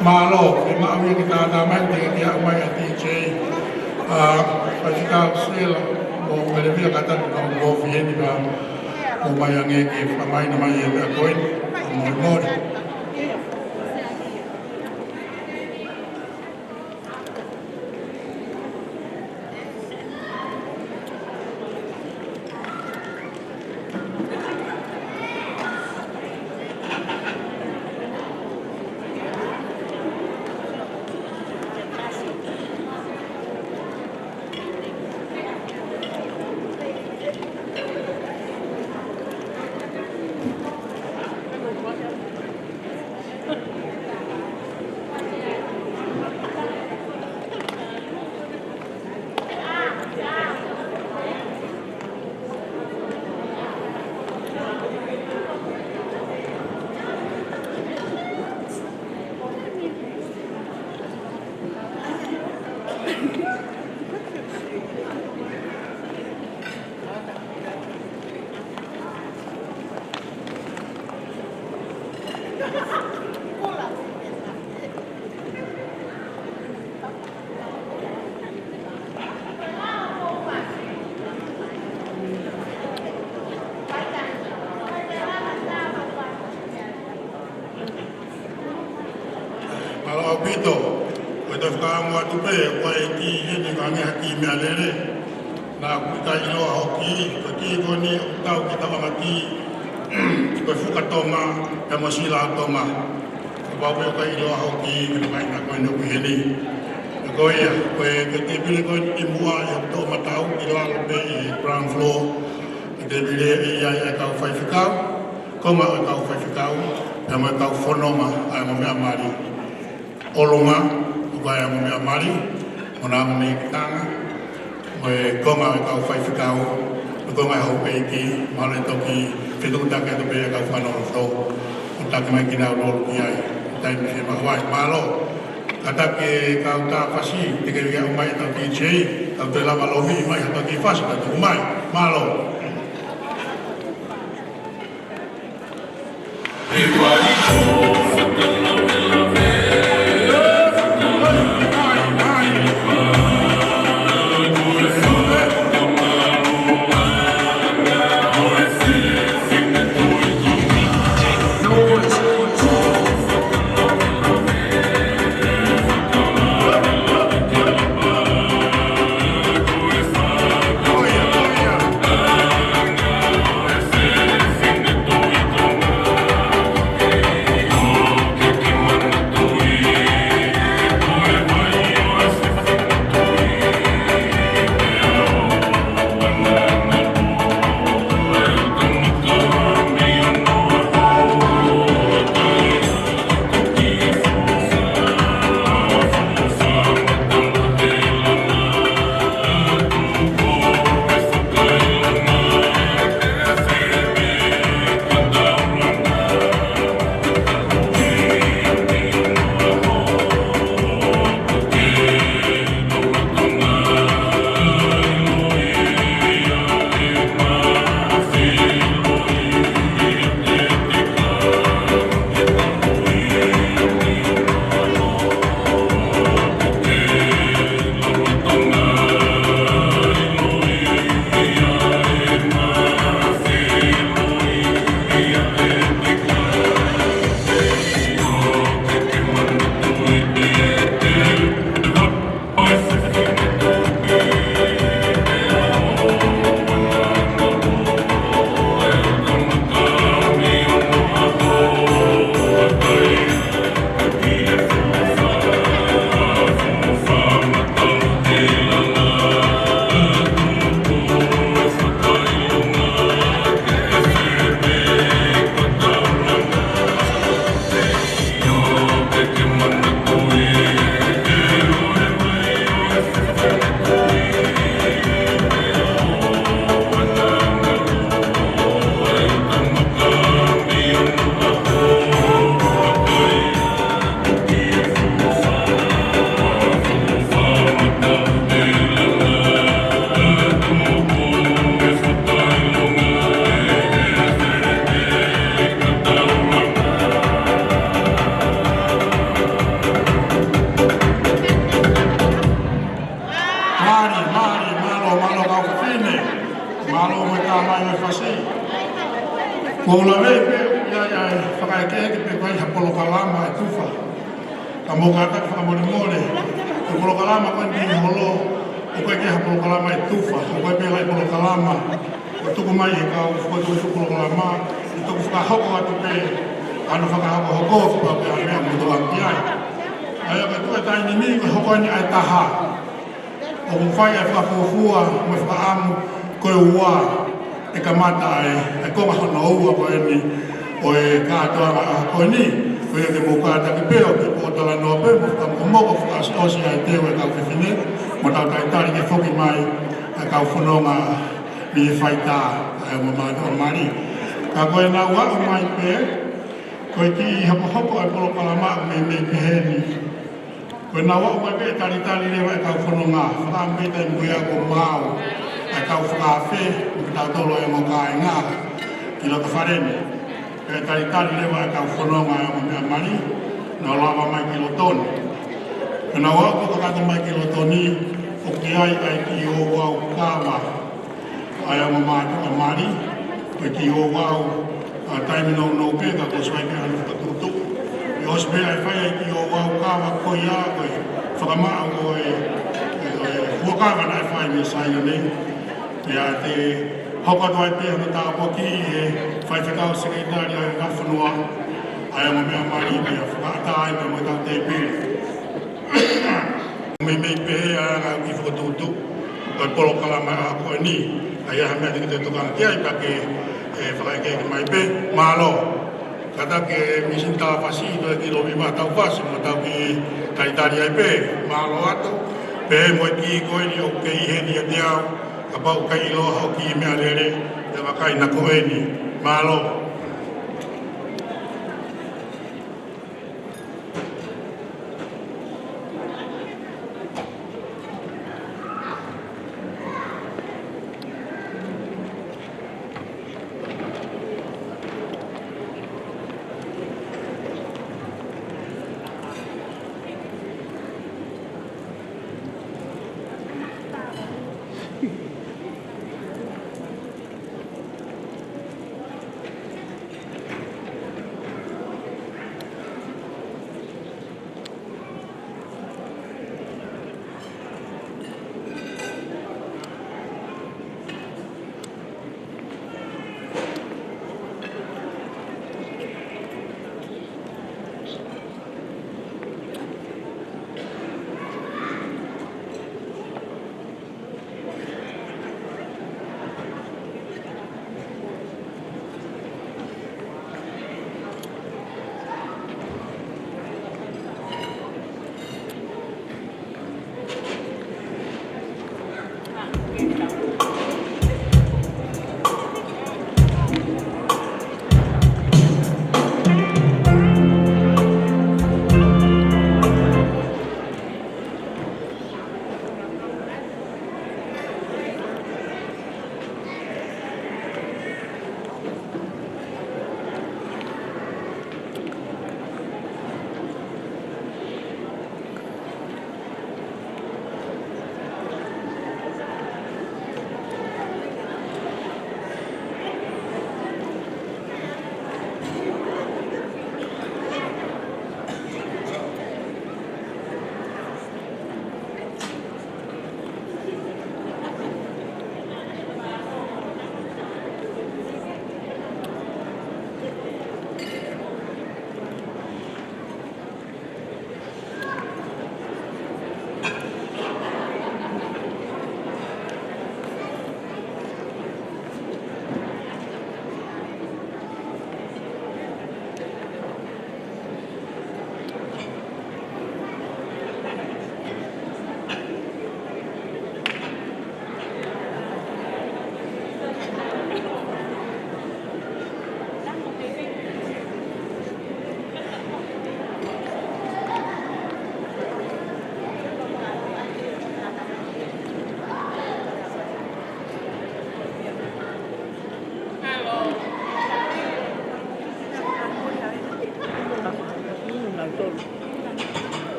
malo e ma mi kita na mai te dia mai DJ pa kita sel mo mele via kata ko mo vieni ba mo mai ange ke mai na mai e koin mo mo Pito, kita sekarang waktu pe, kuaiti ini kami hakim alere, nak kita ilo hoki, kaki koni tahu kita mati, berfukat toma, dan masila toma, sebab kita ilo hoki, kita main nak main hoki ini, kau ya, kau kita pilih kau timua yang toma tahu ilo lebih ground floor, kita pilih ia kau faifikau, kau mau kau faifikau, dan mau kau fonoma, ayam amari. Olonga, ubaya mo me amari, mona mo me kitanga, mo goma ka fai fikao, goma ho peiki, male toki, fitu taka to be ka fano so, taka mai kina lo ki ai, tai me ma wai malo, kata ke ka ta fasi, te ke ga mai to ki chei, ka te la malohi mai to ki fasi ka tu mai, malo. Ko la ve pe ya whakaeke pe kai hapolo kalama e tufa. Ka mo ka tak whakamore more. Hapolo kalama koe ni holo o koe ke hapolo kalama e tufa. O koe pe lai hapolo kalama. O tuku mai e kau koe tuku hapolo kalama. I tuku whakahoko atu pe. Ano whakahoko hoko pa pe a mea mutu aki ai. Ai ka tue tai ni ni hoko ni ai taha. O mwhai e whakafufua me whakaamu koe ua. E ka mata e konga hana ua koe ni o e kātoa koe ni koe ke mō kātaki peo ke pōtala noa pe mo moko whakastosi ai teo e kau whiwhine mo tau taitari ke whoki mai e kau whanonga ni e whaita e mo mātua mari ka koe nā ua o mai pe koe ki i hapo hopo e polo kalama me me peheni koe nā ua o mai pe tari rewa e kau whanonga whakaambita i mui ako māu e kau whakawhi ki tau tolo e mo ka e ngā ki lo ka whareni. E tari lewa e kau whanonga e mo mea mari na lawa mai ki lo toni. E na wako kakata mai ki lo toni o ki ai ki o wau kawa ai o mo mātua mari o ki o wau taimi no peka ko swai pe anu whakatutu. E ospe ai whai ki o wau kawa koi a koe whakamaa koe huakawa na e whai me Sione. Ia te hokatoa e pēhana tā poki e whai whekau sekretari ai ngawhanua ai mo mea mari me a whakaata ai me mo tau te pēre. Me mei pēhe ai ngā ki whakatutu ai polo kalama a koe ni ai aha mea te tukanga ki ai pake e whakaeke mai pē mālo. Kata ke misin tā whasi i ki lomi mā tau whasi mo tau ki taitari ai pē mālo ato pēhe mo ki koe ni o ke iheni a te au ka pau kai iloha o ki mea lere e wakai na koeni mālo.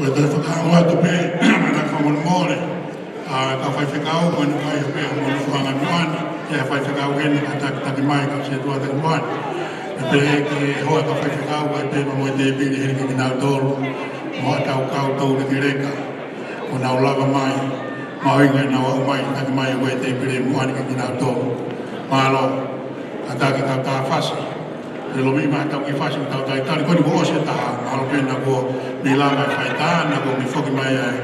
Koe te whakaangoa tu pe, mana whamon mōre. Ka whai whakao, koe na whai pe o whanga nuani. Ke whai whakao hene ka taki mai ka se tua te nuani. E pe ke hoa ka whai whakao, koe pe ma moe te pili hene ki nau tōru. Mo atau kau tau na ki reka. Ko nau lava mai. Mahoinga na wau mai, taki mai koe te pili muani ki nau tōru. Malo, ataki ka tā whasi. Te lo mima tau ki whasi tau tai tani. Koni ko ose taha, malo pena ko mi lama e whai tāna, ko mi whoki mai ai.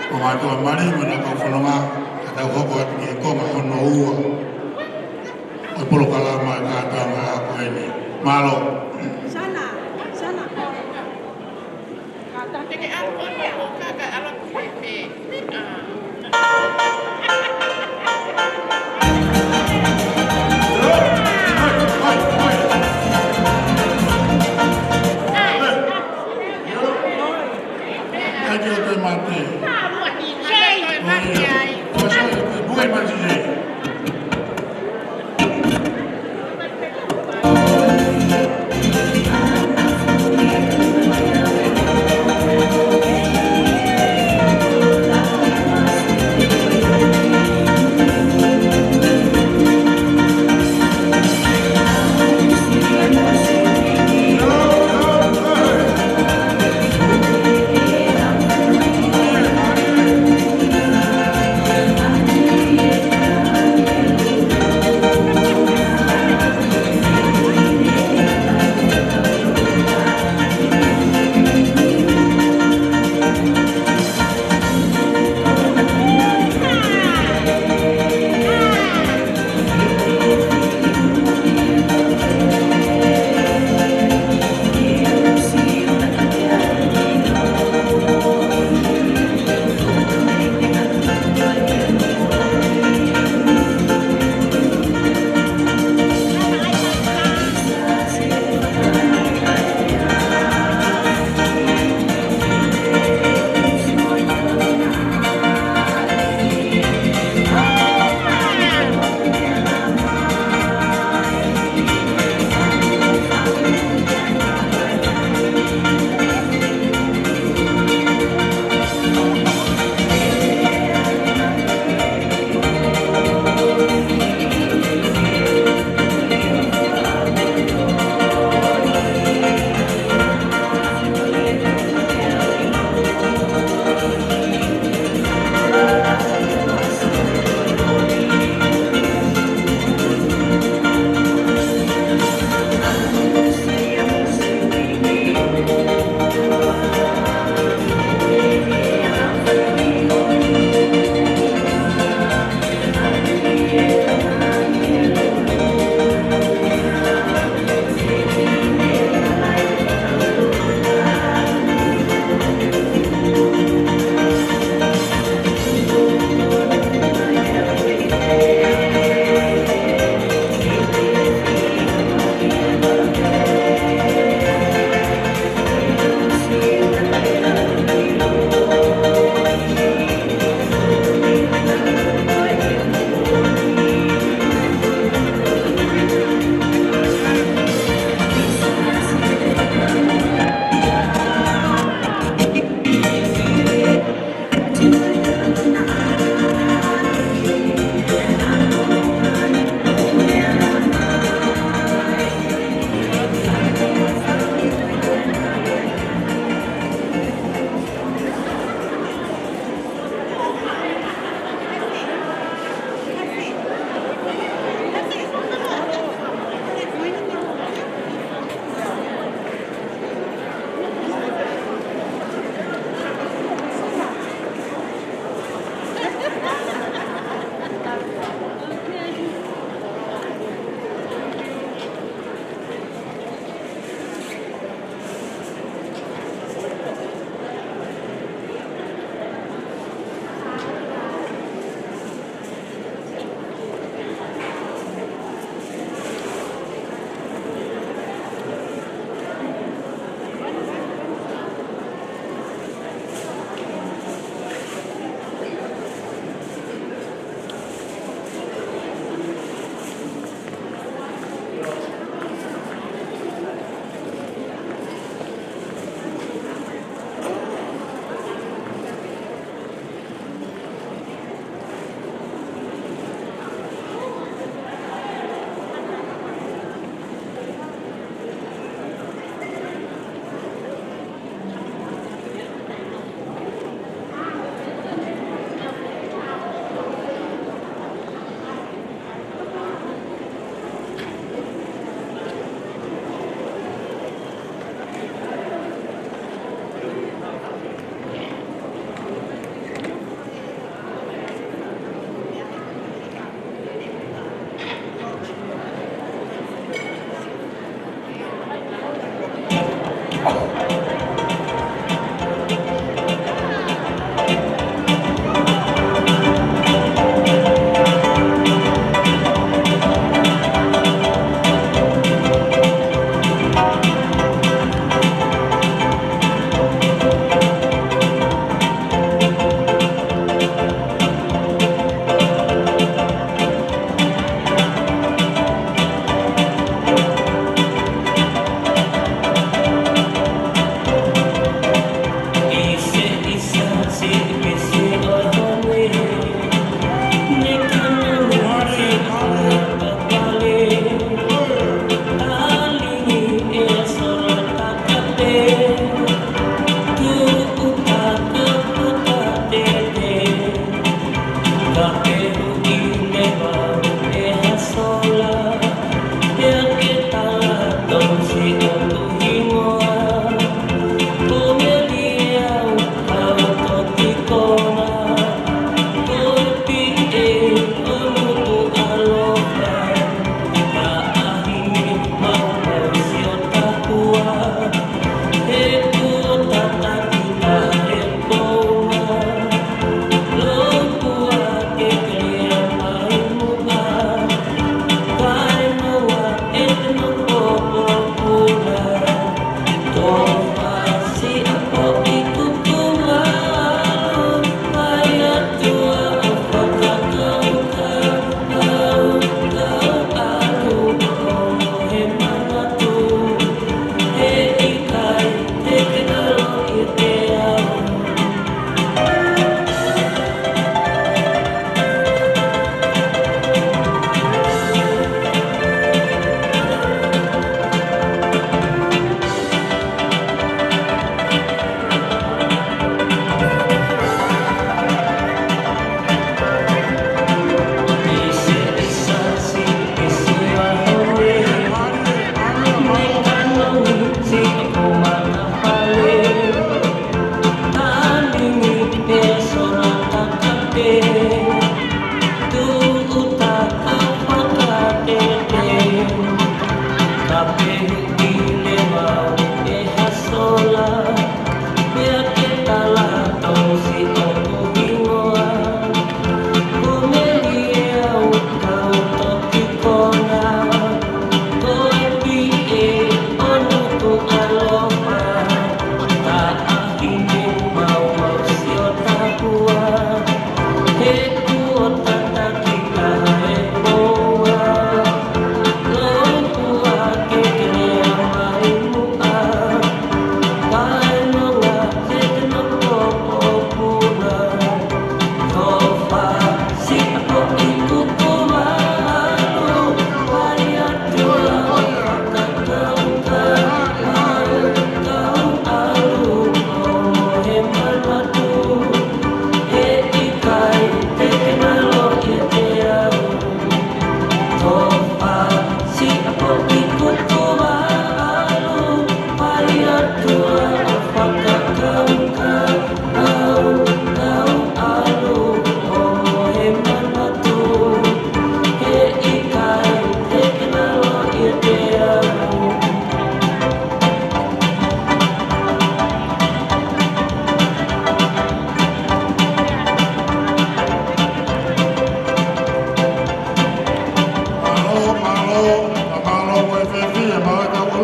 Ko mātua mari, mana kau whanonga, ka tau hoko ati ki e koma hono ua. O polo ka lama e kātā mai hako ene. Malo. Sana. Kata teke alon ya, kaka alon kuepe.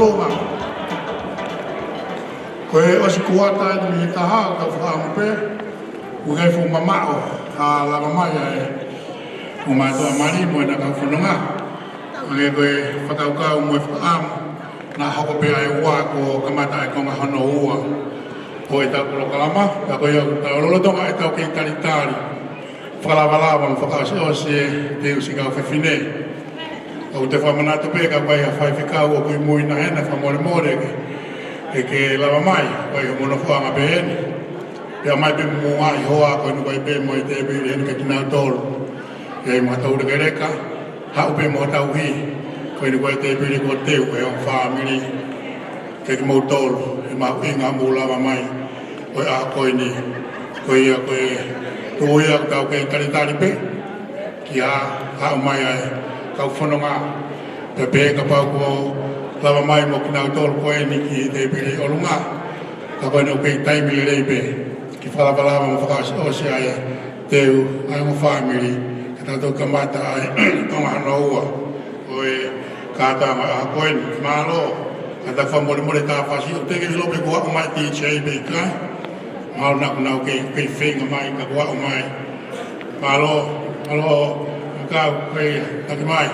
longa. Koe osi kuata e mi taha ka whaamupe, ugai fu mamao, a la mamaya e umato amari mo na ka whanonga. Koe koe whakaukau mo e whaamu, na hoko pe ai ua ko kamata e konga hono ua. Koe tau kuro kalama, ka koe au tau rolotonga e tau kei taritari. Whakalawalawa mo whakausi osi e te usi kau whewhine. Au te whamanatu pe ka koe a whaiwhikau o koe mui na hena whamore more ke. E ke lawa mai, koe o mono whaanga pe hene. Pea mai pe mua i hoa koe nukai pe mo i te piri hene ka kinau tolu. Ia i mga tau reke reka, hau pe mo tau hi. Koe nukai te piri ko teu e on whaamiri. Ke ki mau tolu, e mau inga mu lawa mai. Koe a koe ni, koe ia koe tui au tau kei taritari pe. Ki a hau mai ai, kau whanonga. Pe pe ka pau ko lawa mai mo kinau tolu koe ni ki te piri olunga. Ka koe no kei taimili rei pe. Ki whalawalawa mo whakausi osi ai teu ai mo whamiri. Ka tātou kamata ai tonga hana ua. Koe kātanga a koe ni mālo. Ka tā whamore more tā whasi. O teke hilope kua o mai ti chei pe kai. Mālo naku nau kei whenga mai ka kua o mai. Mālo, mālo, kau kei taki mai.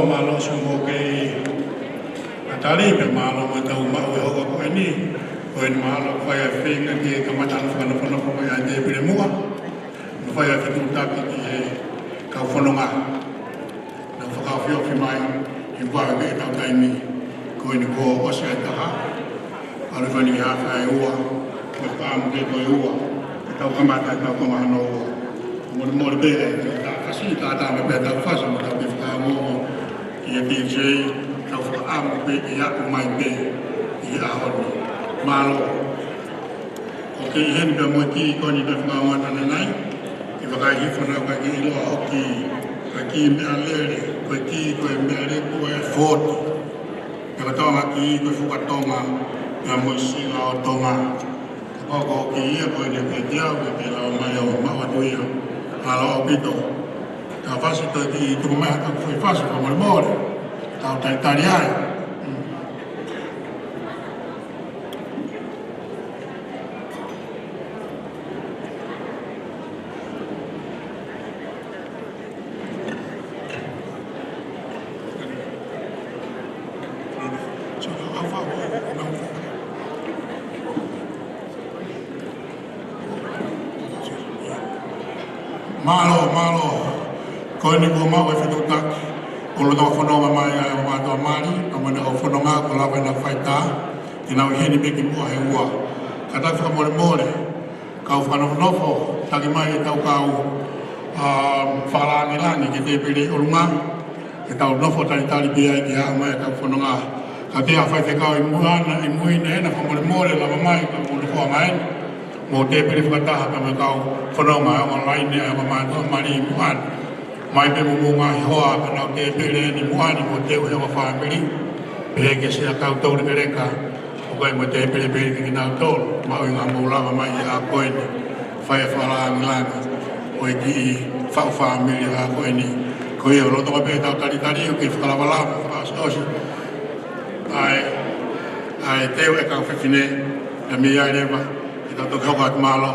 Malo semua ke atari pe malo mata uma o ho ko ni o en malo fa ya finga ke kamatan fa no ko ya de pe mua no fa ya fitu ta ke ka fononga no fa ka fio fi mai i wa ke ta tai ni ko ni ko o se ta ha le fani haka e ua, ko paamu ke ko e ua, ke tau kamata tau kamahano ua. Mo le mole bere, ta kasi ta ta me pe tau fasa mo tau pifka mo ki e TJ, tau whaamu pe i aku mai pe i ahoni. Malo, o ke i heni pe mo ki i koni te whakaamata nanai, i wakai hifana ka ki i loa hoki, ka ki mea lere, ka ki koe mea le koe foti. Ka tonga ki i koe whukatonga, ka mo i sila o tonga. Ka ki ia koe ne koe tiau, ke lao mai o mawa tuia. Ala o pito, ka fasi to ki tuku mea ka kufui fasi ka mole mole, tau tai tari ai. Malo, koe ni kua mau e whitutaki, ko lo tau whanonga mai ai o mātua mani, o mana o whanonga ko lawa ina whaita, ki nau heni meki mua he ua. Ka tai whakamore more, kau whanonofo, taki mai e tau kau whalani lani ki te pere olunga, ke tau nofo tari bia i ki hao mai e tau whanonga. Ka te a whai whekau i muana, i muina ena whamore more lawa mai, ka mune whoa mai. Mo te pere whakataha ka me kau whanonga e online e o mātua mani i muana. Mai pe mo ngahi hoa ka nau te pere ni muani mo te uhewa whaamiri. Pehe ke sina kau tau ni pereka. O kai mo te pere ki nau tau. Mau i ngā maulawa mai i a koeni. Whai e whalaangi langa. O i ki i whau whaamiri a koeni. Ko i o roto ka pe tau tari o ki whakalawalama. Whaasi. Ai teo e kau whiwhine. E mi ai rewa. I tau toki hoka at malo.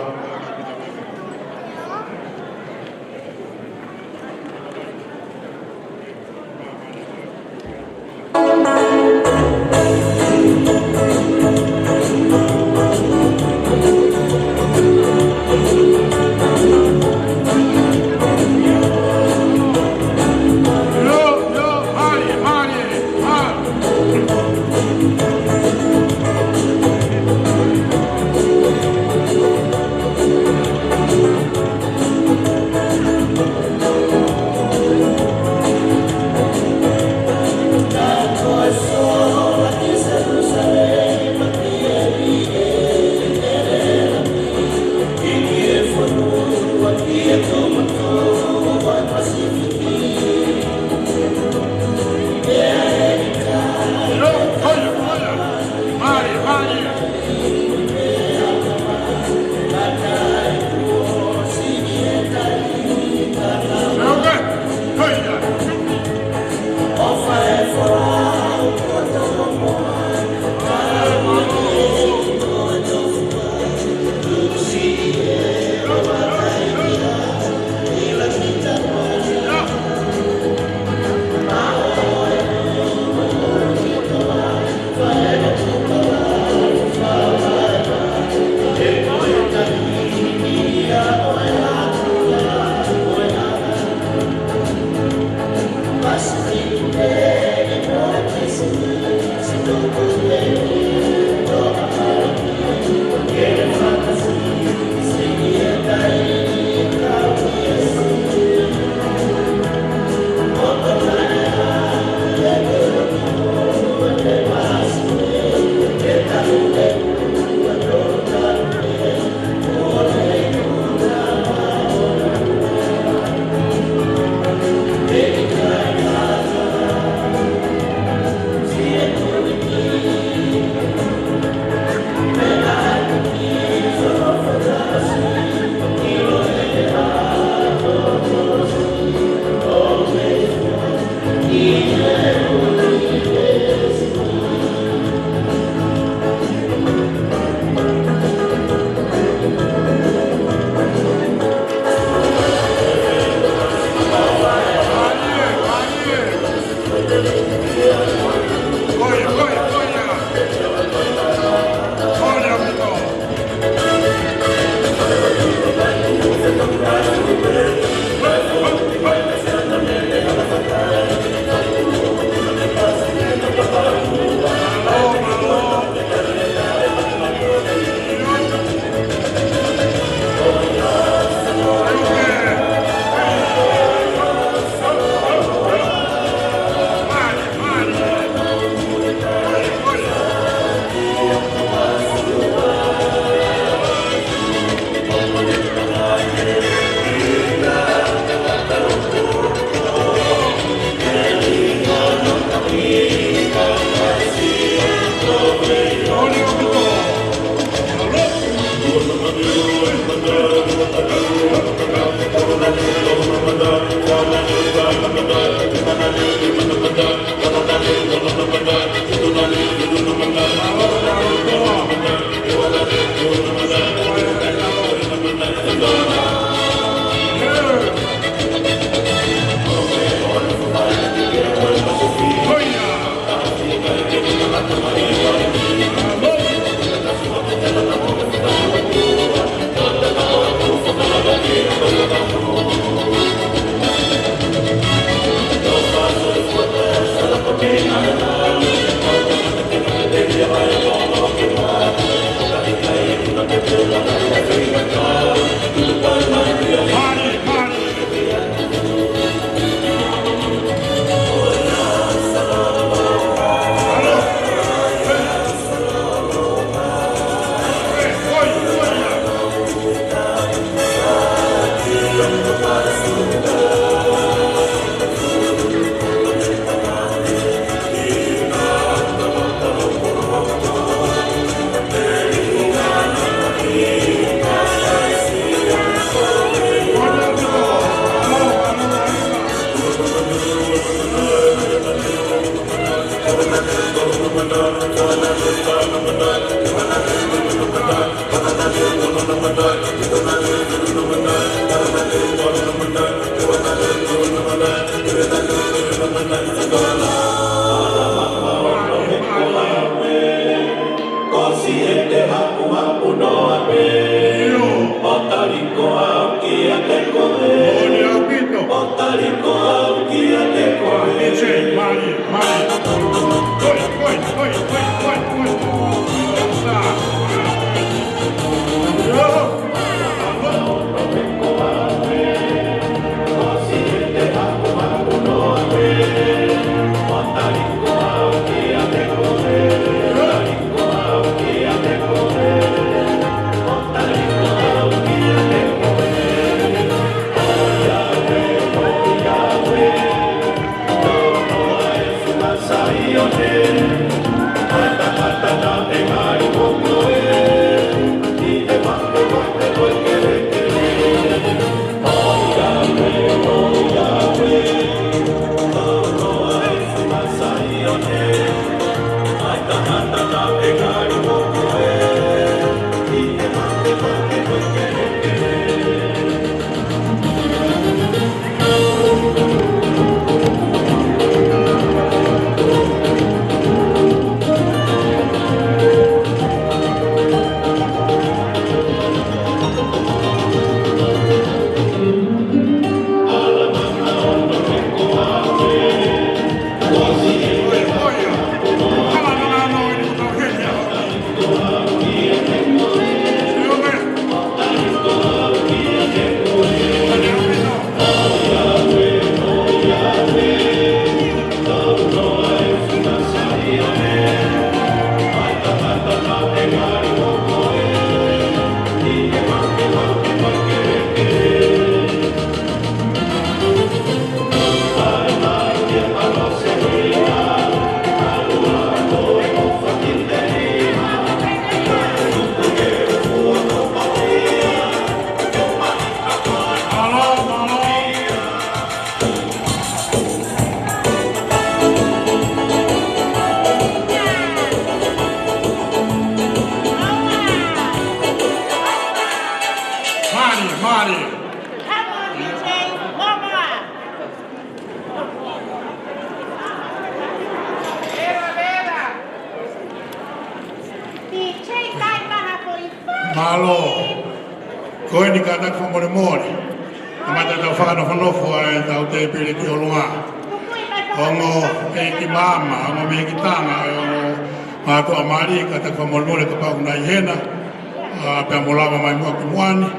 Malo, koe ni ka tak whamore mori. Amata tau whakana whanofo ai tau te pere ki olunga. Ongo e ki mama, ongo me ki tanga, ongo mātua mari ka tak whamore mori ka pau nai hena. Pea mo lava mai mua ki muani,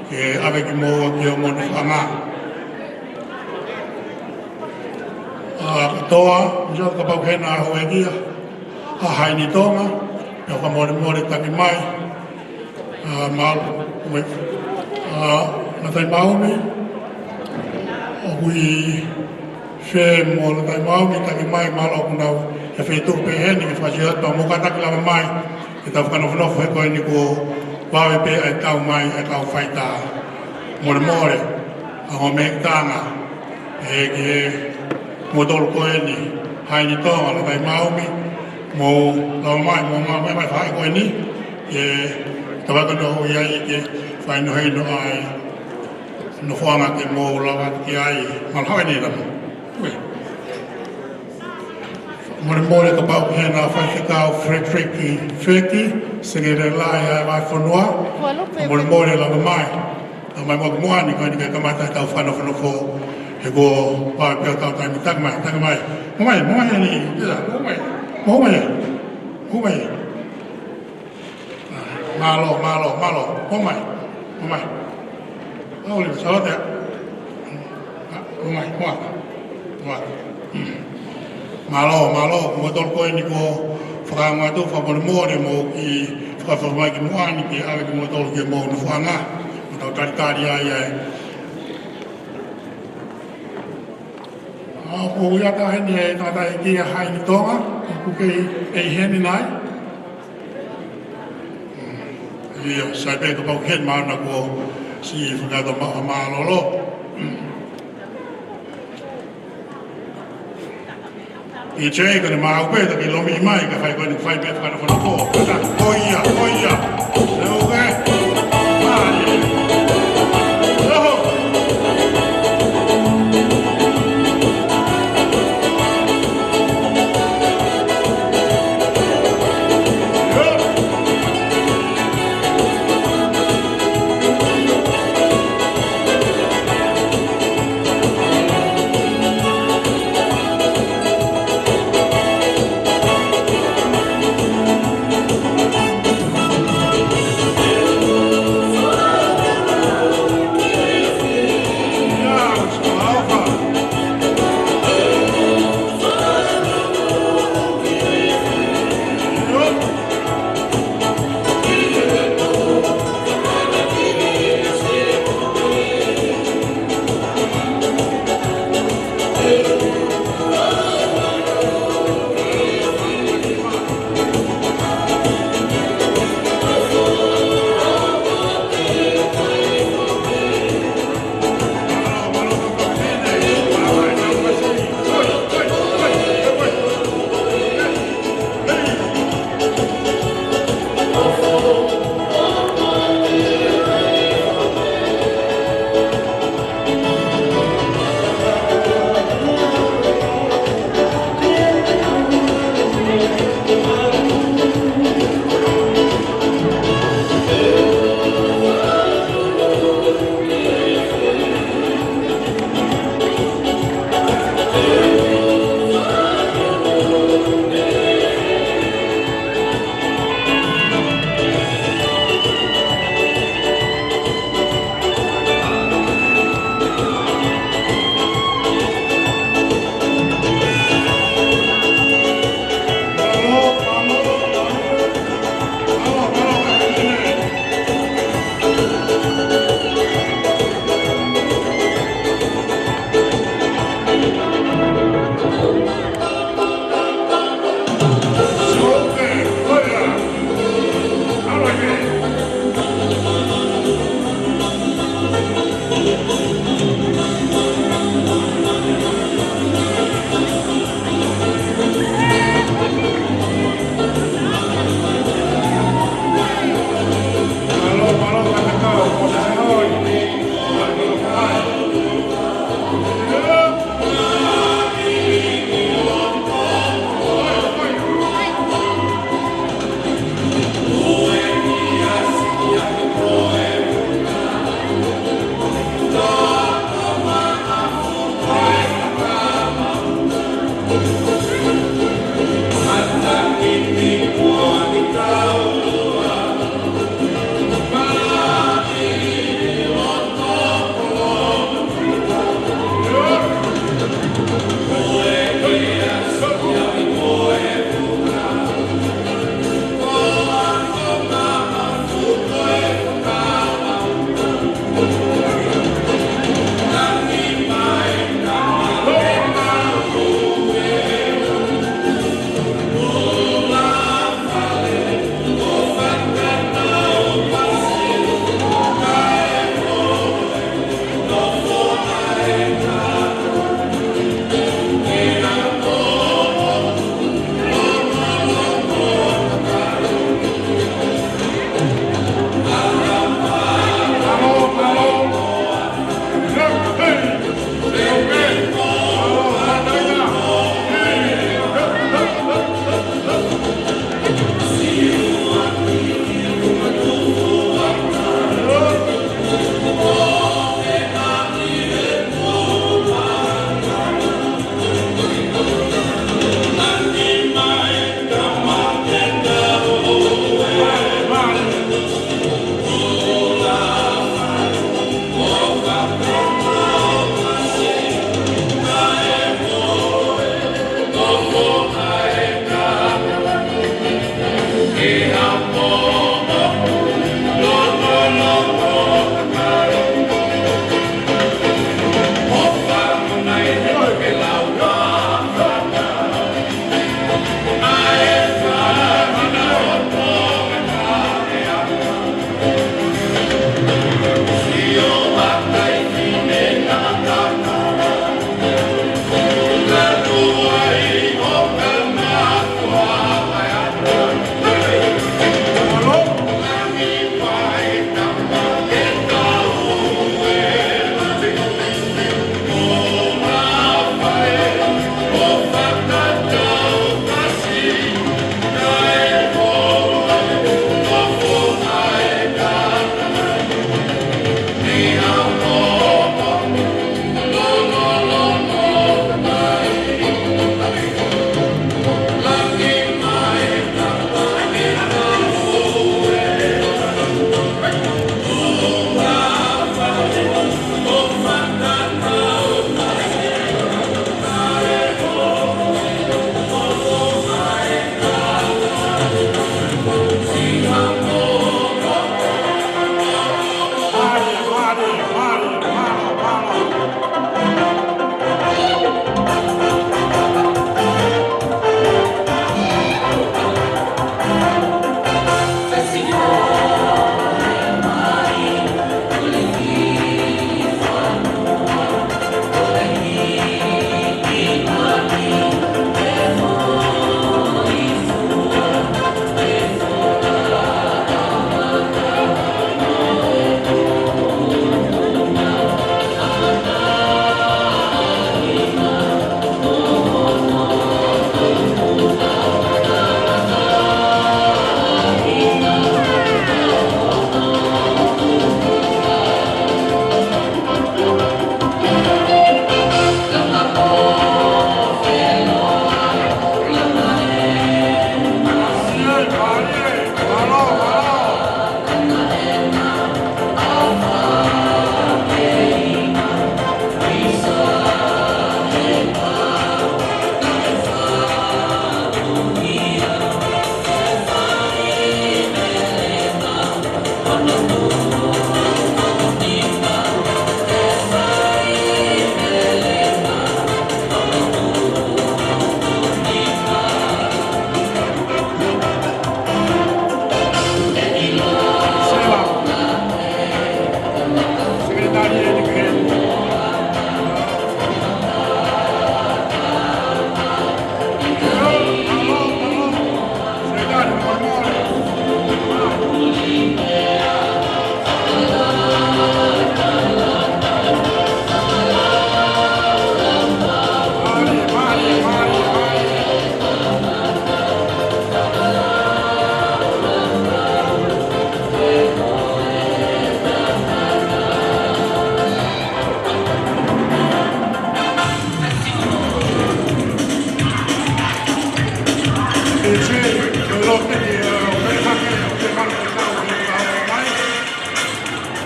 ke ave ki mua ki o moni whanga. Katoa, njo ka pau hena a hoe kia, a haini tonga, pea whamore mori taki mai. Malo, na tai maumi, hui she mo na tai maumi taki mai malo kunau e whetu pe heni ke whasi hata mo ka taki lama mai Kita whakanofonofu he koe ni ko wawe pe ai tau mai ai tau whaita more more a ho me tanga e ki he modol koe ni hai ni tonga la kai maumi mo lau mai mai whae koe ni e ka wakano hui ai ke whai no hei no ai no whanga ke mo lawa ki ai malhoi ni rama more more ka pau he na whai whikau Freki singere lai ai vai whanua more more la mai a mai mo moani ko ni ka mata tau whanofo he ko pa pe tau tai tak mai mo mai ni ila mo mai malo mo mai oli sa te mo mai malo mo tol ko ni ko franga tu fa mo ki fa mai ki mo ani ki ave ki mo tol ki mo no franga tau tari ai o ia ka heni e tata e kia hai ni tonga ku ke e heni nai ia sai pe ko pau hen ma na ko si fuka to ma lolo e che ko ma o pe to ki lo mi mai ka fai ko ni fai pe fa no ko ko ia le o ke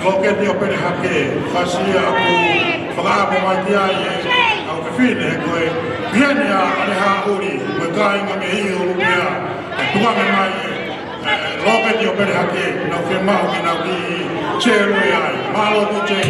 Loketi o pere hake, whasia aku whakaapa mai ki ai au whine koe piani a areha uri, koe kāinga me hi o rupea, tunga me mai loketi o pere hake, nau whi mahu ki nau ki cheru e ai, malo tu che.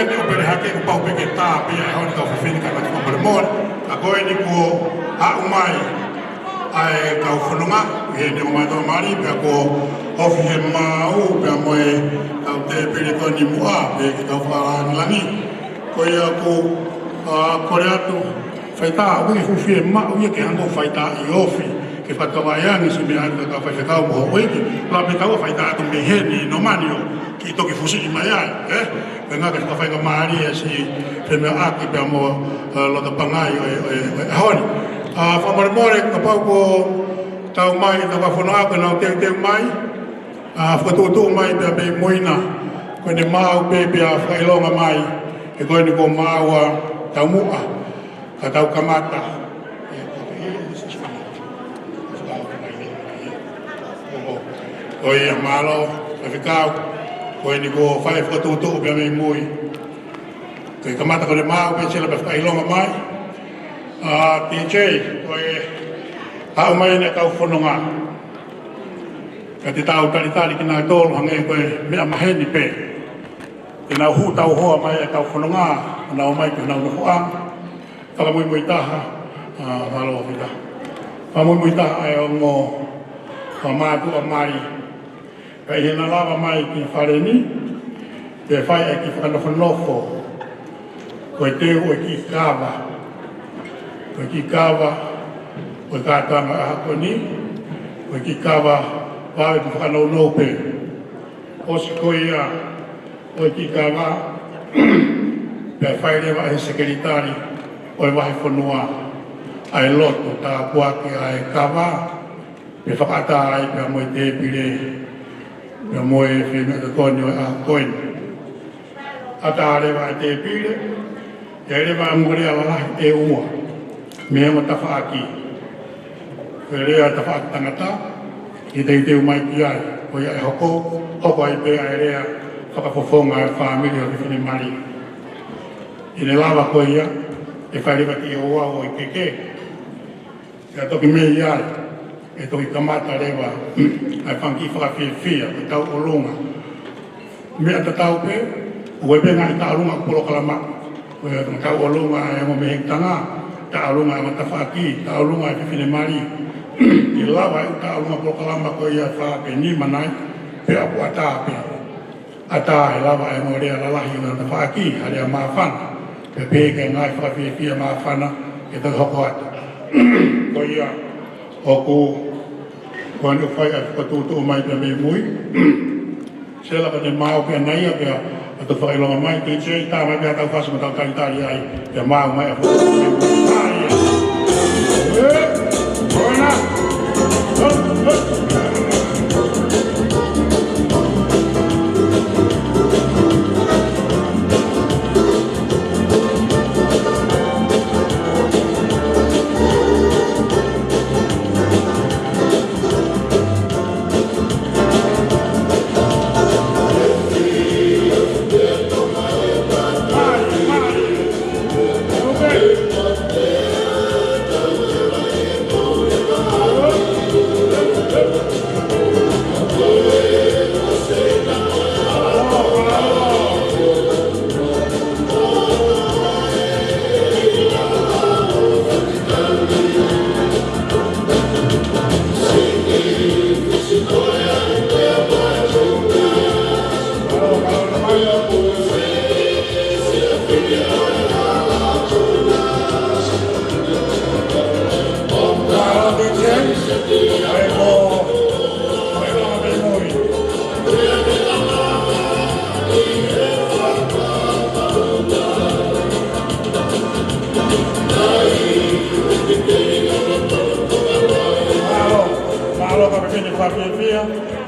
te o pere hake ko pau peke tā pia e honi kau whiwhini kai mati mambare mōre. A koe ni ko hau mai ai kau whanunga, he ni o mai toa mari, pia ko ofi he mau, pia moe kau te pere koe ni mua, pia ki kau whalangilangi. Koe ia ko kore atu whaita, ui huwhi e mau ia ke hango whaita i ofi. Ke whakawaiangi si mea atu ka whaiwhekau moho oiki, la pe kau whaita atu me he ni no manio, ki toki fusi i mai ai, Pe ngā ke whakawhainga maari e si whemea aki pia mo lota pangai o e honi. Whamare more ka pau ko tau mai ta whawhana ako nau teu mai, whakatutu mai pia pe moina, koe ni mau pe pia whailonga mai, e koe ni ko maua tau mua, ka tau kamata. Koe ia malo, whawhikau, koe ni ko whai whakatutu pia mei mui. Koe kamata koe ni mau pe sila pe whailonga mai, TJ, koe hau mai ne kau whanonga. Ka te tau taritari ki nā tōru hange koe mea maheni pe. Te nau hu tau hoa mai e kau whanonga, nau mai ki nau nukuang. Whakamui mui taha, halo whita. Whakamui mui taha e o ngō whamātu a mari. Ka i hena lava mai ki whareni, te whai e ki whakanowhanofo. Koe teo e ki kāwa. Koe ki kawa, koe kātanga a hakoni, koe ki kawa wawe ku whanau nope. Osi koe ia, koe ki kawa, pia whairewa e sekeritari, koe wahi whanua, ai loto tā kuake ai kawa, pia whakata ai pia moe te pire, pia moe whenua te koni o a koen. Ata arewa e te pire, e arewa amurea lalahi te ua. Mea ma tawhaaki. Koe rea tawhaaki tangata, i tei teu mai ki ai, koe ai hoko ai pe ai rea, whakafofonga ai whamiri o ki whini mari. I ne lava koe ia, e whairiwa ki o au o i keke. Ia toki mei ai, e toki kamata rewa, ai whanki whakawhiawhia, i tau o lunga. Mea ta tau pe, ue pe ngai ta lunga kuro kalama. Koe tau o lunga e mo meheng tanga, ta'alunga e matawhaki, ta'alunga e whiwhine mari. I lawa e ta'alunga prokalama ko ia whaake ni manai, pe apu ata e lawa e mo rea lalahi o matawhaki, harea maafana. Pe peke ngai whakawhiawhia maafana, e tau hoko ata. Ko ia, hoku, koe ni whai e whakatutu o mai pia mei mui. Sela ka te mao pia naia pia, atu whailonga mai, te tei tā mai pia tau whasama tau taritari ai, pia mao mai a whakatutu mei mui.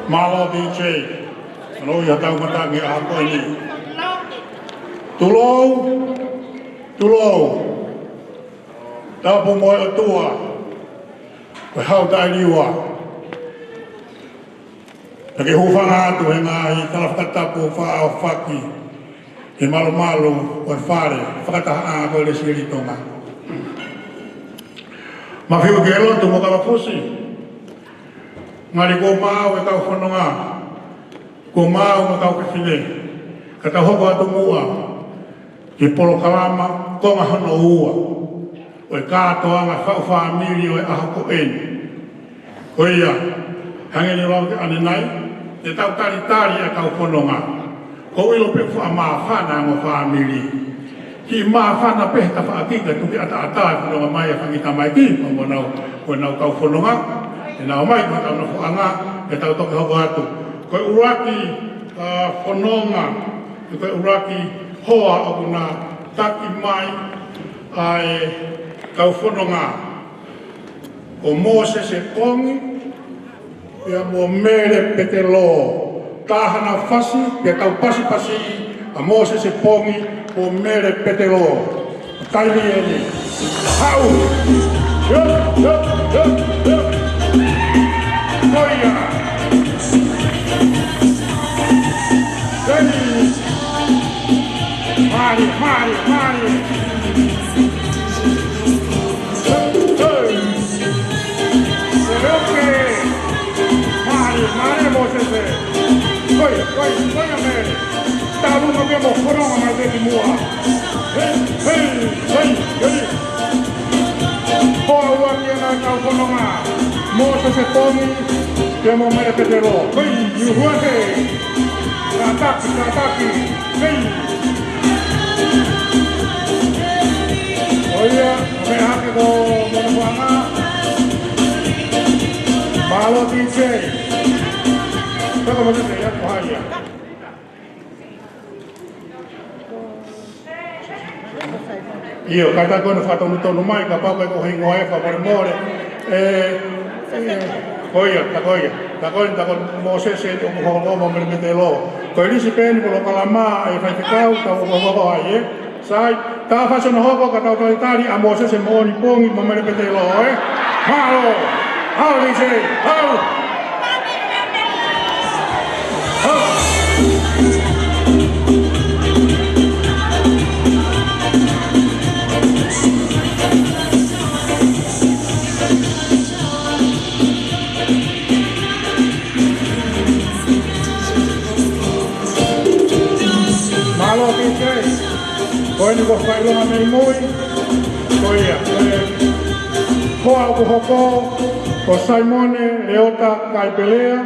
Malo DJ, ano ya tau matangi ako ini. Tulou, tau po mo o tua, ko hau tai liwa. Pake hufanga atu he ngahi, tala whakatapu wha o whaki, he malo o whare, whakataha ko le siri tonga. Mawhiu ke lotu mo kawafusi. Ngari ko mau e kau whanonga, ko mau ma kau kawhine, ka tau hoko atu mua, Ki polo kalama, konga hono ua. O e kātoa ngā whau whamiri o e aha ko eni. Ko ia, hangeni rau te ane nai, te tau tari e kau whanonga. Ko ilo pe wha maa whana ngā whamiri. Ki maa whana pehe ta whaakika tuki ata e whanonga mai e whangita mai ki, ko nau kau whanonga. E nao mai, ko tau na whaanga, e tau toke hoko atu. Ko uraki whanonga, ko uraki hoa o kuna taki mai ai kau whanonga. O Mose se kongi, ia mo mere pete lo. Tahana fasi, ia kau pasi a Mose se pongi, o mere pete lo. Taili eni. Hau! Yup! Koia! Mari! Mari, Moses! Koia mere! Talu no abbiamo corona ma vedi mua! Hey! Poi guardiamo al corona! Moses e Tommy, abbiamo mere pedero! Hey, Yuhuate! Attacchi! Hey! Oia, me hake do monowana. Malo DJ. Kako mo dito ya kuhaya. Io kata ko na fatong nito numai ka pa ko hingo e favor more. Takoin Moses e o mo mermetelo. Ko risi pen ko kalama e fai kau ta o ai. Sai ta fa sono hoko ka tau tari a Moses e mo ni pongi mo mermetelo Malo. How dice? How? Malo dice. Koe ni ko whailonga mei mui. Koea. Koa uko hoko. Ko Sione, Leota, Kaipelea,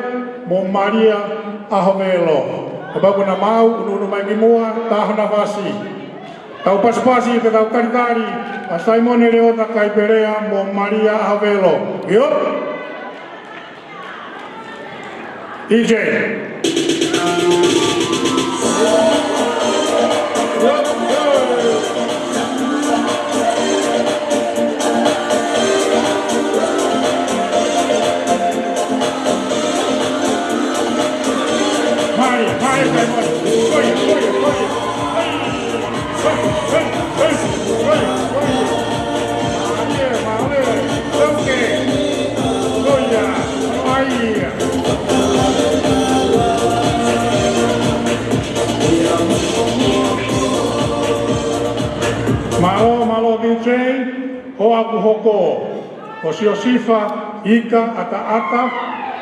mo Maria, Ahovelo. Ko bago na mau, unu mai kimua, tahana vasi. Tau pasipasi, te tau karitari, a Sione, Leota, Kaipelea, mo Maria, Ahovelo. Yo? DJ. Malo DJ, ho aku hoko, o Siosifa, Ika, Ata,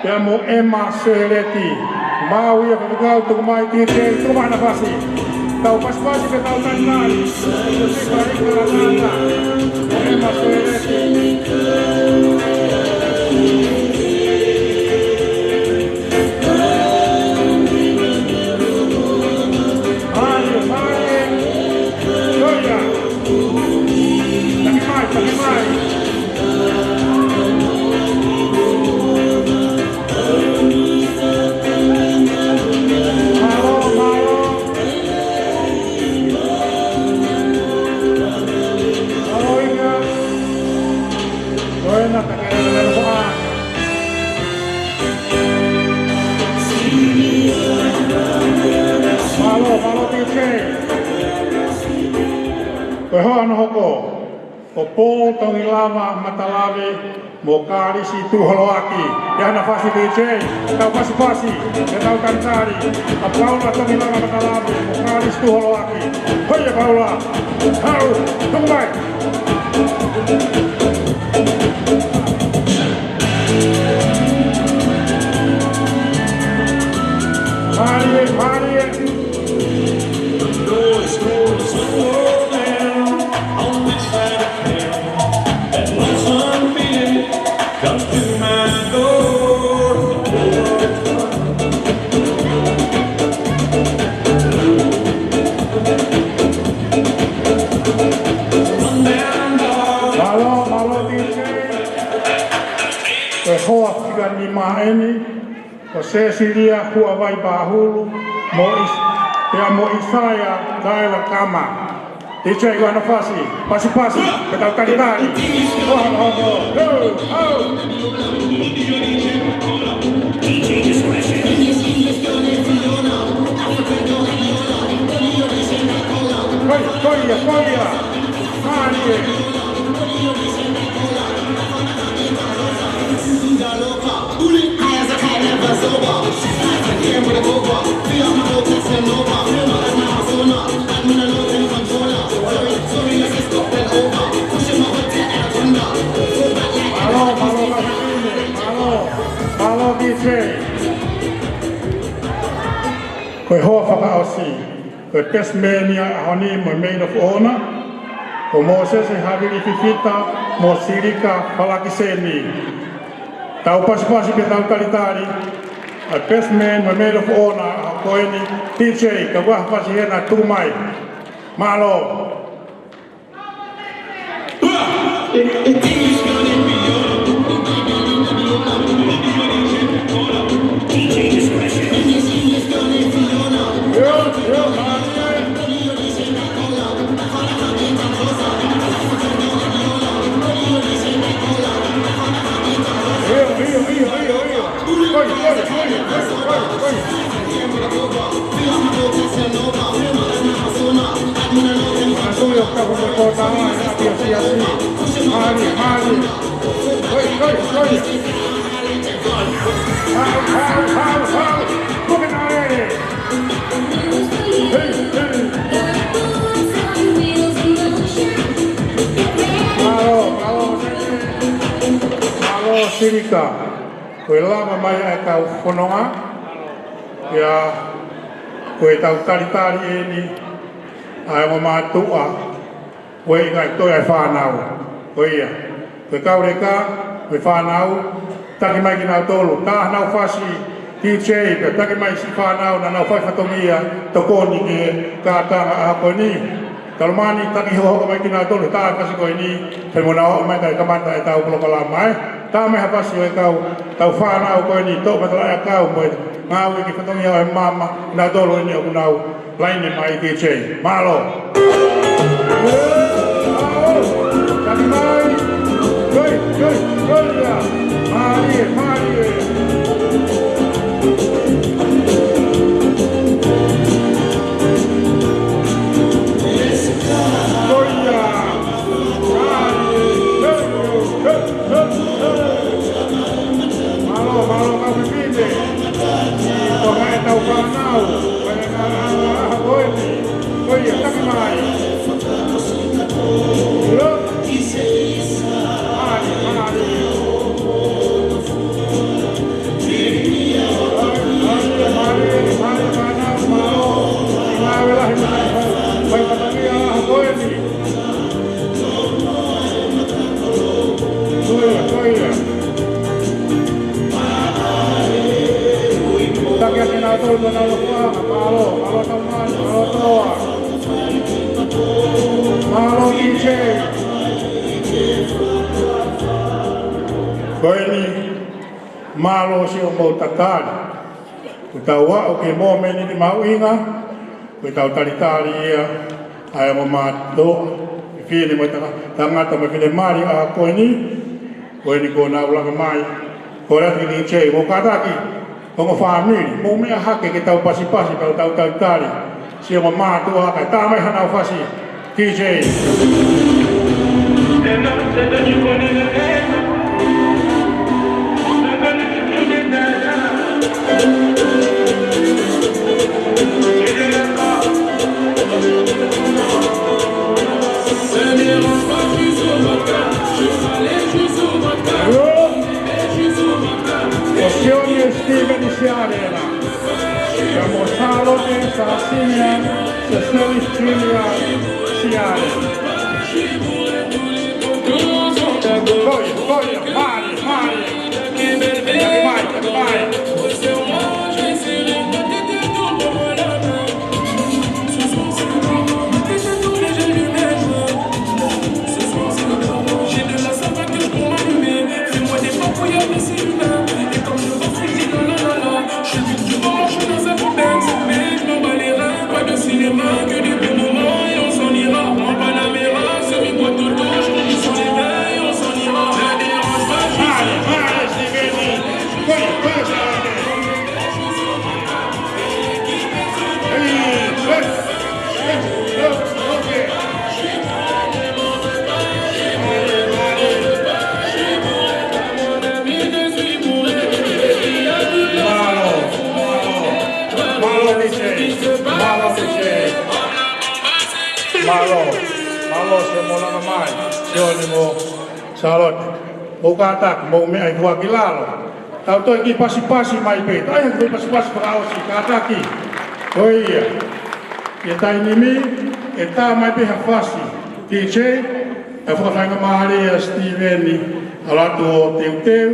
Piamo Emma Sereti, mau ia pagkakau tu mai DJ, rumah nafasi, tau pas-pasi ke tau nari, Siosifa, Ika, Ata, Emma Sereti. Koe hoa no hoko, o pō tongi lava matalawe mo kārisi tūholoaki. Iana whasi DJ, tau pasi, e tau kantari, a Paula tongi lava matalawe mo kārisi tūholoaki. Hoia Paula, hau, tungu mai! Marie! Noise! Malo DJ. Koe hoa whika ni maeni. Ko Sessilia hua vai pahulu. Mo Isaia Laila Kama. DJ ko ano fasi. Pasi. Kita kali. Koia. Mari. Malo DJ. Koe hoa whakaosi. Koe Tasmania honi mo maid of honor. Ko Moses e havili fifita mo sirika palakiseni. Tau pasi pe tau talitari. A best man mo maid of honor ko ini DJ ka wah pasi hena tumai. Malo. Sirika, koe lama mai e tau whanonga, ia koe tau taritari e ni, ai mo mātua, koe i kai toi ai whanau, koe ia. Koe kaureka, koe whanau, taki mai ki nau tolu, tā nau whasi, DJ, pe taki mai si whanau, na nau whai whatongia, tokoni ke kātanga a koe ni. Talmani taki hoho mai ki nau tolu, tā whasi koe ni, pe mo nau mai kai kamata e tau polokalama e. Tā me hapasi e tau whanau koe ni, tō patala e kau moe, ngāu e ki whatongi au e mama, nā tolo ni o kunau, laine mai DJ. Malo! Taki mai! Koi ia! Marie! Malo kau bibite. Kau mai tau whanau. Kau ngā koe ni. Koi ia, taki mai. Malo DJ. Koe ni malo si o mau tatari. Ku tau wao ke mō meni ni mau inga. Ku tau taritari ia. Ai mo mātoa. Whini mo tangata me whine mari a koe ni. Koe ni ko nā ulanga mai. Koe rati ni DJ. Mo kataki. Kongo whamiri. Mo mea hake ke tau pasi tau taritari. Si o mātoa kai. Tā mai hanau whasi. DJ. Sione Sitiveni Siale. Siamo Siale, Garcinia, Sessilis, Siale. Voglio, male. Vai. J'ai whainga mai, Sione mo Charlotte. O kata mo me ai kua kilalo. Tau toi ki pasi-pasi mai pe. Ai ki pasi-pasi para osi kata ki. O ia. E tai nimi e tā mai pe hafasi. DJ e whakawhainga mahare a Sitiveni alatu o teuteu.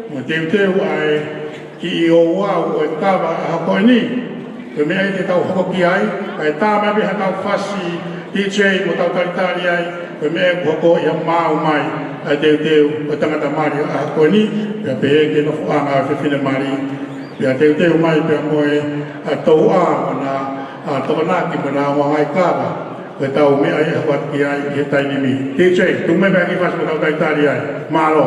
Mo teuteu ai ki i o wau o e kawa a hakoini. Te mea i te tau hokoki ai. Ai tā mai pe hakau fasi DJ mo tau taritari ai. Te mea hoko i a mau mai. Ai teuteu o tangata mari a hakoini. Pea pe eke no whaanga a whiwhine mari. Pea teuteu mai pea moe a tau a na a tokanaki mo na wangai kawa. Pea tau mea i hawatki ai i he tainimi. DJ, tu me pea ki fasi mo tau taritari ai. Malo.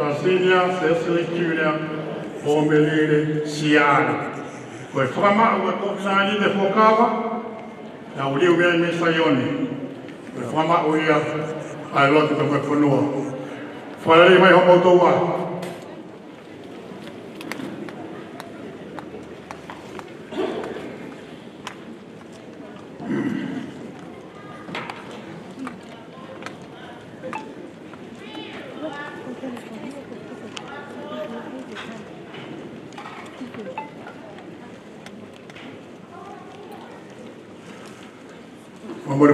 Garcinia, Sessilis, Tuingapapai, Pomelile, Siale. Koe whakamau e kōpinani te whokawa, na uliu mea me Sione. Koe whakamau ia ai lote te koe whanua. Whaere mai homo toa.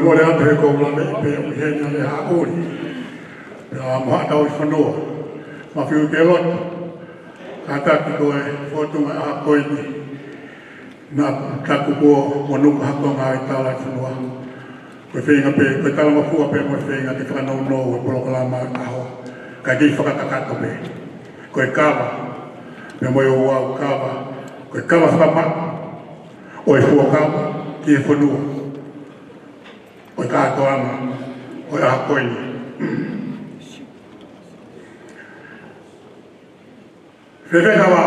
Mori ante he koulane pe o hena le hauri. Pea mahata o whanua. Mawhiu ke loto. Kataki koe whotunga a koini. Nā kaku kua wanuka hakonga i tāla i whanua. Koe whenga pe, koe tala mafua pe moe whenga te whanau no e polokalama aho. Kai ki whakatakato pe. Koe kawa. Me moe o wau kawa. Koe kawa whakapaka. O e fua kawa ki e whanua. O kātoanga, o a koini. Whewhenga wā.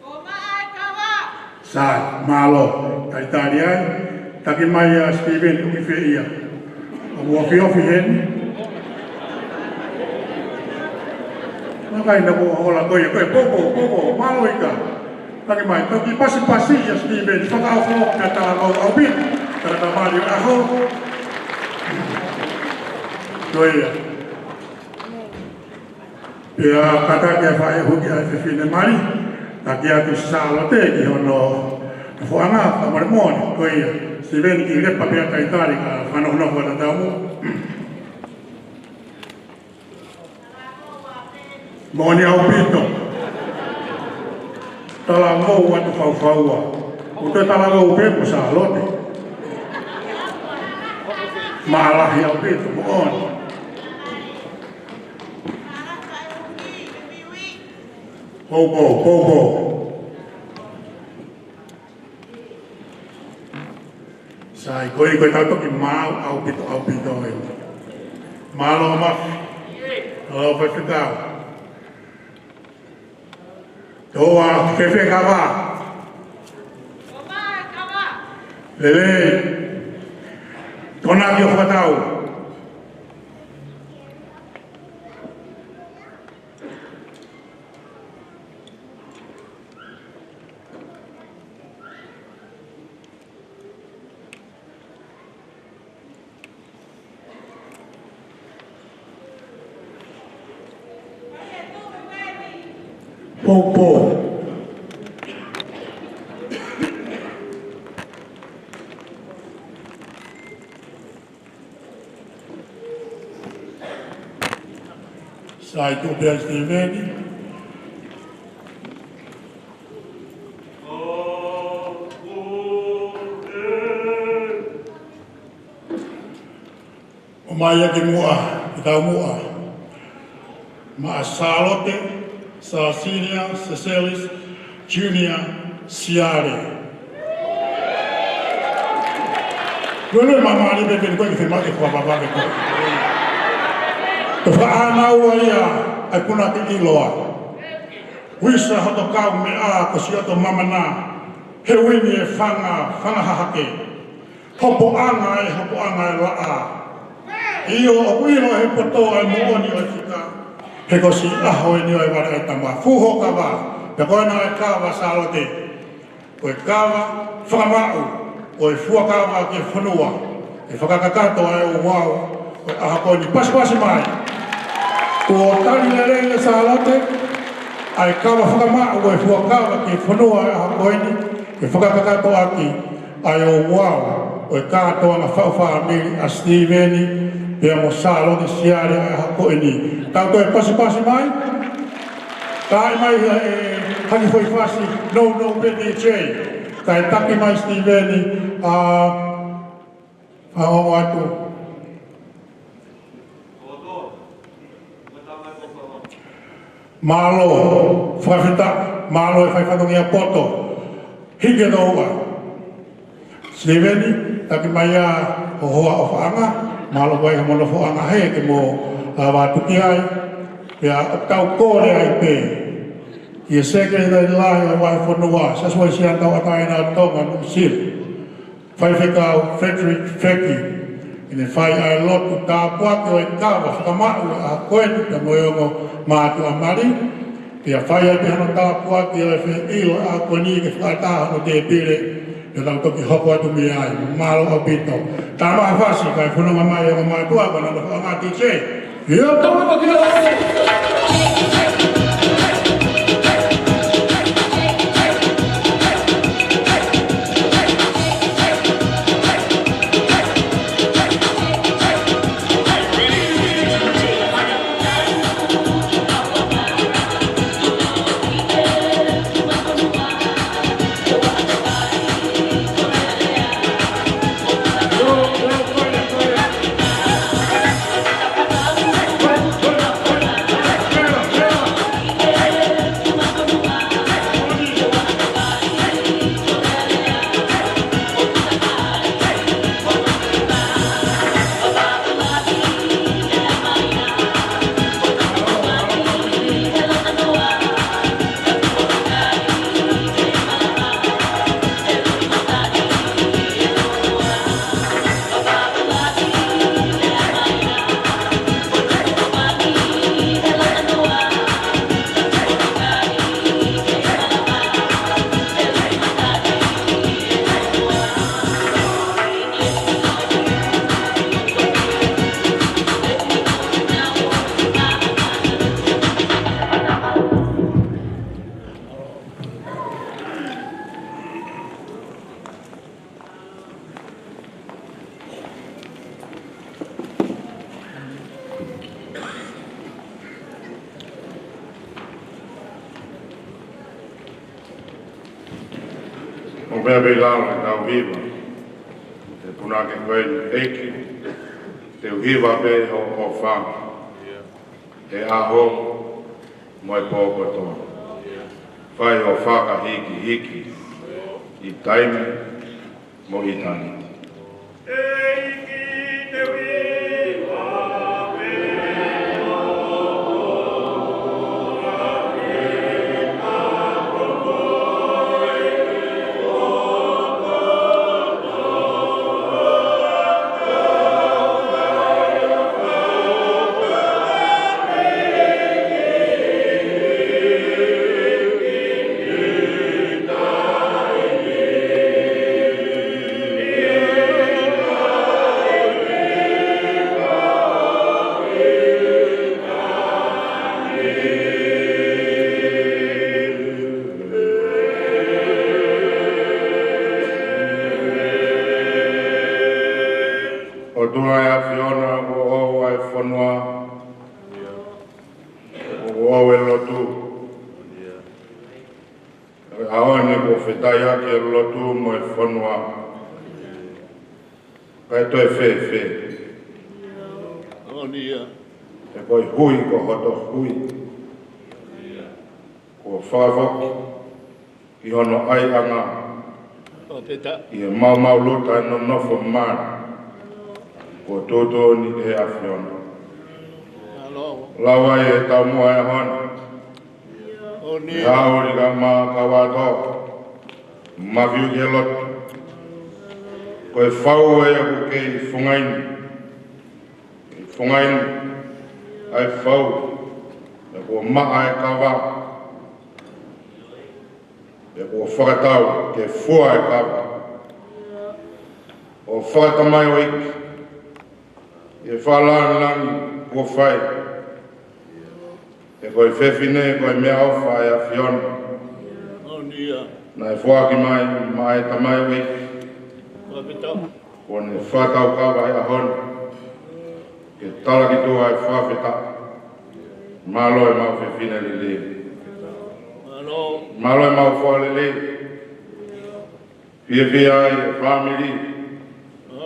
O maa kawa. Sai, mālo, taitari ai, taki mai a Sitiveni uki whia. O mua whiofi heni. Makai na kua hola koe, popo, mālo ika. Taki mai, toki pasi ia Sitiveni, whakaofo, kia tā mau au pin, tarata māri o aho. Toia. Pea kata kia whae huki ai whiwhine mari, taki atu sālo te ki hono whuanga, kamare mōne, toia. Sitiveni ki repa pia kaitari ka whanohonoho na taumu. Mōne au pito. Tala ngou atu whauwhaua. Uto tala ngou pepo sa lote. Maalahi au pito, moone. Popo. Sai, koe tau toki mau au pito e. Malo mafi. Alo whewhikau. Toa, whewhenga wā. O maa kawa. Lele. Tona ki o whatau. Popo. Sai tu pia Sitiveni. O mai ki mua, ki tau mua. Ma Salote, Garcinia, Sessilis, Junior, Siale. Bueno, mamá, ni bebe ni que más que papá que tú. Te ana uia, ai puna ki iloa. Wisa hoto kau me a ko sia to mama na. He wini e fanga hahake. Hopo anga e la a. Io o wino he poto ai mooni o fika. He ko si aho ni ai wara e tama. Fuho kawa, pe ko na e kawa Salote. Ko e kawa whamau. O e fuakawa ke whanua, e whakakakato ai o wau, o e ahako ni pasi mai. Ko tani na reina Salote, ai kawa whakamau o e fuakawa ke whanua e ahako ni, e whakakakato aki ai o wau, o e katoa na whauwha miri a Sitiveni, pia mo Salote Siale ai ahako ni. Tau to e pasi mai, tai mai e haki foi fasi, no PDJ. Tai taki mai Sitiveni a o atu. Malo, whawhita, malo e whaiwhanongi a poto. Hige no ua. Sitiveni, taki mai a hoa o whaanga, malo wai mono whaanga he ke mo watuki ai, pia tau kore ai pe. Ia seke dai lai o wai whanua, sasua si antau atai na tonga no sil. Whai whekau Frederick Feki, ine whai ai lotu tā puake o e kawa whakamau a koetu ka moeongo mātu a mari. Ia whai ai pihano tā puake o e whi ilo a koeni ke whakatāha no te pire, ia tau toki hoko atu mi ai, malo o pito. Tā maha whasi kai whanunga mai o mātu a kona no whakati che. Ia tau ma ki o mea vei lalo e tau hiva, te punake koe eiki, te uhiva vei o whanga, e aho mo e pōko toa. Whai o whaka hiki, i taime mo i tani. Eiki te uhiva vei o au e lotu. Aone ko whetaya ki e lotu mo e whanua. Kai toi whe. E koi hui ko hoto hui. Ko whawaki. Ki hono ai anga. I e mau lota no nofo mara. Ko toto ni e awhiona. Lawa e tau mua e hona. E haori ka ma kawato. Maviu ke lotu. Ko e whau e aku kei whungaini. Whungaini. Ai whau. E ko maa e kawa. E ko whakatau ke fua e kawa. O whakatamai o iki. E whalangi ko whai. E koe whewhine, koe mea ofa e a whiona. Na e whuaki mai tamai o iki. Ko ne whakau kawa e a hona. Ke tala ki tua e whawhita. Malo e mau whewhine li li. Malo e mau whua li li. Whia ai e whamiri.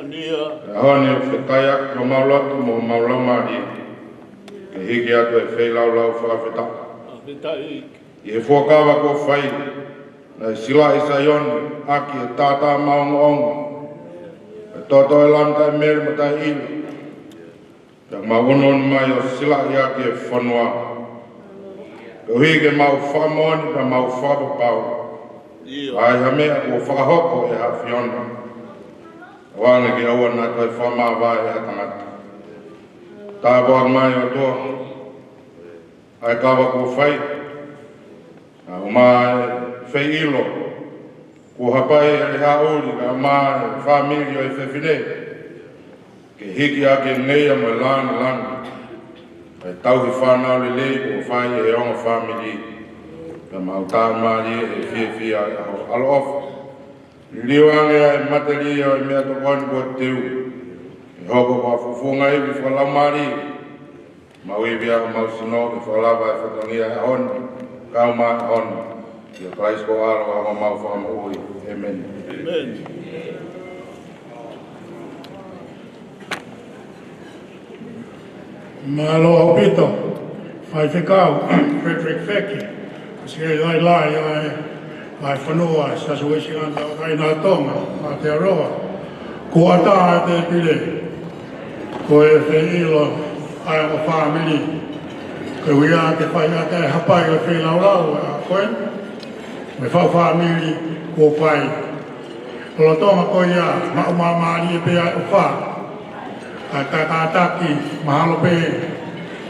E honi o whetaiak o mau lotu mo mau lomari. Ke hiki atu e wheilau whawhita. I e whuakawa ko whai. Na e sila isa ioni aki e tata maonga. E toto e lanta e meri mata ilu. Ia maunon mai o sila i aki e whanua. Ke hiki mau whamoni ka mau whapapau. Ai hamea ko whakahoko e hawhiona. Wane ki aua nā toi whamawai e tangata. Tāpua mai o toa. Ai kawa ko whai. O mai whai ilo. Ko hapai e haori ka mai whamiri o e whewhine. Ke hiki ake ngeia mo lana. Ai tauhi whanau le lei ko whai e onga whamiri. Ka mautāu maari e whia alo ofa. Liwange ai materi o mea tokoni ko teu. E hoko kwa fufunga i ki whalaumari. Mau i via mau sino ki whalava e whatangia e honi. Kau maa e honi. Ia Christ ko aro a mau whama ui. Amen. Malo au pito. Whai whekau. Frederick Feki. Sige lai ai whanua sa suesi anda o kai nā tonga, a te aroa. Ko ata te pile, ko e whi ilo ai o whamiri. Ko wia te whai ata e hapai o whi laulau a koe. Me whau whamiri ko whai. Lo tonga ko ia, ma maari e pe ai o wha. A tātaki, mahalo pe,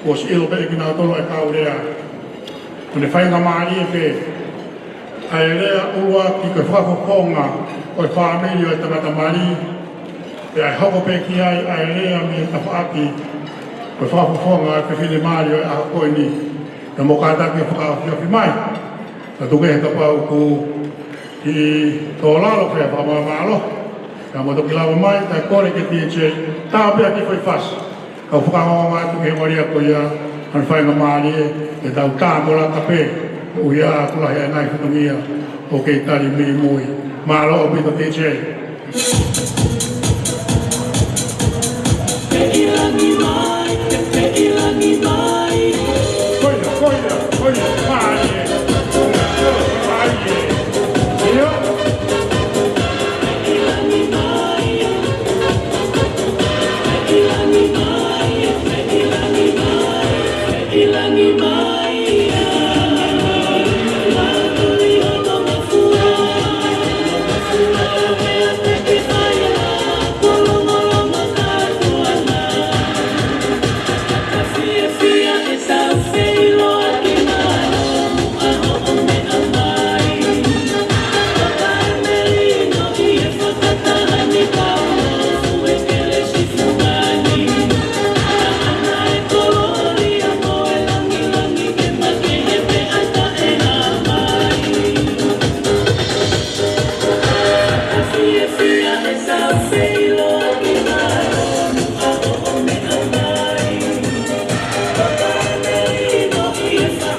ko si ilo pe ki nā tolo e kaurea. Ko ne whai ngā maari e pe, ai lea ua ki koe whakokonga o e whamiri o e tangata mari. E ai hoko pe ki ai lea mi e tawhaaki koe whakokonga e whiwhine mari o e aha koe ni. E mo kātaki e whakawhiawhi mai. Na tuke he kapau ku ki tō lalo whea whamamalo. Ka mo toki lawa mai, tai kore ke tia tāpea ki whai whas. Ka whakaonga mai tuke he moria ko ia an whainga mari e tau tāmora kape. Uia kulahi nai whatangia o kei tari mi mui. Mālo o pita te che. Te ilangi mai, koina, mārie. Mārie. Ia? Te ilangi mai. Yes.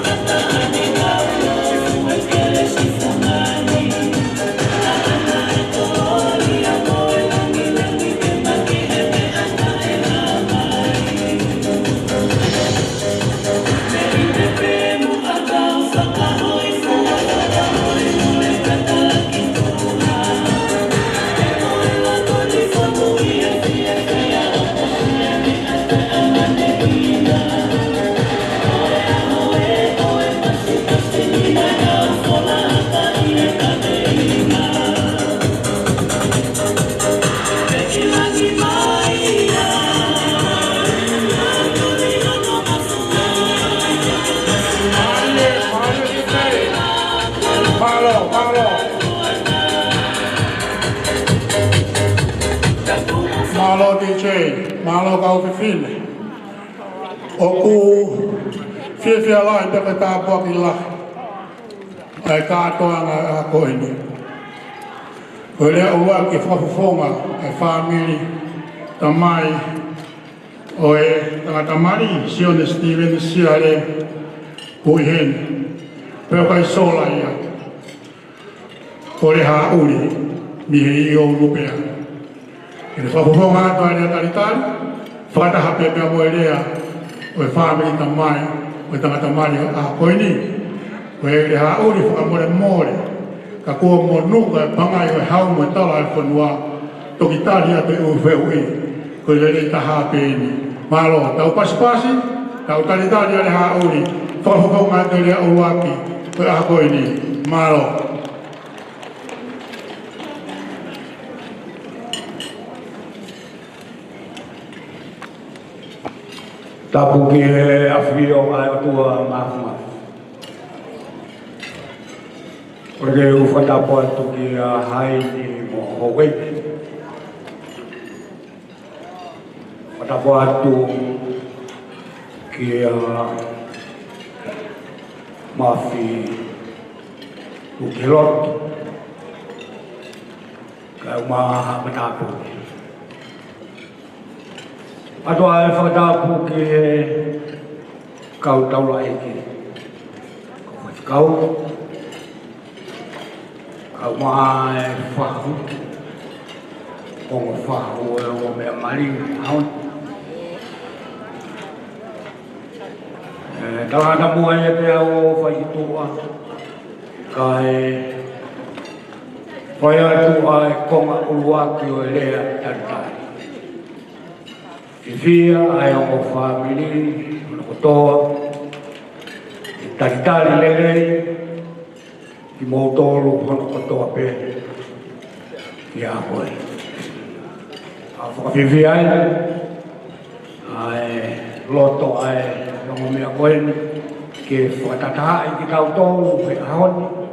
Malo DJ, malo kau fifine. Oku fia lai pe ta po kila. Ai ka to anga ko ini. Ole uwa ki fofonga ai family tamai oe tamari Sione Sitiveni Siale huihen pe kai sola ia. Ole ha uri mi i o rupea. Ele fofonga to ai taritan fata hape pe mo elea oe family tamai oe tamari a ko ini. Oe ha uri fa mo more. Ka kua mo nuka pangai o hau mo tala e whanua toki taria te uwheu i ko le taha pēni malo tau pasipasi tau tari taria le ha uri whawhawhau ngā te rea uwaki ko a koe ni malo tapu ki he awhio ai o tua mahuma. Porque o whatapo atu ki a hai ni mo howei. Whatapo atu ki a mawhi ukirot. Ka umaha matapu. Atu ai whatapu ki he kau taula eki. Kau mai whahu o whahu e o mea maring haun tangata mua e pia o whaitua kai whai atu ai konga uruaki o lea tantai whiwhia ai o whamiri o kotoa taritari lelei ki mo tolu hono kotoa pe ki a koe. A whakawhiwhi ai, ai loto ai nongo mea koe ke whakataha i ki tau tolu pe ahoni,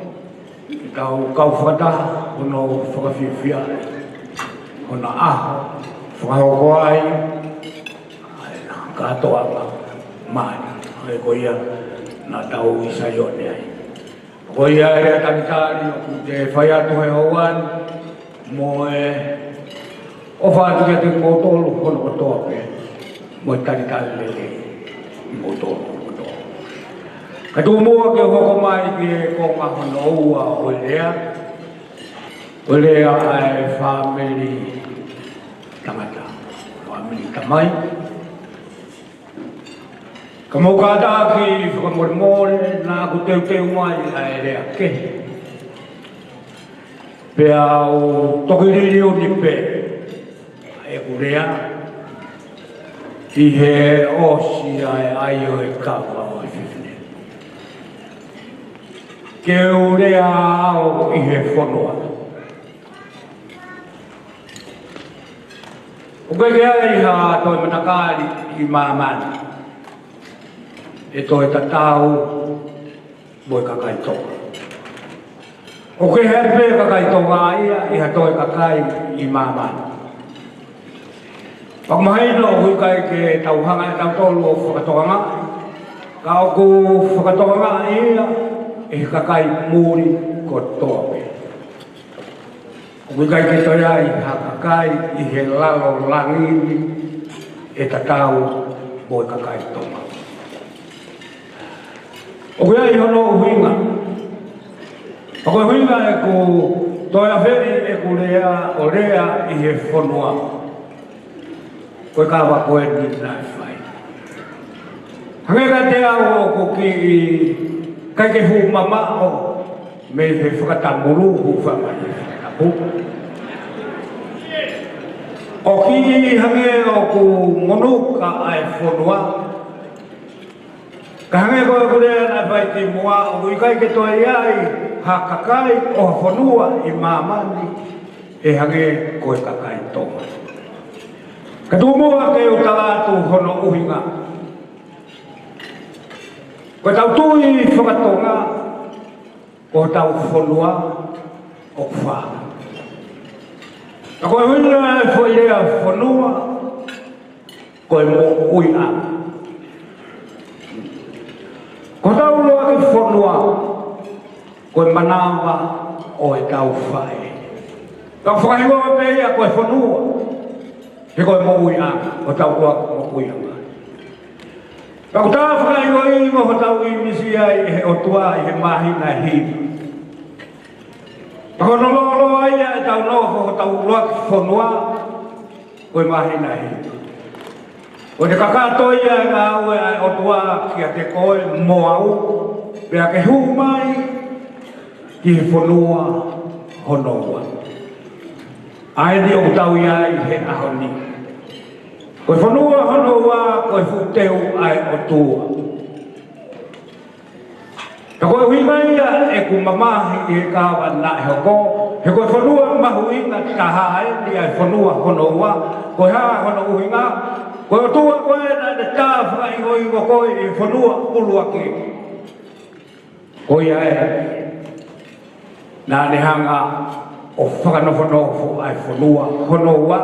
ki tau kau whakataha hono whakawhiwhi ai, hono aho, whakahoko ai, ai katoa mai, ai koia na tau i Sione ai. Ko ia ere tanitari o te whai atu he hoan mo e o whaatu kia te kōtolu kono kotoa pe mo e tanitari lele i kōtolu kotoa. Ka tū mua ke hoko mai ki e konga hono ua o lea ai whamiri tangata, whamiri tamai. Ka mau kātā ki whakamore nā ku teu mai ai rea ke. Pea o tokiriri o ni pe, e ku rea, i he osi ai o e kawa o e whiwhine. Ke o rea au i he whanua. O koe ke ai ha toi matakari i māmani. E toi tatau boi kakai toka. O ke hepe kakai toka ia, iha toi kakai i mamani. Pakmahino hui kai ke tauhanga e tau tolu o whakatoanga. Ka o ku whakatoanga ia, e kakai muri ko tope. O hui kai ke toi ai ha kakai i he lalo langini e tatau boi kakai toka. O kua i hono huinga. O kua huinga e ku toia wheri e ku rea o rea i he whanua. Koe kawa koe ni nai whai. Hangeka te au o ku ki i kai ke hu mamao me he whakatamuru hu whamai e whakapu. O ki i hange o ku monuka ai whanua. Ka hange koe kurea nai whai ki mua o i kai ke toi ai ha kakai o whanua i mamani e hange koe kakai tonga. Ka tūmua ke o talatu hono uhinga. Koe tau tui whakatonga o tau whanua o wha. Ako hula foi lea whanua, koe mo ui a. Ko tau loa ki whanua, koe manawa o e tau whae. Ka whakahingoa pēia koe whanua, he koe mo ui a, o tau loa mo ui a. Ka ko tā whakahingoa ingo ho tau i misi ai he o tua i he mahina hii. Ako no loa ia e tau noho ho tau loa ki whanua, koe mahina hii. O te kakato ia e ngā ue ai o tua ki a te koe mo au, pea ke hu mai ki he whanua honoua. Ai ni o tau ia i he ahoni. Koe whanua honoua, koe futeu ai o tua. Ka koe huinga ia e ku mamahi i he kawa na e hoko, he koe whanua mahuinga taha e ni ai whanua honoua, koe haa hono uhinga, koe o tua koe na te tāwha i hoi ko koe i whanua ulua ki. Koe ia e, nā ne hanga o whakanowhanowho ai whanua honoua,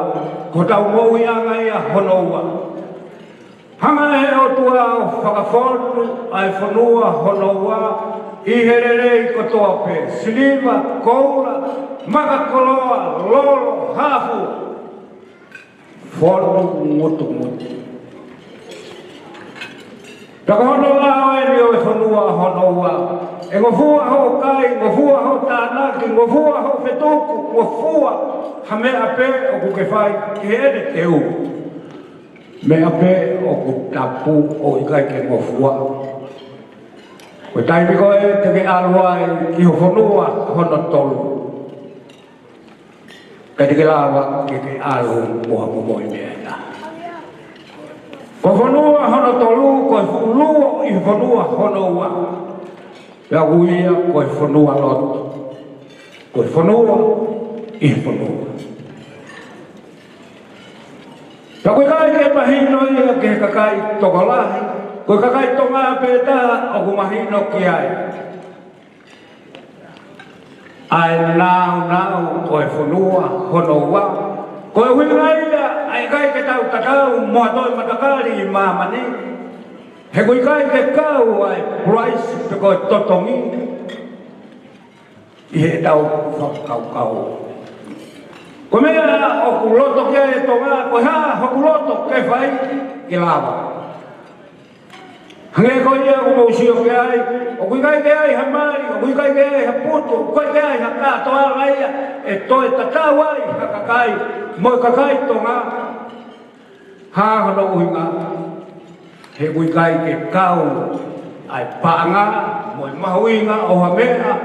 ko tau mou anga ia honoua. Hanga e o tua o whakawhonu ai whanua honoua, i herere i kotoa pe, siliva, koura, makakoloa, lolo, hafu, whonu mutu. Taka hono lao e ni o e whanua honoua, e ngofua ho kai, ngofua ho tānaki, ngofua ho whetuku, ngofua ha mea pe o ku ke whai ki ere te u. Mea pe o ku tapu o i kai ke ngofua. Koe taimi koe te ke aluai ki ho whanua hono tolu. Kai te ke lawa ki ke alu mua mumoi mea ina. Ko whanua hono tolu, koe whulua i whanua honoua. Pea uia koe whanua loto. Koe whanua i whanua. Pea koe kai ke mahino ia ke kakai tokolahi, koe kakai tonga pētā o ku mahino ki ai. Ai nau koe whanua honoua. Koe huinga ia ai kai ke tau takau moa toi matakari i mamani. He koe kai ke kau ai price pe koe totongi. I he tau whakau. Koe mea o ku loto ke e tonga, koe haa hoku loto ke whai ki lawa. Hange koe ia ku mausio ke ai, o kui kai ke ai ha mari, o kui kai ke ai ha putu, o kui ke ai ha kātoa raia, e toe tatau ai ha kakai, moi kakai tonga, haa hono uhinga. He kui kai ke kau ai paanga, moi mahuinga o ha mea,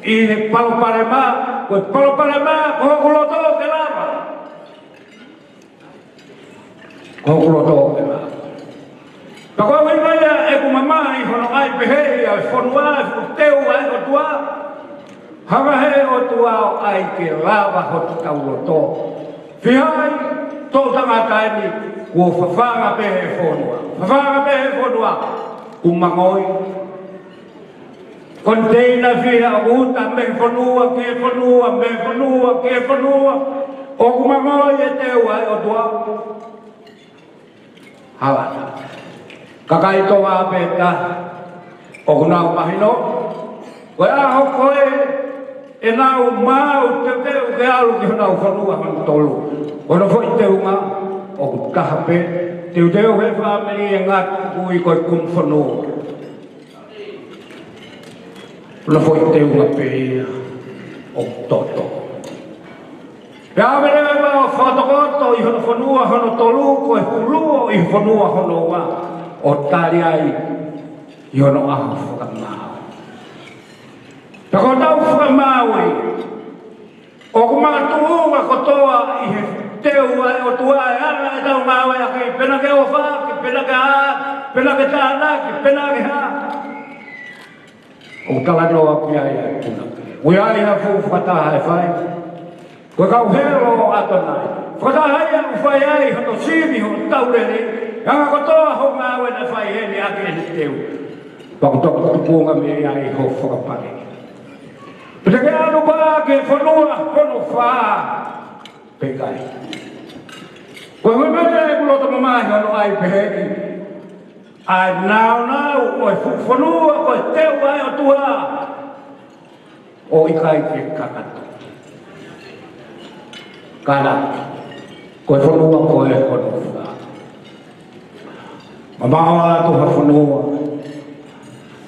i he palopare maa, koe palopare maa, ko hoku loto ke lawa. Ko hoku loto ke lawa. Ka koe wimaya e ku mamai hono ai pehei ai whanua e whuteu ai o tua. Hanga he o tua o ai ke lawa hotu tau loto. Whihai, tō tangata ni, kua whawhanga pehe whanua. Whawhanga pehe whanua, ku mangoi. Container whiha o uta me whanua, ke whanua, me whanua, ke whanua. O ku mangoi e teu ai o tua. Hawata. Kakai toa peta o kunau mahino. Koe aho koe e nau mau te teu ke alu ki honau whanua hanu tolu. Kono fo i teu ngā o ku tahape. Teu teu he whameni e ngā kui koe kum whanua. Kono fo i teu ngā pēia o toto. Pea amere ma o whatokoto i hono whanua hanu tolu koe hulua i whanua hono wā. O tari ai i ono aho whakamau. Tako tau whakamau i. O ku mga tuunga kotoa i he teu ai o tua e ana e tau mau e aki. Pena ke o whaki, pena ke haa, pena ke tānaki, pena ke haa. O tala noa ki ai ai kuna. Ui ai ha fu whataha e whai. Koe kau hero ato nai. Whataha ia u whai ai hono simi hono taurere. Hanga kotoa ho ngā wena whai hene ake e teu. Pakotoko tupunga me ai ho whakapare. Pita ke anu pā ke whanua hono whā. pekai. Koe mene e kulota mamahi ono ai peheki. Ai nau, oi whanua, oi teo ai o tua. O ikai ke kakata. Kana, koe whanua koe whanua. Mamaha atu ha whanua,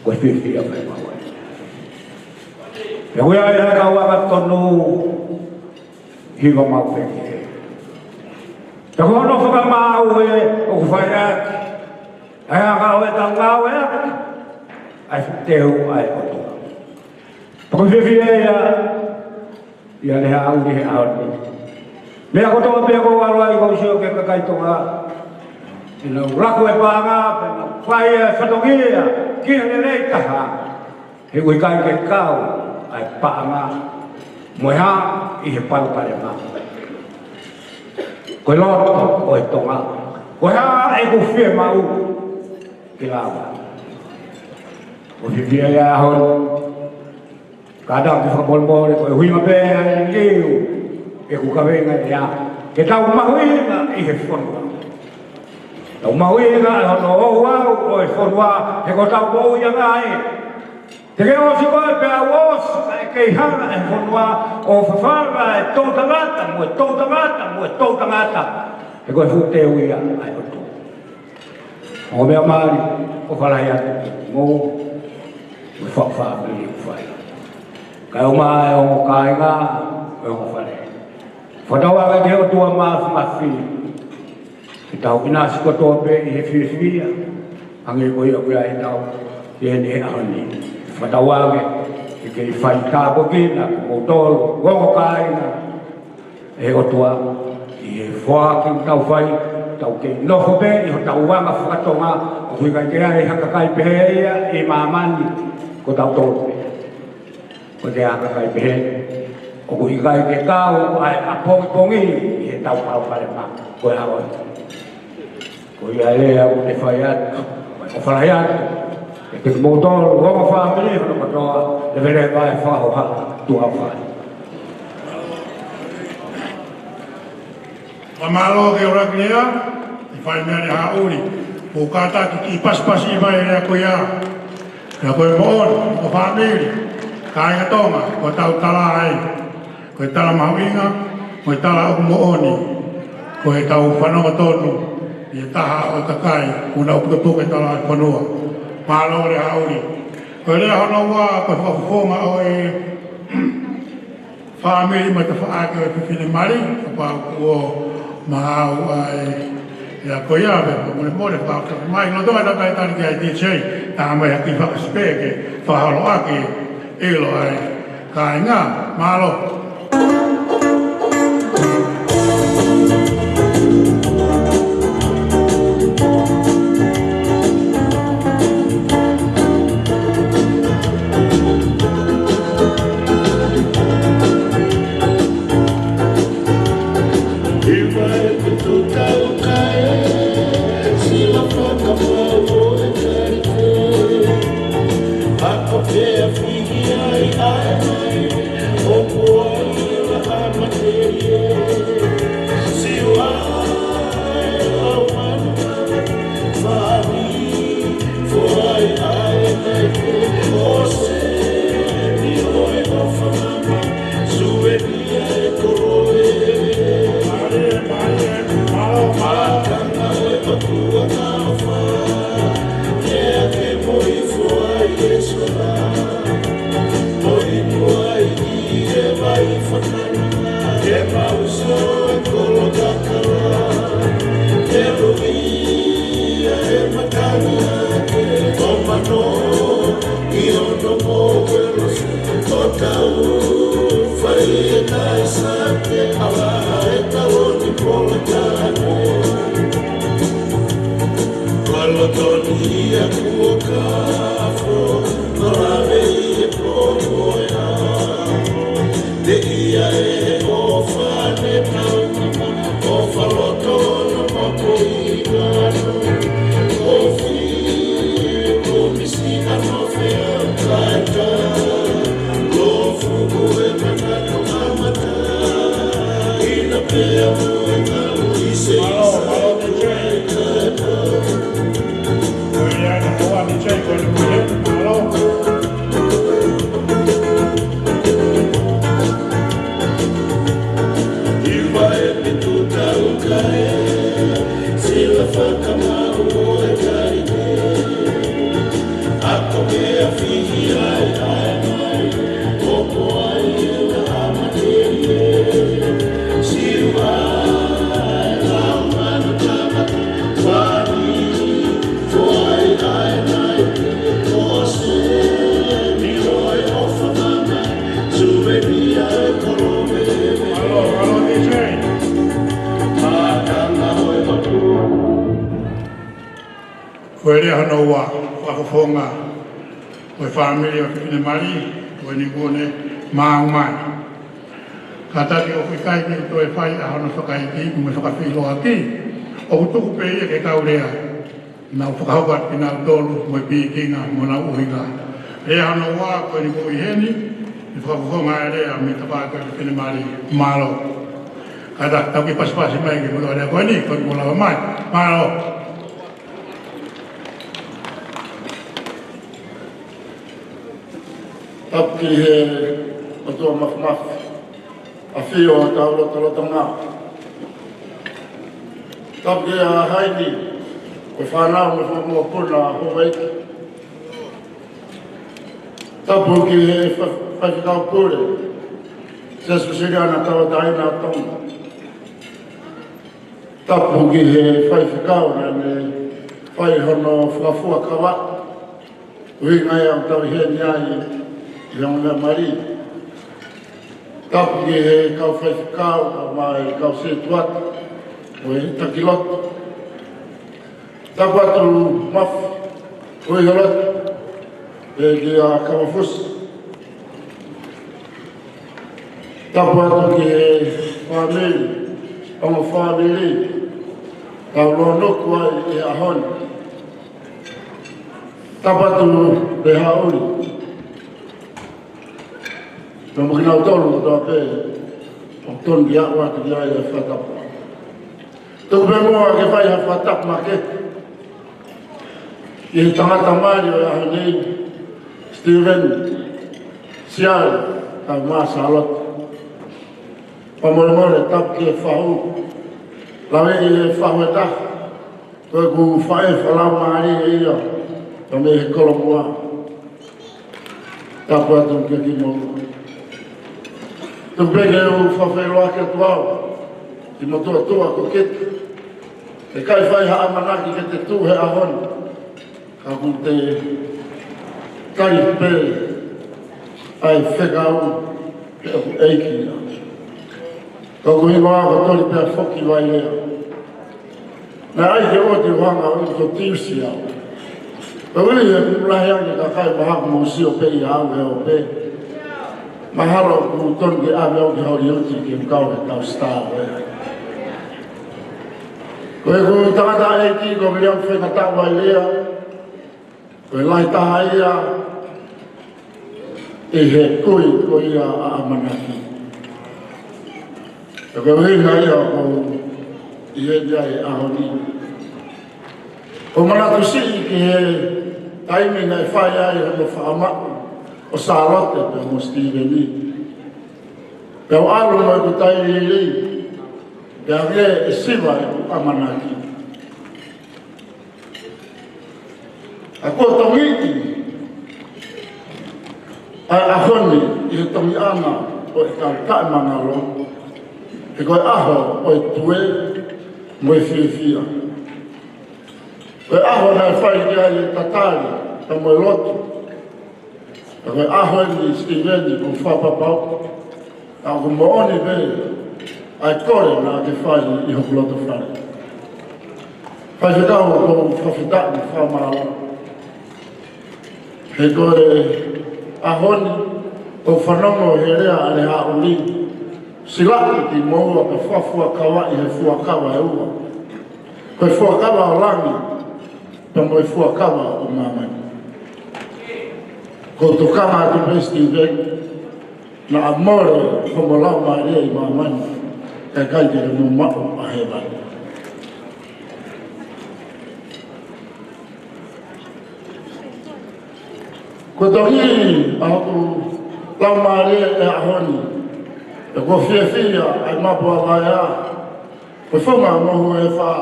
koe whiwhia mai mawai. E hui ai haka waka tonu, hiwa mau peke. Te kono whakamau e o kuwhai aki. Ai haka oe tau ngau e aki. Ai teo ai o tua. Pako whiwhia ia leha au ni he au ni. Mea kotoa pia kou alua i kou sio ke kakaitonga. Ina uraku e pāngā, pena whai e whatongia, kia ne rei taha. He ui kai ke kau, ai pāngā. Moeha i he palupare mā. Koe loto o e tonga. Moeha e ku whie mau ki lawa. O whiwhia ia hon. Kadang ki whakabolmore koe hui mapea e liu. E ku kawenga ia. Ke tau mahuinga i he whonua. Tau mahuinga e hono o wau o e whonua. He ko tau mou ia ngai. Te ke o si koe pia wos e kei hanga e whonua o whawhara e tōtangata mo e tōtangata mo e tōtangata. He koe whute uia ai o tō. O mea maari o whalai atu mou o whawhara ni uwhai. Kai o mai o kāinga e o whare. Whatawa ka te o tua maafu mawhi. Ki tau inasi kotoa pe i he whiwhia. Hangi ko ia kuia i tau i he ne ahoni. Whatawa ke i kei whai tāpo kina, o tōru, gongo kāinga. E o tua i he whāking tau whai. Tau kei noho pe i ho tau wanga whakatonga. O hui kai kea i hakakai pehea i mamani ko tau tōru pe. Ko te aka kai pehe, o ku ikai ke kau ai apongi i he tau pau pare mā, koe hawa. Ko ia lea o te whai atu, o whalai atu, e te mōtoro, rongo whamiri, hono katoa, le vere vai whaho hala, tua whai. Mamalo ke ora kia, i whai mea ni hauri, o kātaki ki paspasi i vai rea koe ia, rea koe moon, o whamiri, kāinga tonga, ko tau tala ai, ko tala mahuinga, ko tala o mooni, ko tau whanonga tonu, i taha o kakai, kuna upukapuka tala ai whanua, mālo re hauri. Ko rea hono wā, ko whakafonga o e whamiri mai ta whaake o e whiwhine mari, ka pāku o mahau ai, ia ko ia me, mone mone whakaka mai, no tonga takai tani ki ai tēchei, tā mai haki whakaspeke, whahalo ake, ilo ai, kāinga, mālo. Where hano wa wakafonga we family of Pinemari when you go ne maumai katati o kai ki to e fai a hano whakai ki me whakawhilo aki o tuku pe e ke kaurea na whakahaukat ki nga tolu mo pi kinga mo na uhinga e hano wa when you go i heni i whakafonga e rea me tapaka ki Pinemari malo kata tau ki paspasi mai ki mo rea koe ni koe mo lawa mai malo Tapki he matua mafmaf a whio a tau lota ngā. Tapki a haini o whanau me whamua puna a hoveiki. Tapu ki he whakikau pure. Sesku siri ana tawa taina a tonga. Tapu ki he whakikau rane whaihono whakafua kawa. Ui ngai au tau he niai yang le mari tapu ki he kau whaikau mai kau setuat o e takilot tapu atu maf o e halot e ki a kawafus tapu atu ki he whamiri ongo whamiri kau lonoku ai e ahon tapu atu le hauri Nō mokina o tolu tō pē, o tonu ki akwa ki ai e whatapu. Tōku pē mua ke whai ha whatapu ma ke. I he tangata maari o aho nei, Sitiveni, Siale, ka māsa alota. Pomelile tapu ki e whahu, lawe i e whahu e taha. Koe ku whae whalau maari e ia, tō me he kolomua. Tapu atu ki ki moku. Tu pege o whawhero ake atu au, i motua tua ko kete. E kai whai haa manaki ke te tū he ahon, ka ku te kai pē ai whekau ke aku eiki a. Ka ku hino awa tori pēr whoki wai lea. Nā ai ke o te wanga o to tiusi au. Ka wili e mulahi ange ka kai mahaku mōsi o pē i au e o pē. Mahalo ku ton ke ave o ki hori uti ki mkau he tau star wea. Koe ku tangata e ki ko miliam whenga tawa i lea. Koe lai taha ia e he kui ko ia a amanaki. Koe winga ia ko i he dia e ahoni. Ko manatu si ki he taiminga e whai ai hono whaamaku. O Salote pe mo Sitiveni. Pe o alu mo ku tai lili. Pe a vile e siva e ku amanaki. A kua tongiti. A ahoni i he tongi ana o e tau tae mangalo. E koe aho o e tue mo e whiwhia. Koe aho na e whai kia i tatari ta mo e lotu. Koe aho ni Sitiveni ku whapapau, a ku mooni vei, ai kore nā te whai i hoku loto whare. Whai whikau ko whawhitaki whamāra. He kore ahoni, o whanongo he rea ale hauri, silaki ki moua ka whafua kawa i he fuakawa e ua. Koe fuakawa o langi, pa moe fuakawa o mamani. Ko tukanga atu pe Sitiveni, na amore whamolau maarea i mamani, e kai te remu mao a hewa. Ko tohi a hoku lau maarea e ahoni, e ko whiawhia ai mapua vai a, ko whunga mohu e wha,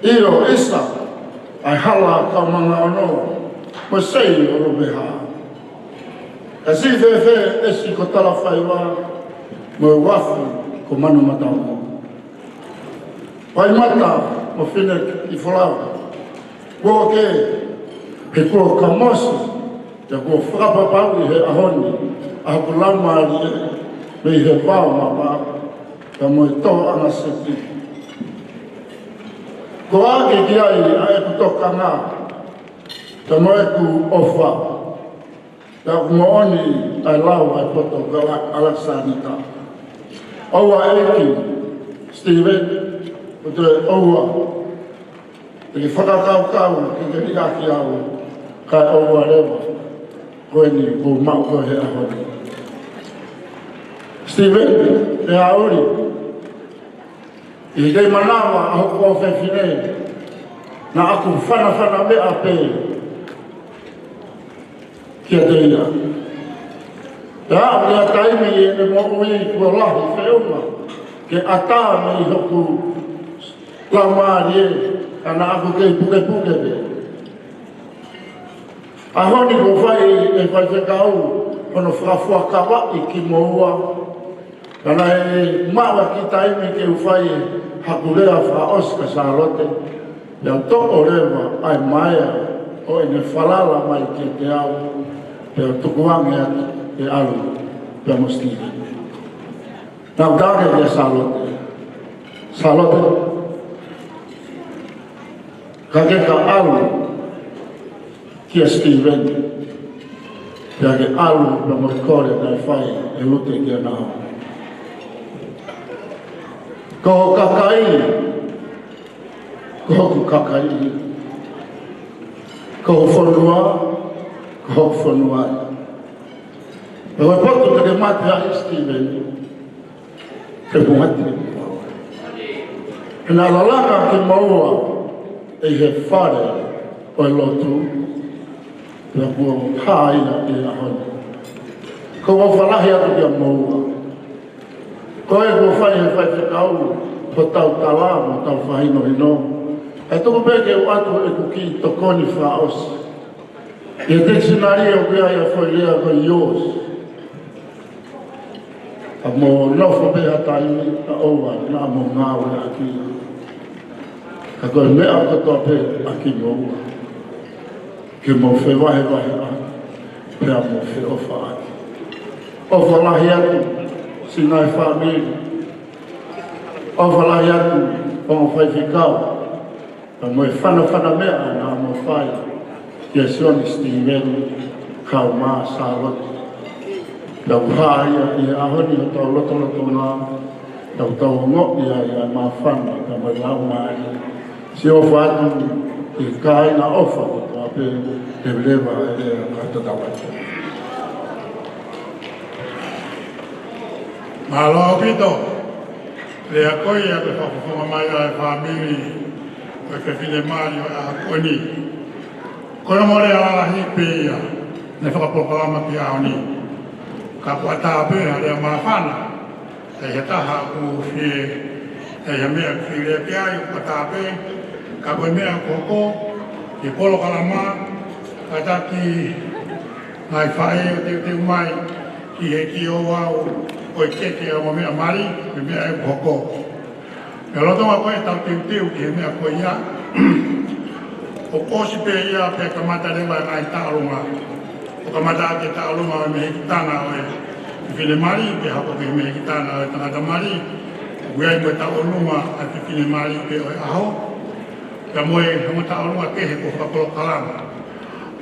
Io isa, ai hala ka mga ono, masay o rubeha. Kasi fefe esi ko tala whaiwa, mo wafu ko manu matau mo. Pai mata, mo whine i whalawa. Kua ke, he kua ka mosi, te kua whakapapau i he ahoni, a haku lamari e, me i he whao mapa, ka mo i tō anga seti. Ko ake ki ai a e kutoka ngā, ka mo e ku ofa, ka mo oni ai lau ai poto ka alaksanita. Oua eki, Sitiveni, o te oua, te ki whakakau ki ke rikaki au, kai oua rewa, koe ni ko mau koe he ahoni. Sitiveni, te haori, i kei manawa a hoko o whewhine, na aku whana mea pe, kia te ia. Te hao ni a taimi e ne mo ui kua lahi wheuma, ke ata me i hoku lamari e, ana aku kei puke pe. A honi ko whai e whai whekau, ono whakafua kawa i ki mo ua, kana e mawa ki taimi ke uwhai e hakurea whaoska sa rote, ia toko rewa ai maia o ene whalala mai ki te au, ia tukuange atu e alu, ia mostiri. Nau dare ia sa rote, ka ke ka alu ki a Sitiveni, ia ke alu ia morikore nai whai e ute ki a nao. Ko kakai, ko kakai, ko whanua. E wai poto te ke mate a Sitiveni, te mate. E nā lalanga ke maua e he whare o e lotu, e kua hāina e ahoni. Ko wawhalahi atu ki a maua. Ko e kua whai he whai whekau, ko tau talama, tau whahino hino. E tuku peke o atu e kuki tokoni whaosi. E dictionary o kia ia whai lea ko ios. A mo nofa beha taimi, a owa, na mo ngāwe a kia. Ka koe mea katoa pe a ki mo ua. Ke mo whewahe a, pea mo wheofa ati. Ofa lahi atu, sinai whamiri. Ofa lahi atu, pongo whaiwhikau. Ka mo e whana mea na mo whai. Kia Sione Sitiveni, kau maa sa rote. Tau hāia i ahoni o tau loto ngā, tau ngok ia maa whana, ka mo lau mai. Si ofa atu, i kai na ofa, ka pe te lewa e katatawai. Malo pito, le akoi a te whakawhama mai a e whamiri, o e whiwhine mari o a koni. Kono more a lahi pe ia, ne whakapokalama ki a oni. Ka puata pe a rea mawhana, e he taha ku whie, e he mea ki rea ki ai, puata pe, ka koe mea koko, i polo kalama, ka taki ngai whae o te umai, ki he ki o wau, o i keke o mea mari, me mea e hoko. Me rotonga koe tau tiu ki he mea koe ia, o kosi pe ia pe kamata rewa ngai taarunga. O kamata ake taarunga o me hekitana o e whiwhine mari, pe hako ke me hekitana o e tangata mari, uiai mo taarunga a whiwhine mari pe o e aho. Ka moe hango taarunga kehe ko whakapolo kalama.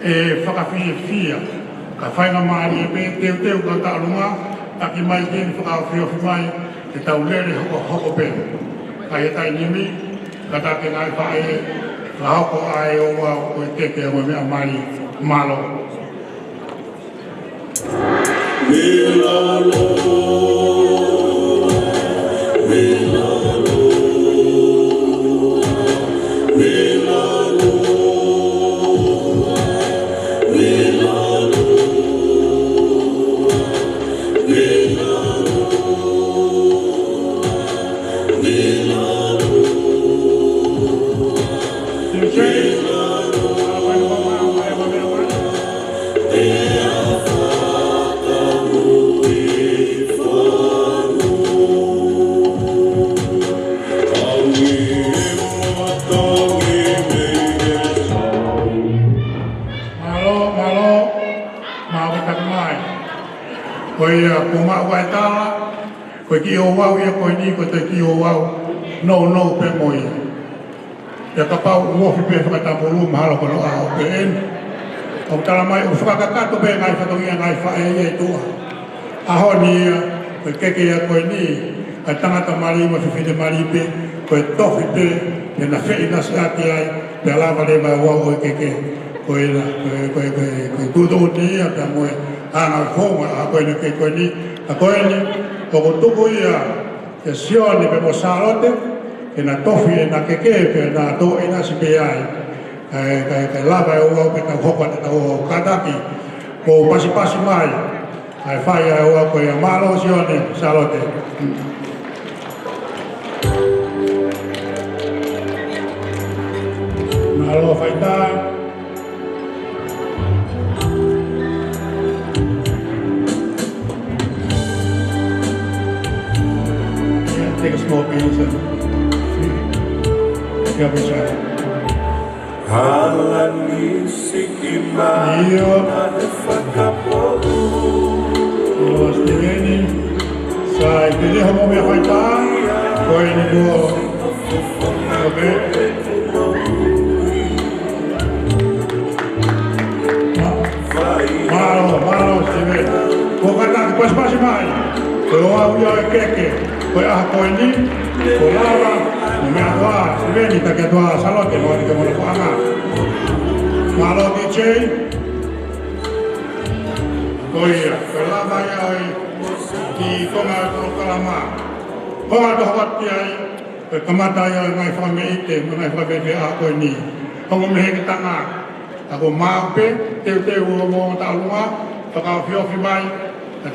E whakawhia, ka whainga mari e pe teu ka taarunga, taki mai keni whakawhiowhi mai, te tau lere hoko pe. Ka he tai nimi, ka take ngai whae, ka hoko ai o wa o e teke o mea mari malo. ko ma wa ta ko ki o wa ia ko ni ko te ki o wa no pe mo ia ya ka pa mo fi pe fa ta mo lu ma ko no a pe en o tala mai o fa ka to pe ngai fa to ia ngai fa e tu a ho ni ko ke ia ko ni a tangata mari ma fi de mari pe ko to fi pe na fe ina sa ti ai pe la va de ma wa o ke ko ina ko tu do ni a ta mo ana ko ma ko ni ke ko ni a ko ni ko tu ko ia ke Sione pe mo salote ke na tofi e na ke pe na do ina si pe ai kai lava e o pe ta hopa ta o kadaki ko pasi mai ai fai e o ko ia malo Sione salote malo fai ta take a small piece and yeah, we try. Halani sikima adefakapolu Sitiveni sai te ho me faita ko ni go okay malo Sitiveni ko kata pas mai ko au yo keke ko a ko ni ko lava no me agua Sitiveni ta que tu salote no ni que mo ko aga malo DJ Oia, ko lava ya oi ki konga ko kalama konga do hati ai ko kamata ya ngai fa me ite ngai fa be a ko ni kongo me he tanga ako mape te mo ta lunga to ka fio fi mai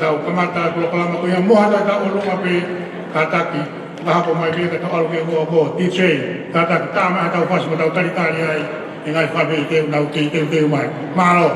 ta o kamata ko kalama ko ya mo hata ta o lunga pe kataki ka ko mai be ka to ke ko DJ kata ta ma ta fas mo ta tari tari ai ngai fa be ite na te mai malo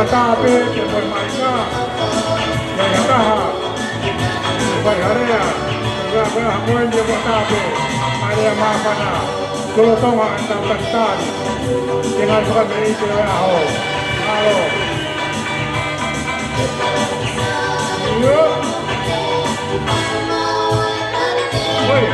atape ke mo mai ka ya ta vai area ra ra mo ni mo atape area ma pana solo toma anta cantare che non fa bene che va ho alo yo oi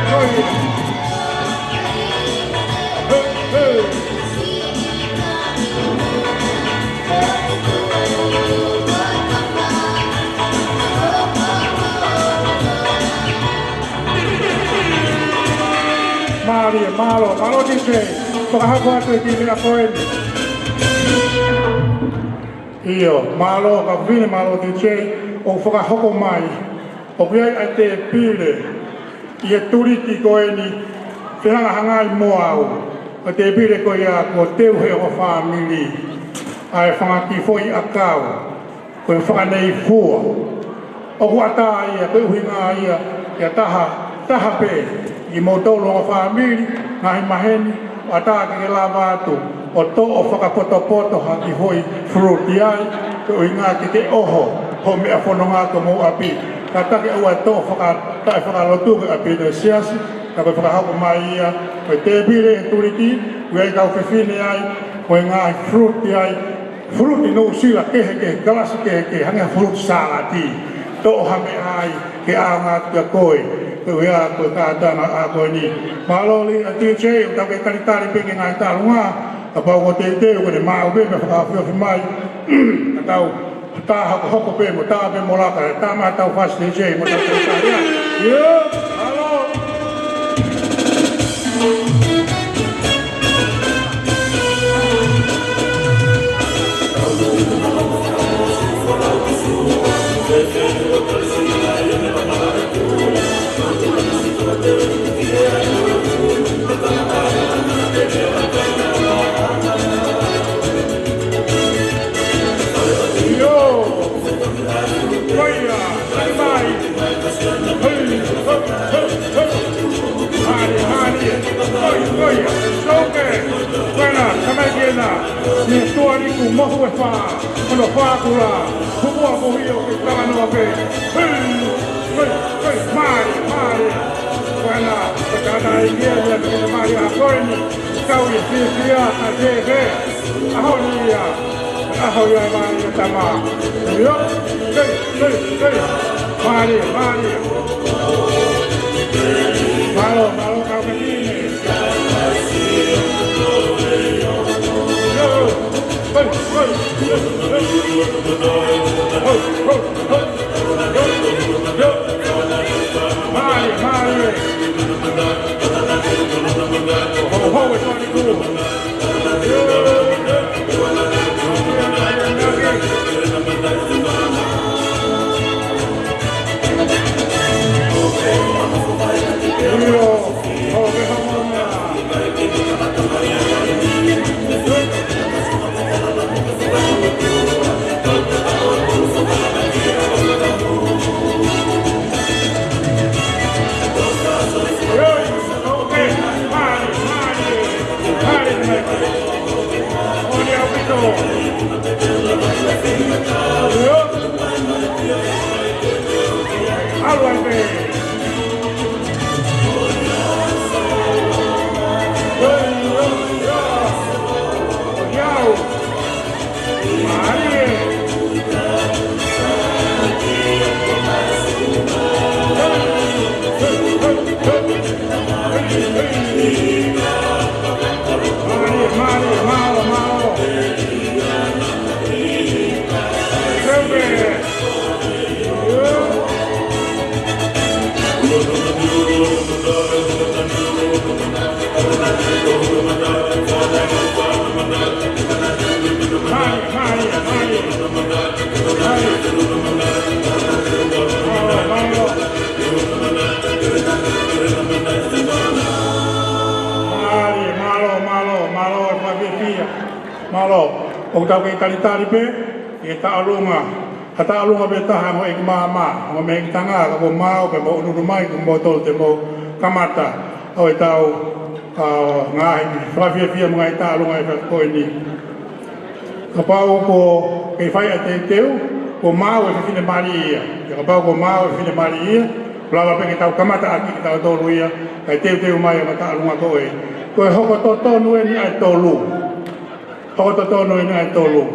malo dice paghawa to di ako io malo ka vini malo dice o foka hoko mai o kia ate pile ia turiti ko ni whihanga hangai mo au o te pile ko ia ko teu he o family ai whangaki foi akau ko whakanei fua o huata ia ko huinga ia taha pe i mo tolo o family ngai maheni o atake ke lava atu o to o whakapoto ha ki hoi fruit iai ko inga ki te oho ho mea whanonga ko mo api ka take ua to whakalotu ke api no siasi ka koe whakahako mai ia koe te pire e turiti ui kau whiwhine ai koe ngai fruit iai fruit i no sila kehe galasi kehe hangia fruit salati to o hame ai ke aanga kia koe Ia ko kātana a koe ni. Maloli a TJ o tau ke karitari peke ngai tarunga a pau ko te ko ne maa upe me whakawhiwhi mai a tau tā hoko pe mo tā pe mo laka e tā maa tau fast TJ mo tau karitari a. Ia, alo! Ni tuari ku mohu e wha, ono whākura, hukua pohio ke tānoa pe. Mai, whana, ka tāna i kia ia ke te mai a koeni, kau i whiwhia a te he, aho ni ia, aho ia mai i tama. Io, mari. Malo, kau ke tine. O tau ke kalitari pe, e ta'alunga. Ha ta'alunga pe taha mo e mama, mo me e tanga ka mo mau pe mo unuru mai ku mo tol te mo kamata. O e tau ngahi, whawhiawhia mga e ta'alunga e koe ni. Kapau ko kay fai ate teu ko mau e fine maria. Kapau ko mau e fine maria. Lava pe tau kamata aki tau toluia kai teu mai mata alunga ko e. Ko hoko toto no ni ai tolu. Hoko toto no ni ai tolu.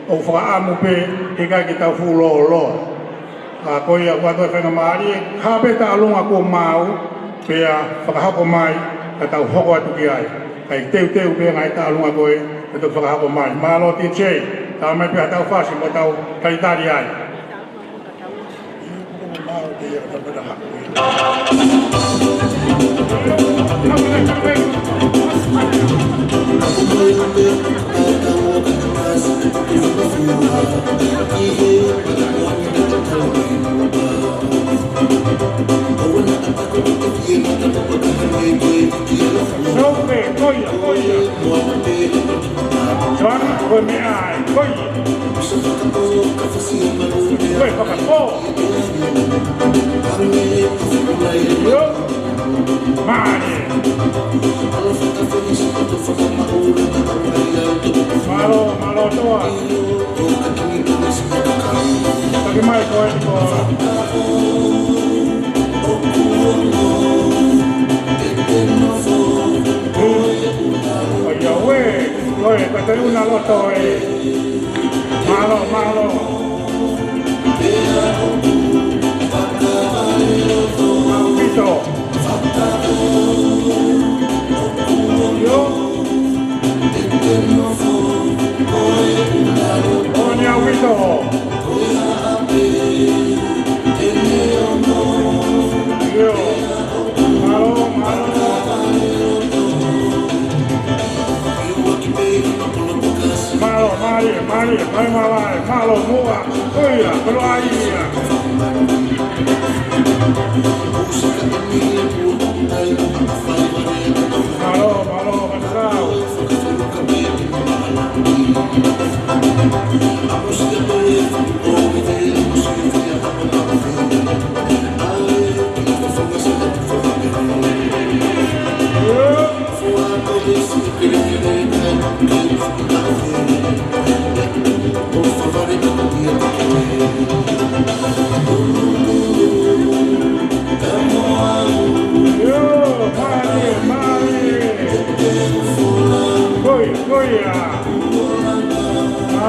O fa amu pe e ka ki tau fulo lo. A ko ia wa to fena maria ha pe ta alunga ko mau pe a fa hoko mai tau hoko atu ki ai. Kai teu pe ngai ta alunga ko e to fa hoko mai. Malo ti che ta mai pe tau fasi mo tau kai tari ai. Malo doa. Lagi mai ko ko. Oye, oye, que tengo una loto malo. Pito. Yo. Ogni aguito. Yo. Malo. Malo, mua, oia, pero aí. Malo, casal.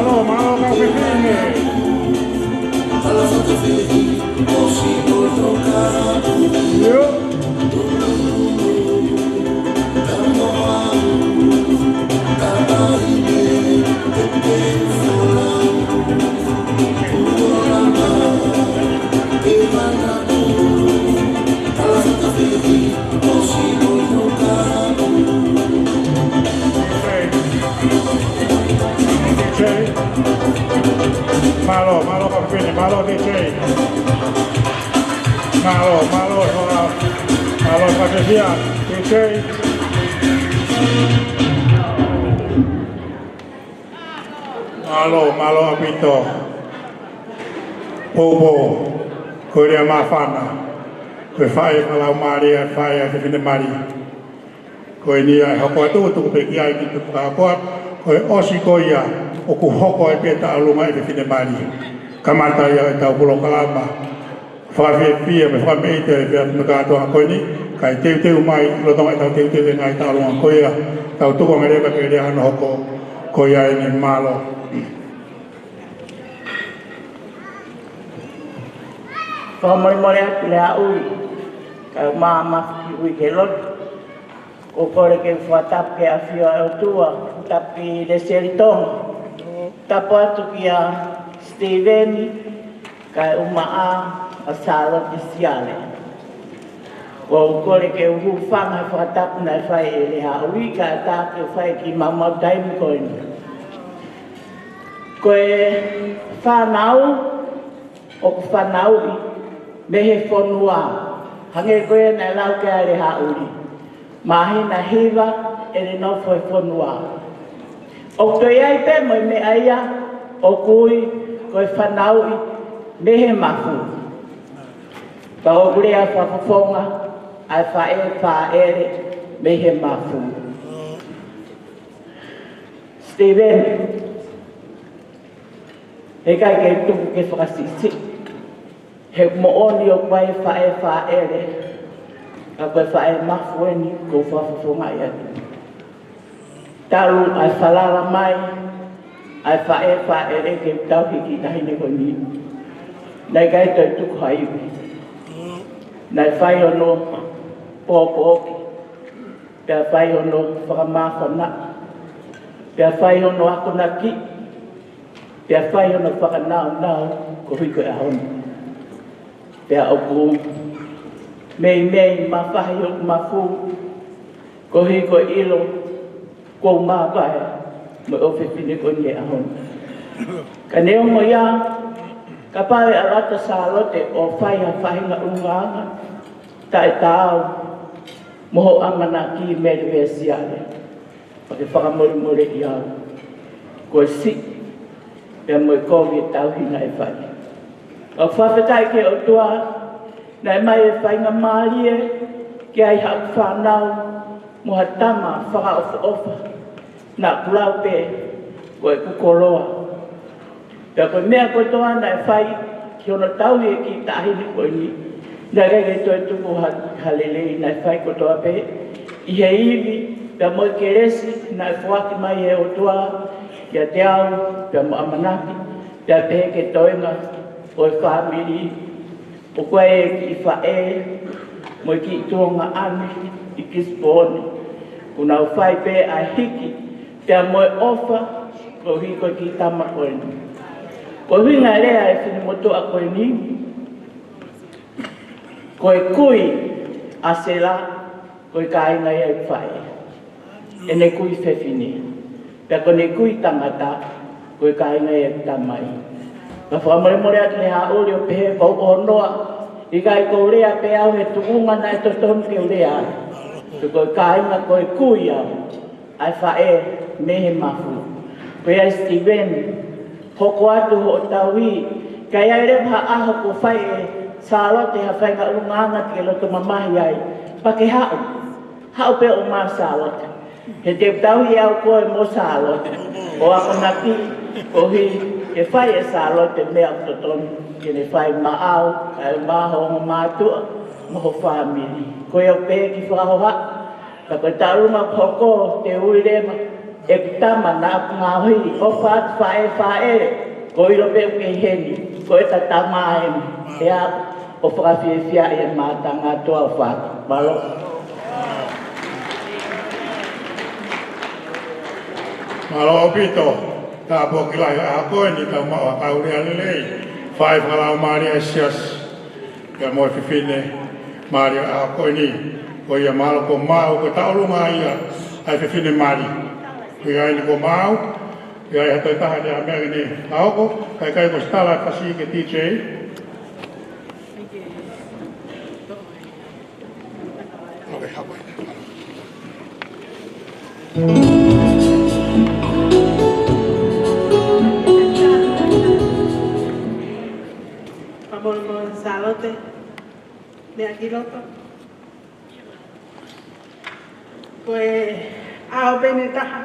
Malo, kau kesini. Yuk. Malo kau kesini, malo DJ. Malo pakai siap, DJ. Malo apito. Bobo, Korea mafana. Kau fai kalau Maria, fai ke sini Mari. Kau ini hoko tu pergi ai kita buat. Kau osi kau ya, aku hoko ai peta alunga ke sini Mari. Kamata ya tahu pulau Kalamba. Fai pia, fai meter, biar mereka tu aku ini. Kai teu mai, lo tong tahu teu ngai tahu alunga kau ya. Tahu tu kau mereka kerja han hoko kau ya ini malo. Kau melihat ui, kau mama ui kelot, kau korek fatap ke afia tua, tapi desertong, tapa tu kia Sitiveni, kau umaa asal di Siale. Kau korek ufang fatap na fai leha ui kata ke fai ki mama time koin. Kau fanau, ok fanau. Mehe fonua, hange koe na lau ke are hauri. Mahi na hiva, ere no foi fonua. O toi ai pe moi me aia, o kui, koe whanaui, mehe mafu. Pa o gurea whafafonga, ai whaere, mehe mafu. Sitiveni, He kai ke tuku ke whakasisi. He mooni o koe whaere. A koe whae mafueni ko whawhawhonga i atu. Taru ai whalala mai. Ai whaere ke tauhi ki tahine ko ni. Nei kai toi tuku haiwi. Nei whai ono pōpōki. Pea whai ono whakamāwhana. Pea whai ono akonaki. Pea whai ono whakanau ko hui koe ahona. Pea opu mei ma whahi o ma fu ko hui koe ilo ko mā pae mo ofe whine ko ni ahona. Ka neo mo ia ka pae alata sālote o whaiha whahinga ungaanga tae tāu moho amana ki mele mea siale. Pake whakamore i au. Koe si pea mo i kōmi e tauhina e whai. O whawhetai ke o tua, nei mai e whainga mārie, ki ai hau whanau, moha tama whaka ofa, nā kulau pē, koe kukoloa. Pea koe mea koe toa nei whai, ki ono tauhi e ki tāhini koe ni, nei rege toi tuku halelei nei whai koe toa pē, i he iwi, pea mo i ke resi, nei whaki mai e o tua, kia te au, pea mo amanaki, pea pē ke toenga, o e whamiri, o koe e ki whae, mo i ki tuonga ane, i ki spone. Kuna o whai pē a hiki, pea mo e ofa, ko hui koe ki tama koe ni. Ko hui ngā rea e whini motoa koe ni, koe kui a sela, koe ka inga e whae. E ne kui whewhine. Pea ko ne kui tangata, koe ka inga e tamai. Ka whamore atu ne ha ori o pehe pau o noa. I kai kou rea pe au he tukunga na e toton ke rea. Tu koe kāinga koe kui au. Ai whae mehe mafu. Koe ai Sitiveni. Hoko atu ho o tauhi. Kai ai rewa aho ko whai e sālote ha whainga unganga te loto mamahi ai. Pake hao. Hao pe o mā sālote. He te tauhi au koe mo sālote. O ako naki ko hi. Ke whai e sālote mea toton, ke ne whai maau, kai mahonga mātua, moho whamiri. Koe au pē ki whahoha, ka koe taruma hoko te uirema, e kutama nā ngā hui, o whaat whae, koe iro pē uke heni, koe ta tamaemi, e a o whakawhiawhia e māta ngā toa whaat. Malo. Malo opito. Tā pōki lai a koe ni tau maua kauri alelei. Whai whalau Māria Esias. Pea moi whiwhine Māria a koe ni. Ko ia mālo ko māu ko taurunga ia. Ai whiwhine Māri. Ko ia ni ko māu. Ia ia toi taha ni a mea ni haoko. Kai kai ko stala kasi ke TJ. Okay, hapo. Salote, de aquí loco. Pues, a Benetaja.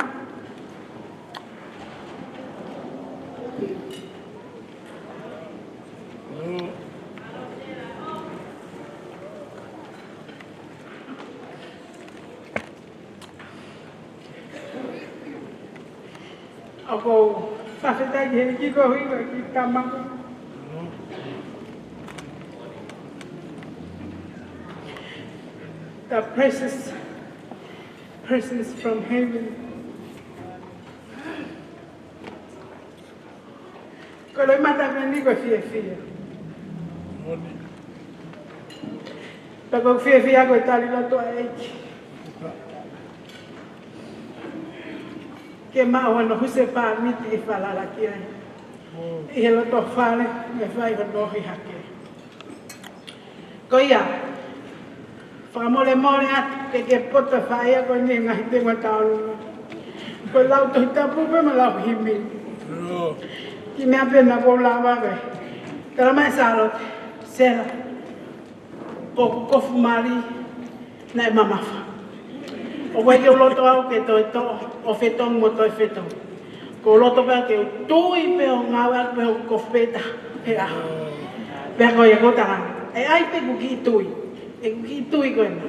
Ako, sasita y chico, aquí estamos. The precious persons from heaven. Con lo mata bendigo fia. Pero fia con tal y lo to hecho. Que más bueno José pa mi ti fala la kia. Y el otro fale me fai con dos hijas que. Coya. Famole mole at que pota faia con ni ngai te matau. Ko lau to ta pu me lau himi. Ki me apena ko la va ve. Tara mai salo sela. Ko fumari na mama fa. O wai ke lo to au ke to o fetong mo to fetong. Ko loto pa ke tui pe o ngawa pe o kofeta pe a. Pe ko ia ko ta. Ai pe ku ki tui. E ku ki tui ko na.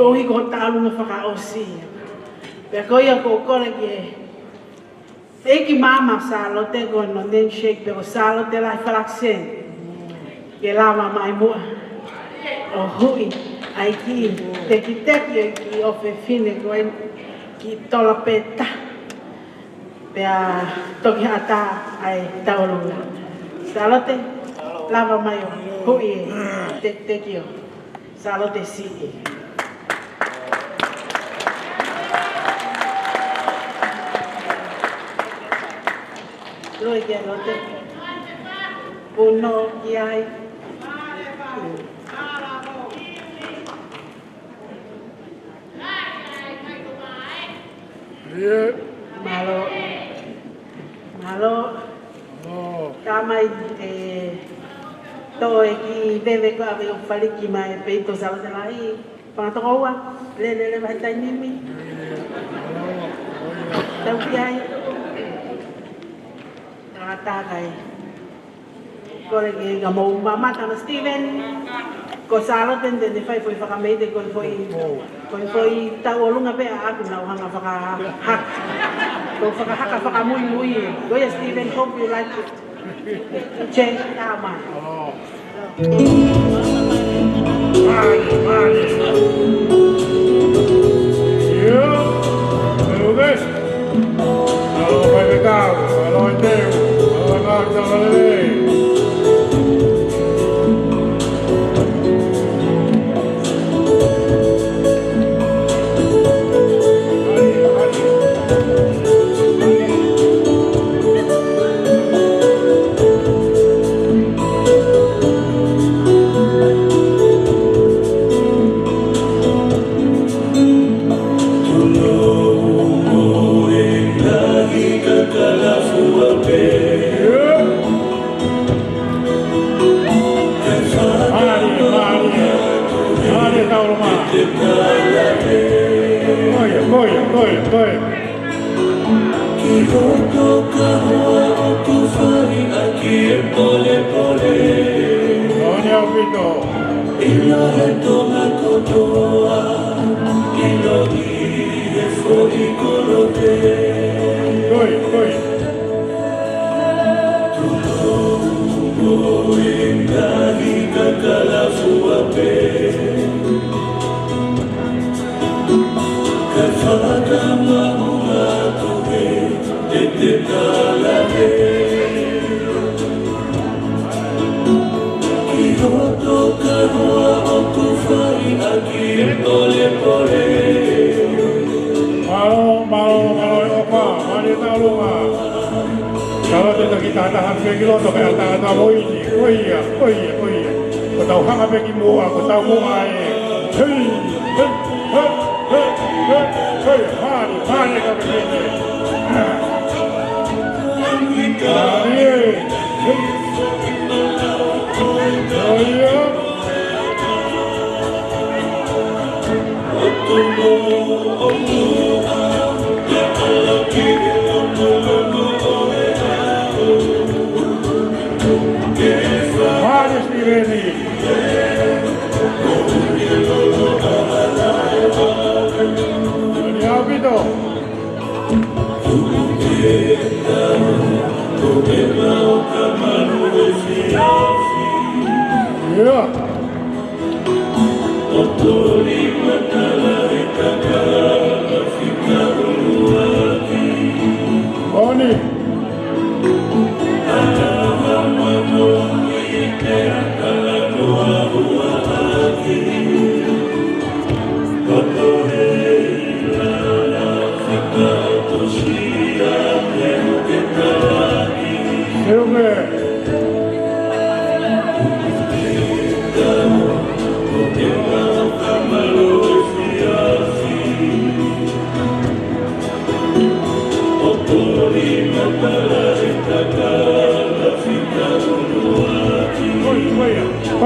Ko hi ko ta lu na fa o si. Pe ko ia ko le ke. E ki mama sa lo te ko no den shake pe o sa lo te la fraction. Ke la mama ai mo. O hui ai ki te ki o fe fine ko ki tola peta. Pea toki ata ai taolunga. Salote lava mai o hui te kio. Salote si. Loi kia lote. Puno ki ai. Malo. Kamai toi ki bebe ko ave o fali ki mai peito sala de lai. Pa to wa le vai tai nimi. Tau ki ai. Ata kai. Ko le ki ga mo mama ta Steven. Ko sala den de fai foi fa me de ko foi tau lunga pe a ku na hanga fa hak. Ko fa haka fa muy. Go ya Steven, hope you like it. Change nama. Oh. Mari. Yo. Pero ves. Algo para el cabo, algo entero, algo marcha, algo de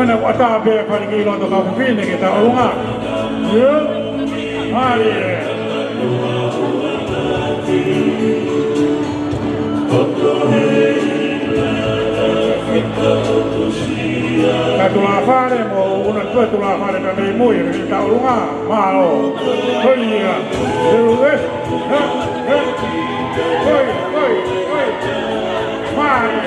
Mana wata be pari ki lo to ka fine ke ta unga. Yo. Mari. tulang fare mo una due tulang fare per me moi che sta lunga malo poi male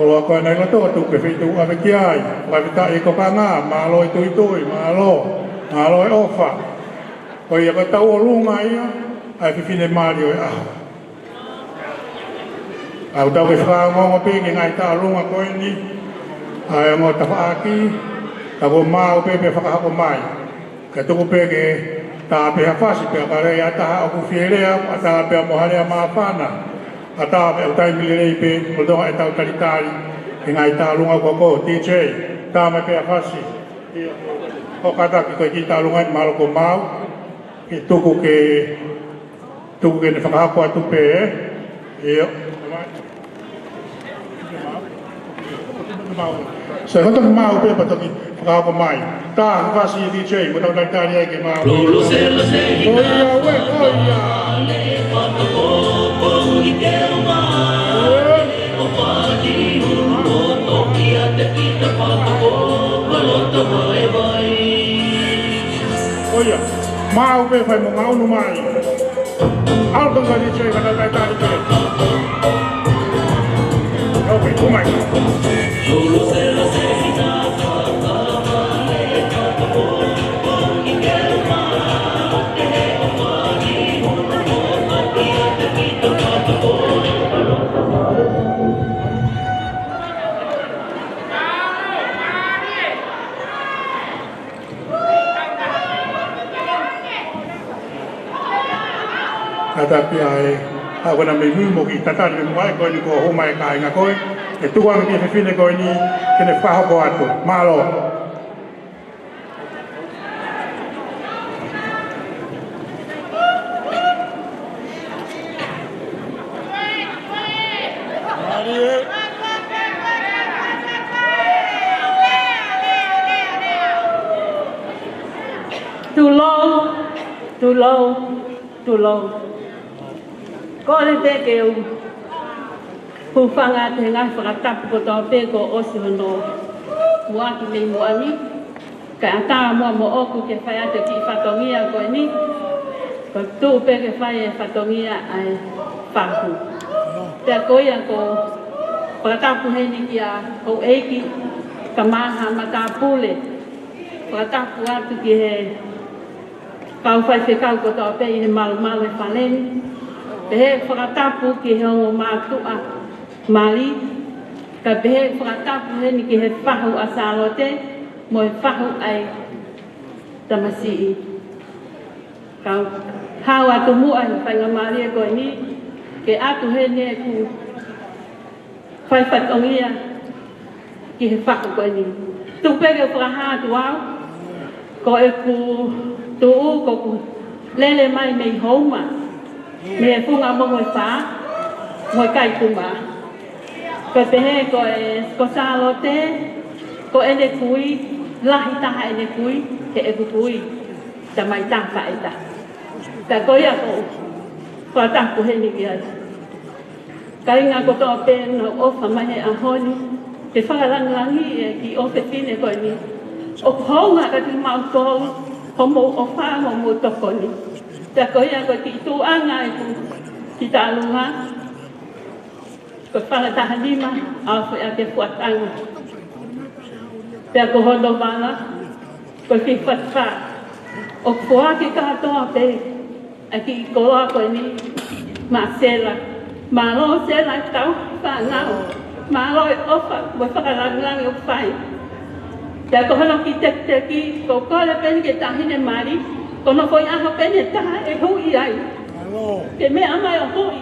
kalau aku naik tu tu ke fitu apa kiai, apa kita ikut kanga, malo itu malo ofa. Oh ya kata orang ayah, ayah fine Mario Aku tahu sekarang mau pergi ngai talung aku ini, ayah mau tafaki, aku mau pergi fakah aku mai, ketuk pergi, tapi apa sih perkara ya tak aku filem, tapi mau hari apa Ata pe utai milei pe modo eta utalitari ngai talung ako DJ ta me pe afasi o kata ki talungan malo ko mau tuku ke ne faka ko atu pe yo saya hendak mau pe patoki faka ko mai ta afasi DJ modo utalitari ke mau oh ya Oya, mau pe fai mo mau no mai. Alto ga dice che da tari pe. Okay, oh my God. Tapi ai aku nak minggu mau kita tak minggu ai kau ni kau homai kai ngakoi. Itu orang ni fifine kau ni kena faham kau tu malo. Too low. Ko le te ke u pu fanga te ngai whakatap ko tō pe ko osi hono mua ki mei mua ni ka ata mua mo oku ke whai ate ki whatongia koe ni ko tū pe ke whai e whatongia ai whahu te koia ko whakatapu hei ni ki a ko eiki ka maha mata pule whakatapu atu ki he kau whai whekau ko tō pe i he malu e whaleni pehe whakatapu ki he o mātua mali, ka pehe whakatapu he ni ki he whahu a salote, mo he whahu ai tamasii. Kau hau atu mua he whainga mali e koe ni, ke atu he ne ku whai whatongia ki he whahu koe ni. Tupeke whakahatu au, ko e ku tuu ko ku lele mai mei houma, me funga mo mo fa mo kai kuma ko te he ko salote ko ene kui lahi ta ene kui he e kui ta mai ta fa eta ta ko ya ko ta ko he ni kia kai nga ko to pe no o fa mai he a honi te fa lang langi e ki o te fine ko ni o ko nga ka ti mau ko ho mo o fa mo to ko ni ta ko ya ko ti tu anga ku kita alunga ko pala ta halima a fo ya ke fuatanga ta ko hondo bala ko ki fatfa o ko ki ka to pe aki ko ko ni ma sela ma lo sela tau fa na ma lo o fa bo fa lang o fai ta ko hono ki te ki ko le pe ki ta hine mari kono foi a hopene ta e hui ai ke me ama o hui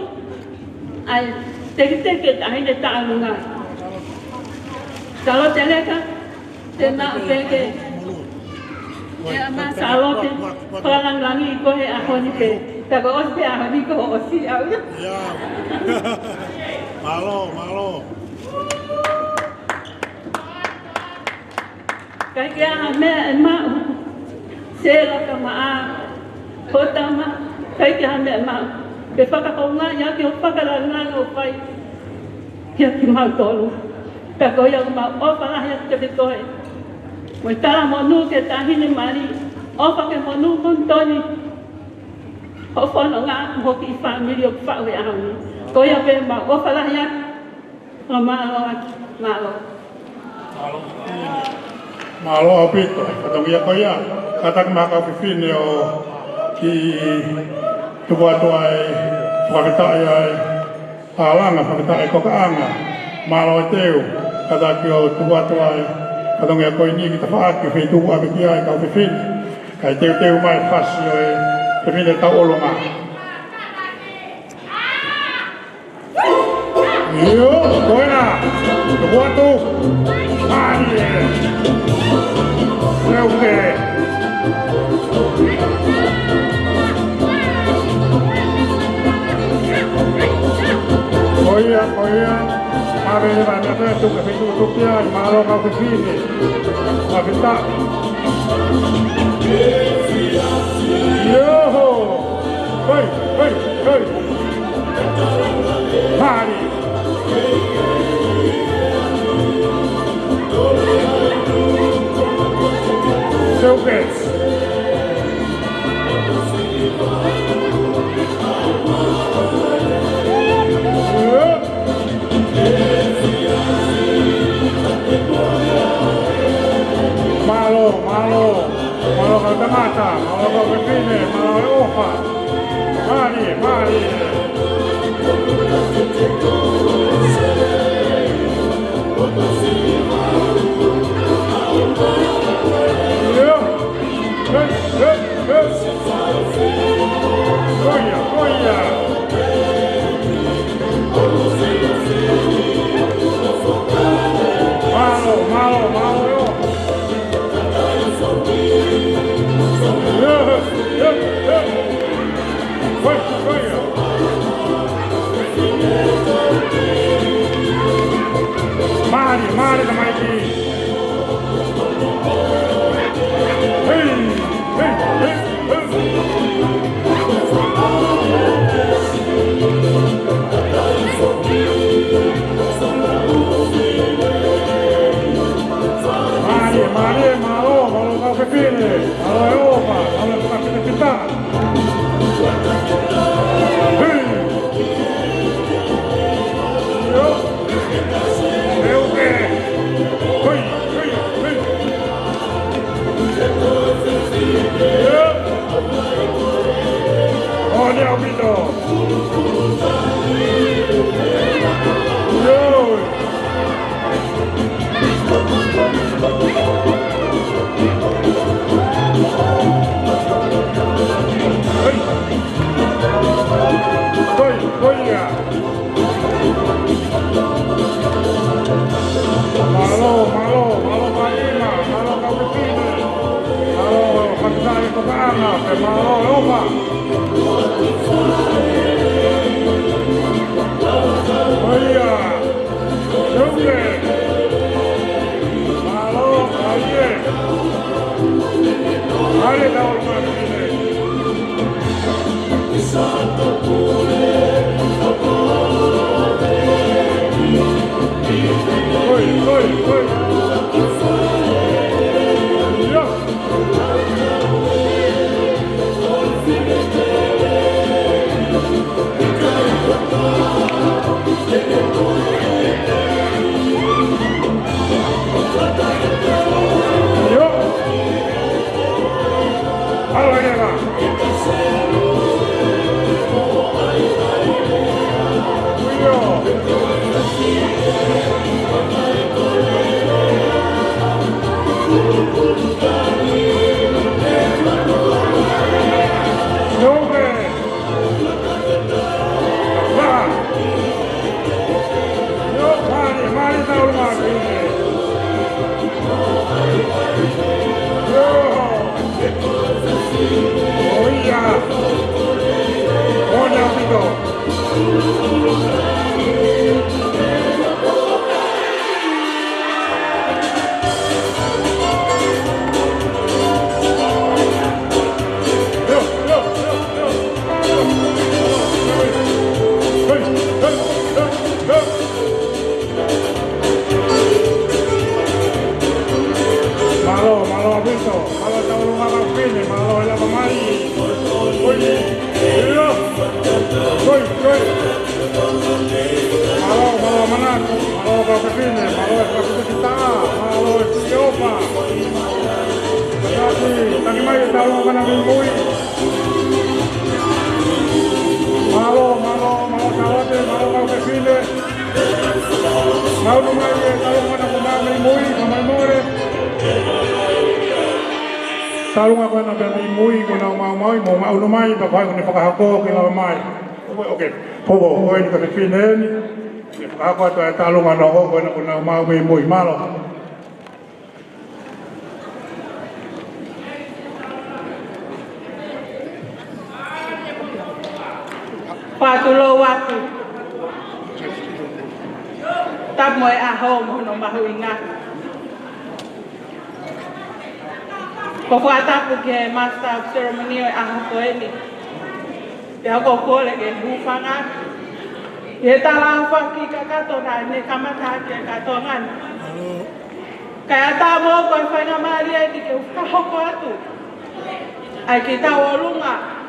ai te ke ta hine ta lunga salo teleka te na peke ya ma salo te palang langi ko he a honi pe ta ko o se a honi ko o si au ya malo kai ke a me ma sela ka maa kota ma kai ki hame ma ke whakakonga ya ki o whakaranga o whai kia ki mau tolu ka koia o mau o whalahi atu te koe mo tala monu ke tahine mari o whake monu kontoni o whono ngā hoki I whamiri o whau e auni koia pe mau o whalahi atu o malo Malo apito, katongia ko ya. Katak maka fifine o ki tuwa ai pakita ai alanga pakita ai kokaanga. Malo teu katak yo tuwa ai katongia ko ni kita faaki fe tuwa ki ai ka fifine. Kai teu mai fasi o fifine ta olonga. Yo, koina. Tuwa tu. Ai. Okay. Koia, mare va a mettere tu che tu piai, ma lo fa fine. Ma vita. Yo! Vai. Mari. So good. Malo kaltamata, malo pepine, malo ofa. Mari. Koia. Mana, pe malo, opa. Oia. Junge. Malo, aie. Ale tahu mana ini. Oi. Ya. Yo. Halo ini lah. Yo. Salung ako na bimui ko na mau lumay pa ko ni pakahako kila mai. Okay. Pogo ko ni ka pinen. Ako to talung ano ko na mau bimui malo. Patulo waktu. Tap moy aho mo no mahuinga. Kofata porque master of ceremony aho ko ni. Ya ko ko le ke bufanga. Ye tala faki kakato na ne kamata ke katongan. Kaya ta mo ko fa na maria di ke ka ko atu. Ai kita wolunga.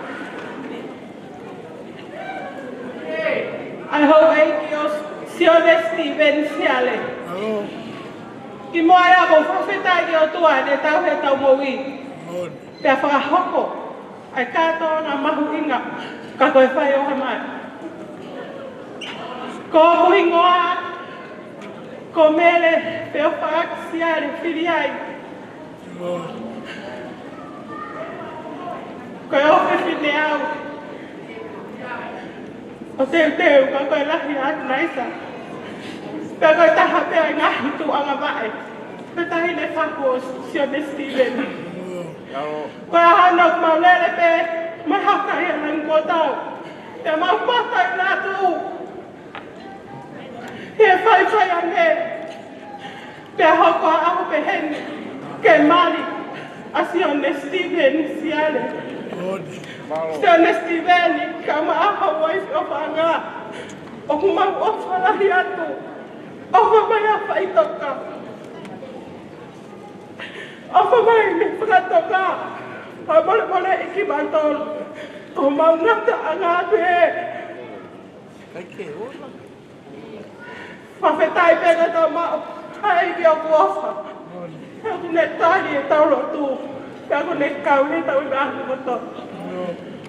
I hope Dios Sione Sitiveni Siale. Ki mo aya ko fafeta ki o tua de tau he tau mowi. Pea whakahoko. Ai kato na mahuinga. Ka koe whai o hamai. Ko kuhingoa. Ko mele peo whaak siare whiriai. Koe ofe whine au. O teu ka koe lahi atu naisa. Pea koe taha pea ngahi tu anga vae. Koe tahi ne whaku o Sione Sitiveni. Koe ahanok maulele pe mahaka ia nang kotau. Pea mau patai nā tu. He whai ange. Pea hoko aho pe heni. Ke mali a Sione Sitiveni Siale. Sione Sitiveni ka maaha waifi o whanga. O kumau o whalahi atu. O whamai a whaitoka. O whamai me whakatoka. O mole iki mantolo. O maunata a ngā pe. Whawhetai pēna tau mao. Hai ki o kuofa. Hea kune tahi e tau lotu. Hea kune kauni tau i ahu koto.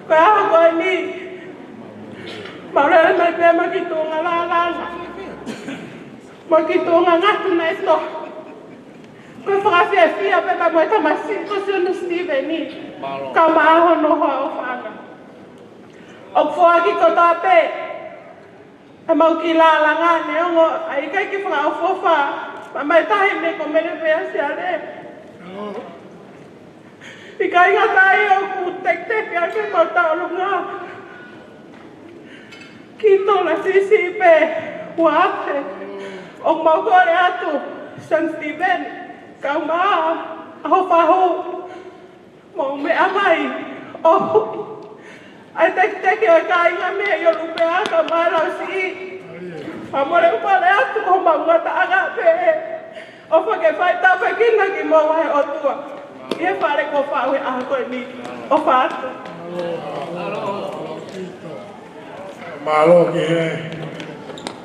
Koe aho koe ni. Maurele mai pēr makitunga lālana. Makitunga ngatu na eto. Koe whakawhiawhia pepa moe tamasiko Sione Sitiveni. Ka maaho noho o whanga. O whoaki ko tāpe. E mau ki lālanga ne ongo. Ai kai ki whakawhofa. Ma mai tahi me ko mene pēr Siale. Ika inga tayo kutek-tek ya ke kota lunga. Kito la sisipe wate. Og mau kore atu San Sitiveni kau ma aho fahu. Mau me amai. Oh. Ai tek-tek ya ka inga me yo lupe aka mara si. Amore upale atu ko mau ngata agape. Ofa ke fai tape kina ki mau hai otua. Ia pare ko fawe ako ni. Ofa atu. Malo ki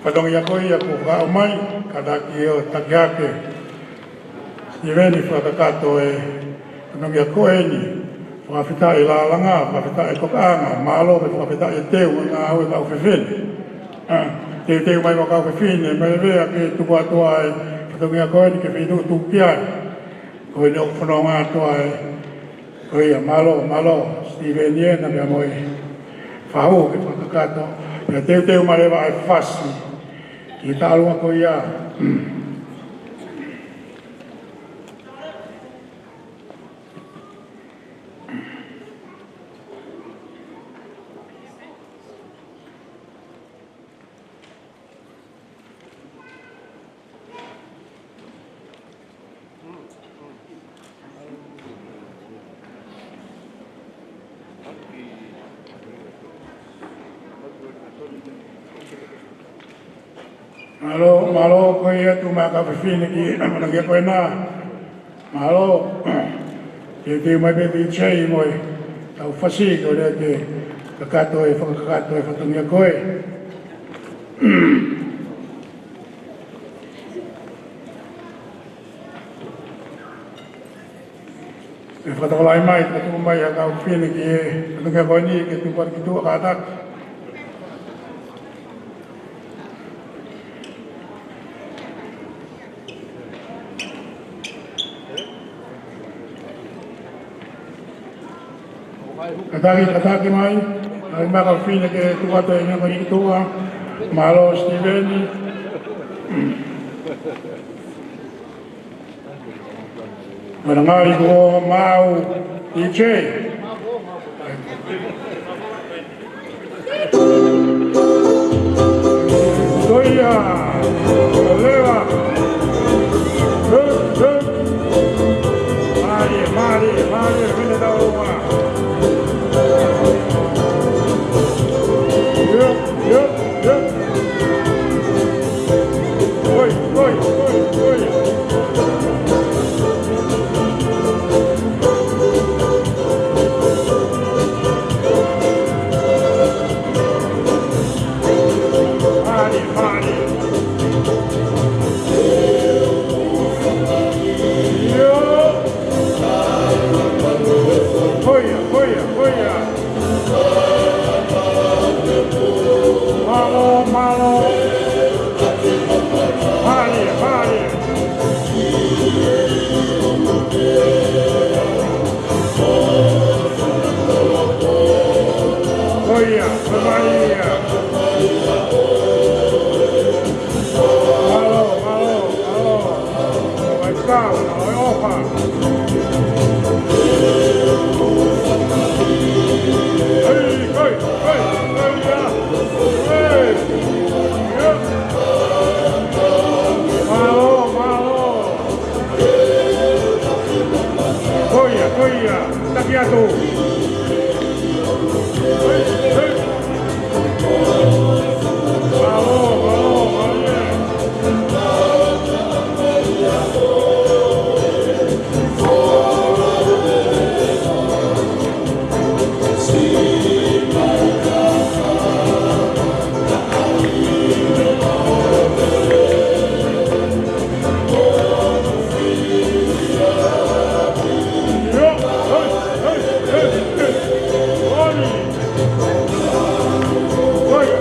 padong ya koi ya ku ka mai kada ki o tagyake. Sitiveni whakakato padong ya koi ni whakawhita i lalanga, whakawhita i kokanga, malo me whakawhita i teu ngā hau e kau whiwhine. Teu mai wakau whiwhine, mai rea ke tuku atua e padong ya koi ni ke whinu tukiai. Koe ni okwhanonga atua e koe ia malo, Sitiveni e na mea moi whahu ke whakakato. Ia teu mai rewa ai whasi. Ki tālua koe ia. Malo koe ia tu maka whiwhine ki manangia koe nā. Malo, te mai bebi chei moi, tau whasi koe rea te kakato e whakakato e whatungia koe. E whakatakolai mai, te tu mai a kau whiwhine ki e whatungia koe ni ke tu pari ki tua kātak. Kataki mai, ai maka whiwhine ke tukato e ngā kari tua, malo Sitiveni. Mana ngāri ko mau i che. Toia, lewa. Mari, vine da uma. Oi!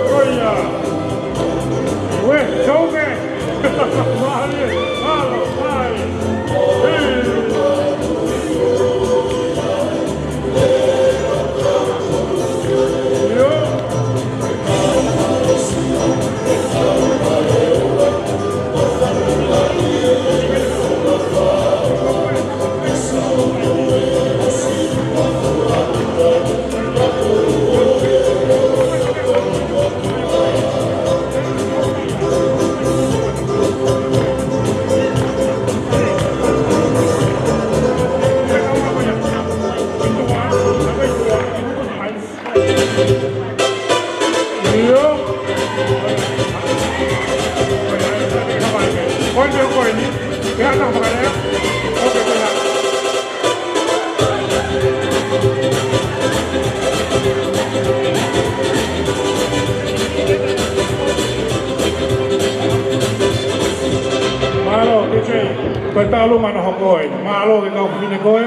talunga no hokoi, malo ke kau fine koe,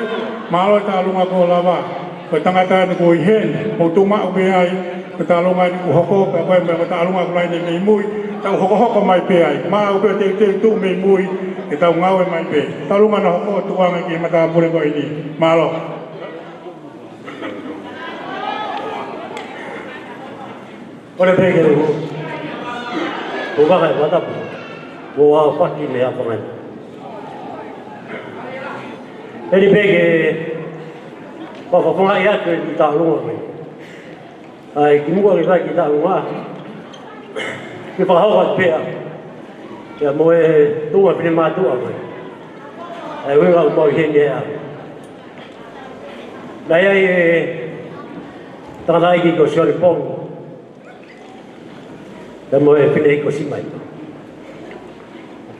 malo talunga ko lava. Ko tangata ni ko hen, mo tuma o be ai, ko talunga ni ko hoko, pe ko me talunga ko lai ni mui, tau hoko mai pe ai. Ma o pe te tu me mui, ke tau ngau mai pe. Talunga no hoko tuanga ki mata pure ko ini. Malo. Ora pege ro. O va vai bata. O wa pati le apa ngai. Ele pege Papa pula ia ke kita lunga. Ai ki mua ke kita lunga. Ki pa hawa pe. Ya mo e tua pine ma tua. Ai wenga mo hen dia. Dai ai tanga ki ko sori pong. Da mo e pine ko si mai.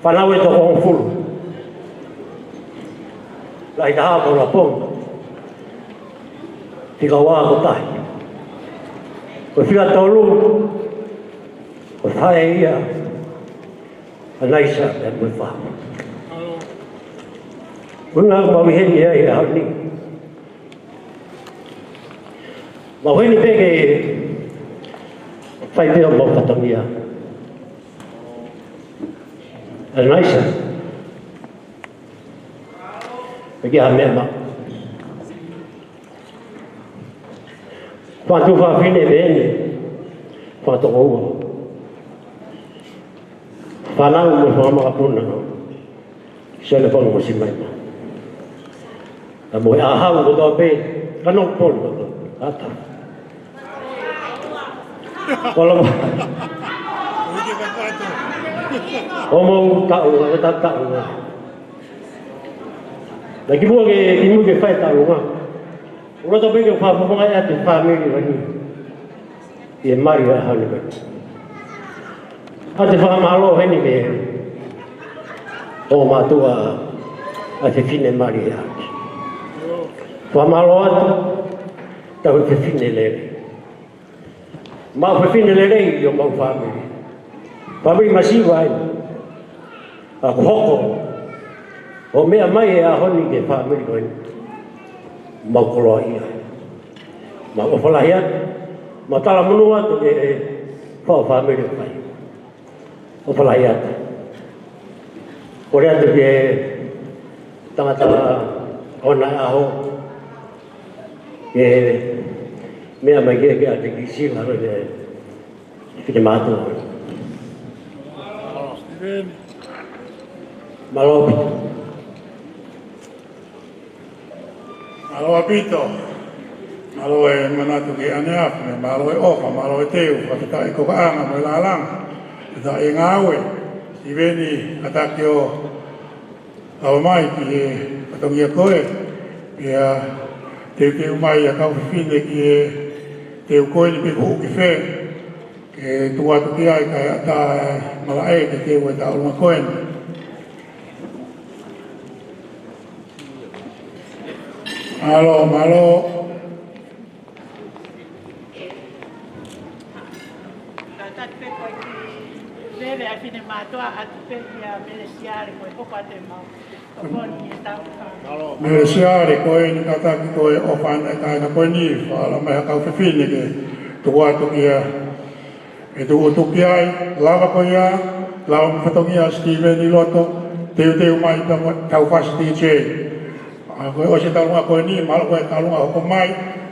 Whanau e toko hong fulu. Lai taha ko la pong. Tika wā ko tahi. Ko whia tolu. Ko thae ia. A naisa e mui wha. Munga mawi heni ea i hau ni. Mau heni peke whai peo mau katangia. A naisa. Peki ha mea ma. Whātu whawhine mene. Whātoko ua. Whanau mo whamaka puna. Siale whanau mo si mai ma. A mo e ahau ko toa pe. Kanong polo. Ata. Kola mo. Omo tau, e ta tau. Na ki mua ke whai tau nga. Ura ta peke whawhawhanga e ate whamiri wani. I e mari a hane kai. Ate whamalo heni me. O mātua a te whine mari e hane. Whamalo atu, tau te whine lere. Mau whine lere i o mau whamiri. Whamiri masiwa ai. A hoko. O mea mai e a honi ke whamiri koe. Mau koloa ia. Mau whalahi atu. Mau tala munu atu ke whao whamiri koe. O whalahi atu. Kore atu ke tangata ona aho. Ke mea mai ke ate ki sila koe ke whine mātua. Sitiveni. Malo pito. Malo apito. Malo e manatu ki ane afne. Malo e oka, malo e teu. Wakita e kokaanga mo ilalanga. Kita e ngawe. Sitiveni ataki o awamai ki e patongia koe. Ia teu mai a kau whiwhine ki e teu koe ni piku ki whe. Ke tuatu ki ai kai ata malae ke teu e taulunga koe. Malo, malo. Tata pe ko ki lele a fine mātua atu pe ki a mele siale koe koko ate mau. Ko koni e tau ka. Me siare koe ni kataki koe o whana e kaina koe ni. Whala mai hakau whiwhine ke tuatu ki a. E tuatu ki ai, lava koe a. Lava mwhatongi a Sitiveni loto. Teu mai tau whasi DJ. Koe o se talunga koe ni, malo koe talunga hoko mai.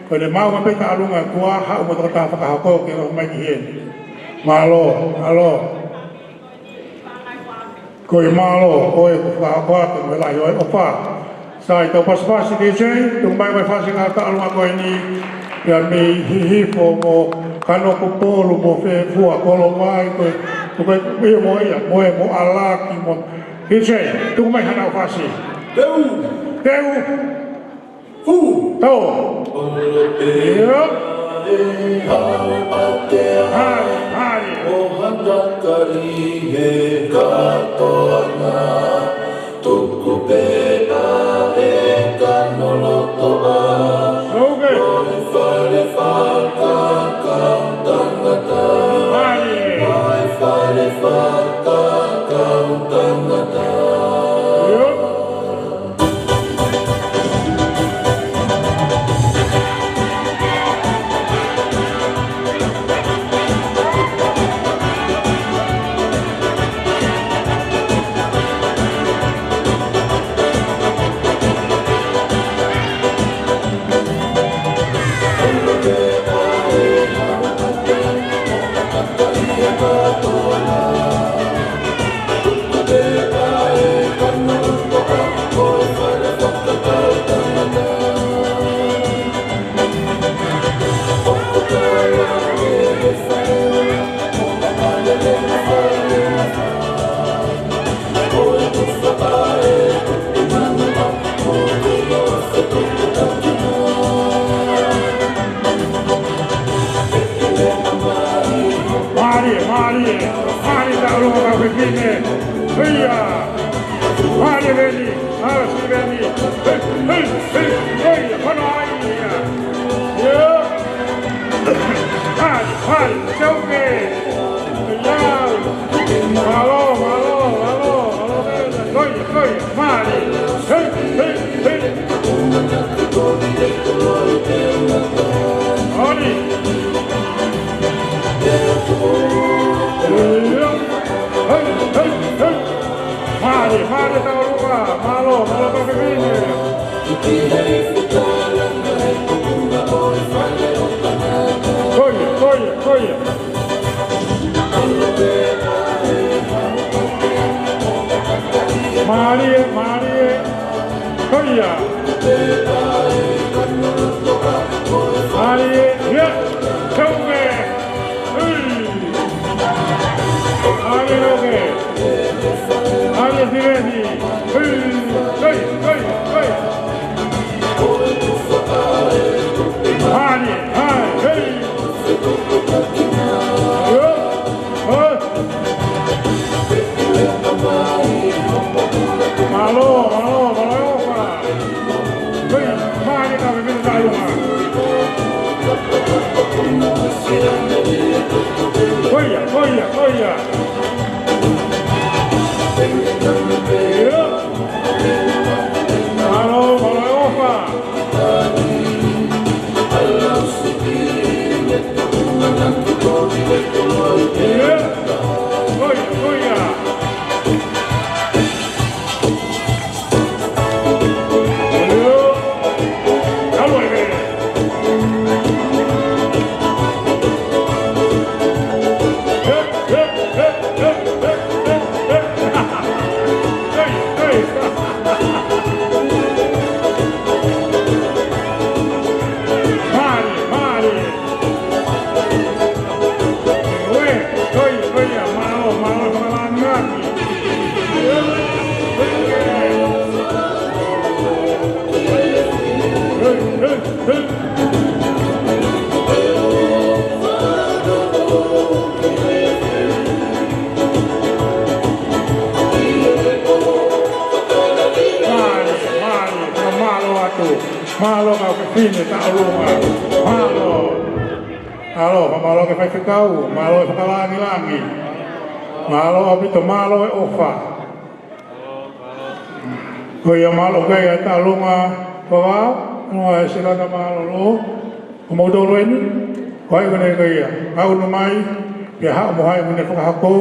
Koe le mau mape talunga kua hau mo toko tā whakahoko ke roho mai ki hien. Malo, alo. Koe malo, koe ko whakahoko ake mo lai oe opa. Sai tau pasipasi DJ, tung mai mai whasi ngā talunga koe ni. Pia me hihifo mo kanoko polu mo whe fua kolo mai. Koe koe mo ia, moe mo alaki mo. DJ, tung mai hana whasi. Teu! Teu! Fu! Tau! Ia! Hari, hari! O handakari he katoana tuku pena e kanolotoa Oke! Whale whaka kau tangata Hari! Whale whaka kau tangata Oli. Mari tahu lupa, malo kau begini. Koya. Mari, koya. Mari, ya, coba. Mari oke. Mari Sitiveni. Koya. Mari, hey. Malo, mari kami minta rumah. Koya. Malo, opa. Koya. Malo kau kesini tak rumah. Malo ke fai kau, malo ke lagi. Malo abi to malo e ofa. Koya malo kaya tak rumah. Kau sila na malo lo. Mau dulu ini. Kau ini kaya. Kau numai. Pihak mohai mune fakako.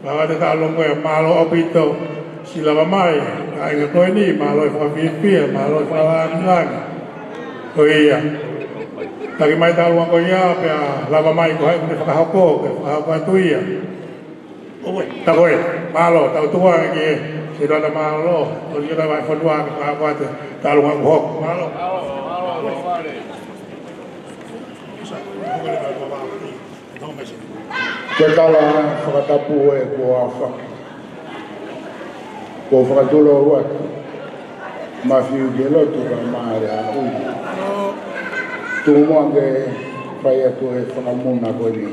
Kau ada tak rumah malo abi to. Sila mamai, kaya ko ini malo fa pipi, malo fa lagi. Oh iya. Lagi mai tahu ko ya, la mamai ko ay fa hako, fa tu iya. Oh tak boleh. Malo tahu tua lagi. Sila na malo, to sila mai fa dua ka apa tu. Tahu ko malo. Ketala whakatapu e kua whaka. Ko whakatolo wak. Mawhiu ke lotu ka maare a ui. Tūmoa ke whai atu e whakamuna koe ni.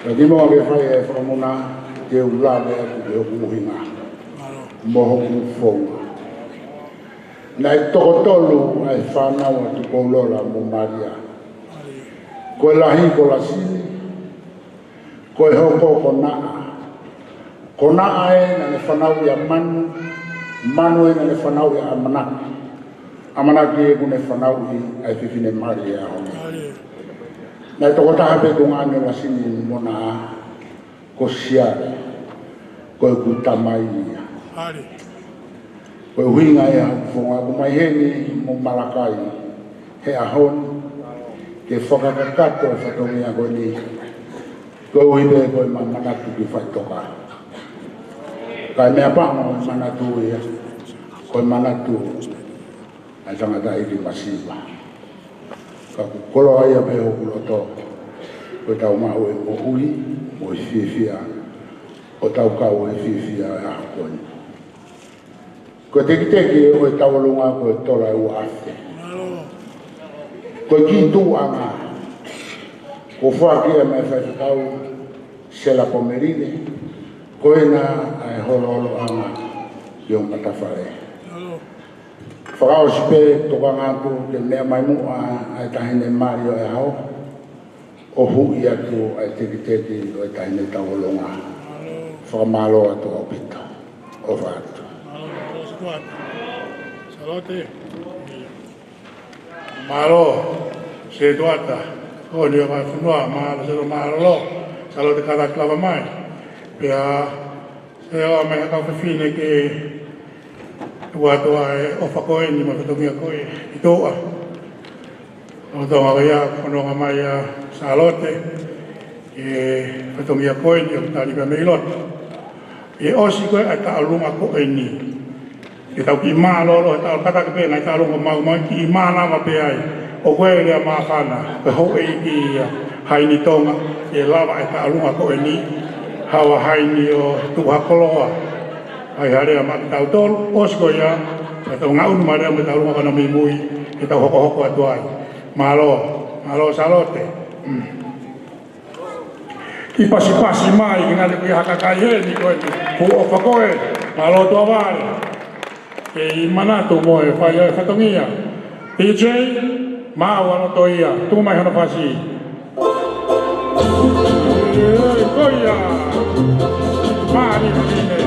Ka timoa ke whai e whakamuna ke ulawe atu ke huhinga. Mohoku whonga. Nai tokotolu ai whanau atu koulola mo Maria. Koe lahi ko la sini. Koe hoko ko naa. Ko naa e na ne whanau ia manu. Manu e na ne whanau ia amanaki. Amanaki e kune whanau i ai whiwhine mari e ahonga. Nai tokotaha pe kungane la sini mona a. Ko Siale. Koe kutamai ia. Koe huinga e a whonga. Kumai heni mo Malakai. He ahon. Ke whakakakato e whatongia koe ni. Koe uibe koe manatu ki whaitoka. Kai mea pāma koe manatu ia. Koe manatu ai tangata ili masiva. Ka kukolo aia pe hoku loto. Koe tau mahu e mo hui, mo i whiwhia. O tau kau e whiwhia e aha koe. Koe teki teki e koe tau lunga koe tola e ua afe. Koe ki tu anga. Ko whaki e mai whaikau sela Pomelile. Koe na ai holo anga i o matawhare. Whakao sipe toka ngātu ke mea mai mua ai tahine Mario e hao. O hui atu ai teki teki o ai tahine tawolonga. Whakamalo atu o pita. O whātu. Salote. Malo, se tuata, o dia vai funua, malo se malo, kalau te kata klava mai. Pia, se o me haka fine ke tua e o whakoe ni ma whatongia koe i toa. O tonga wea kononga mai a salote e whatongia koe ni o tani ka meilota. E osi koe ai ta alunga koe ni. E tau ki maa lolo, e tau kataka pēna, e tau alunga mau mai ki maa nama pe ai. O koe lea maa whana, koe ho e ki haini tonga, e lava e tau alunga koe ni. Hawa haini o tuhakoloa. Ai harea ma tau tolu, osko ia, e tau ngaunu marea me tau lunga kana mimui, e tau hoko hoko atu ai. Malo salote. Ki pasi mai, ki ngale kui hakakai he, ni koe, hu o whakoe, malo tua wale. Ke i manatu moe, whai ai whatongia. PJ, maa wano toia, tumai hana pasi. Koia! Maa ni hine.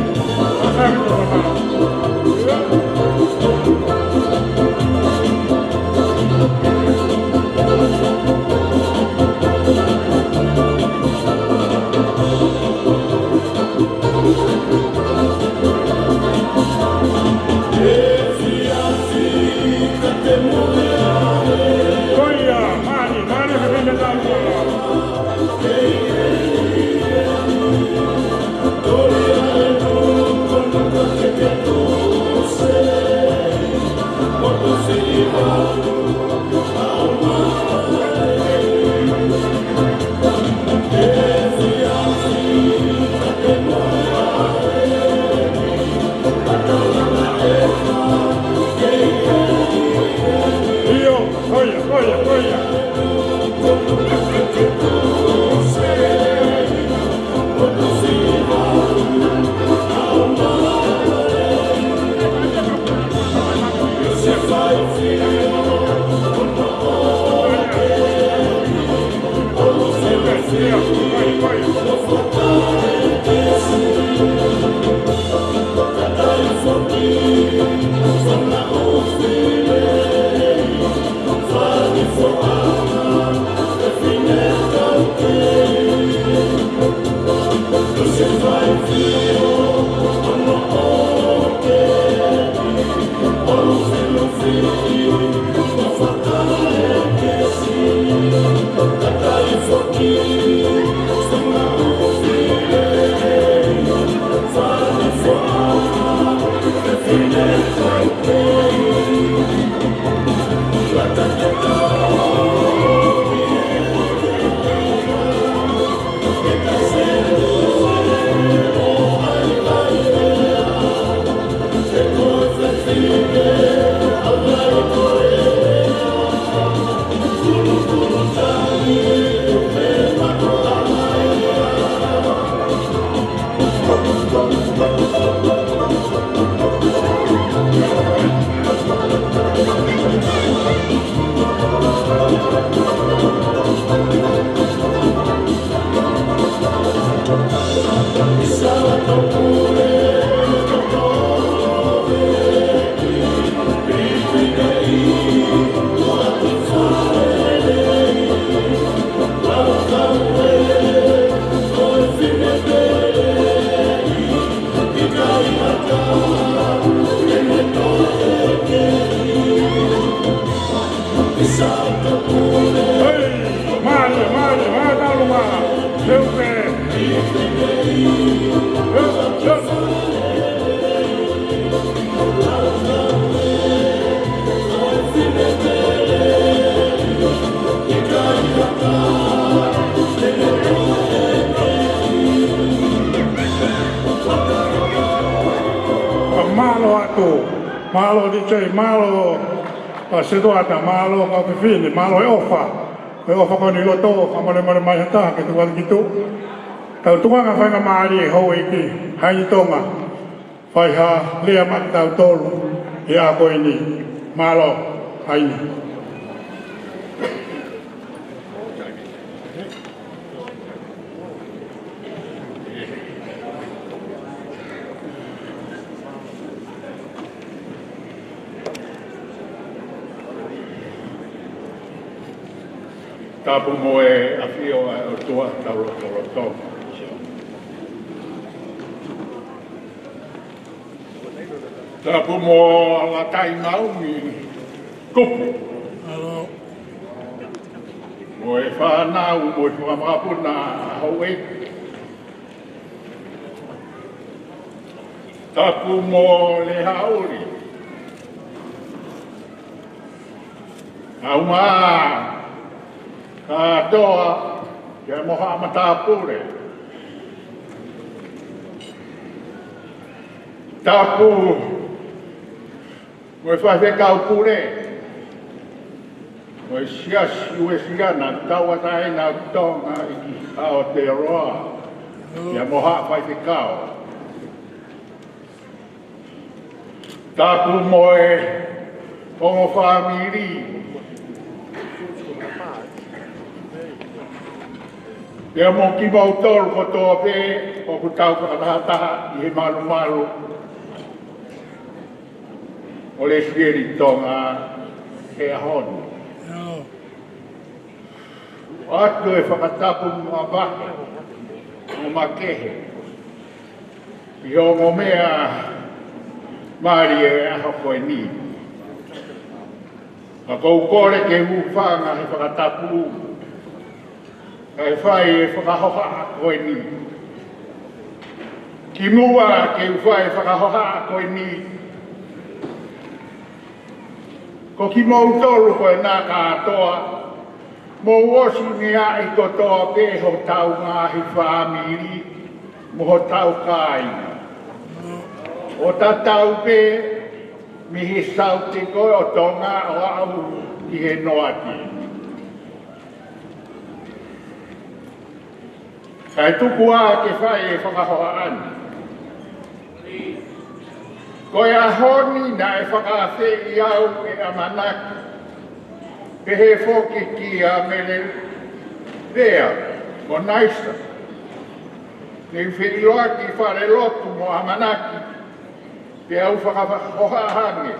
Malo di cei, malo seduata, malo kau fini, malo ofa kau ni loto, kau male mai hata ke tu gitu. Tau tunga nga whainga maari e hou iki, haini tonga, whai ha lea maki tau tolu, e a koe ni, malo, haini. Tapu mo e awhio o tua taro tō. Tapu mo la tai mau mi kupu. Mo e whanau mo e whamapuna hau e. Tapu mo le haori. Au maa. Ka toa ke moha matapure. Tapu mo e whawhekau pure. Mo e siasi ue siana taua tae na tonga i ki Aotearoa. Ke moha whawhekau. Tapu mo e ongo whamiri. Pea mo ki mau tolu ko toa pe o ku tau kakataha i he malu. O le sieri tonga he ahonu. O atu e whakatapu mua wake, o makehe. I hongo mea maari e aho koe ni. A kou kore ke whanga he whakatapu kai whai e whakahoha a koe ni. Ki mua ke whai e whakahoha a koe ni. Ko ki mau tolu koe nā kātoa, mo osi mea i ko toa pe ho tau ngāhi whamiri, mo ho tau kāina. O ta tau pe, mi he sauti koe o tonga o au ki he noati. Kai tuku a ke whai e whakahoa ani. Koe a honi na e whakawhi i au e amanaki. Pe he whoki ki a mele rea, mo naisa. Nei whiriloa ki whare lotu mo amanaki. Pe au whakahoa hange.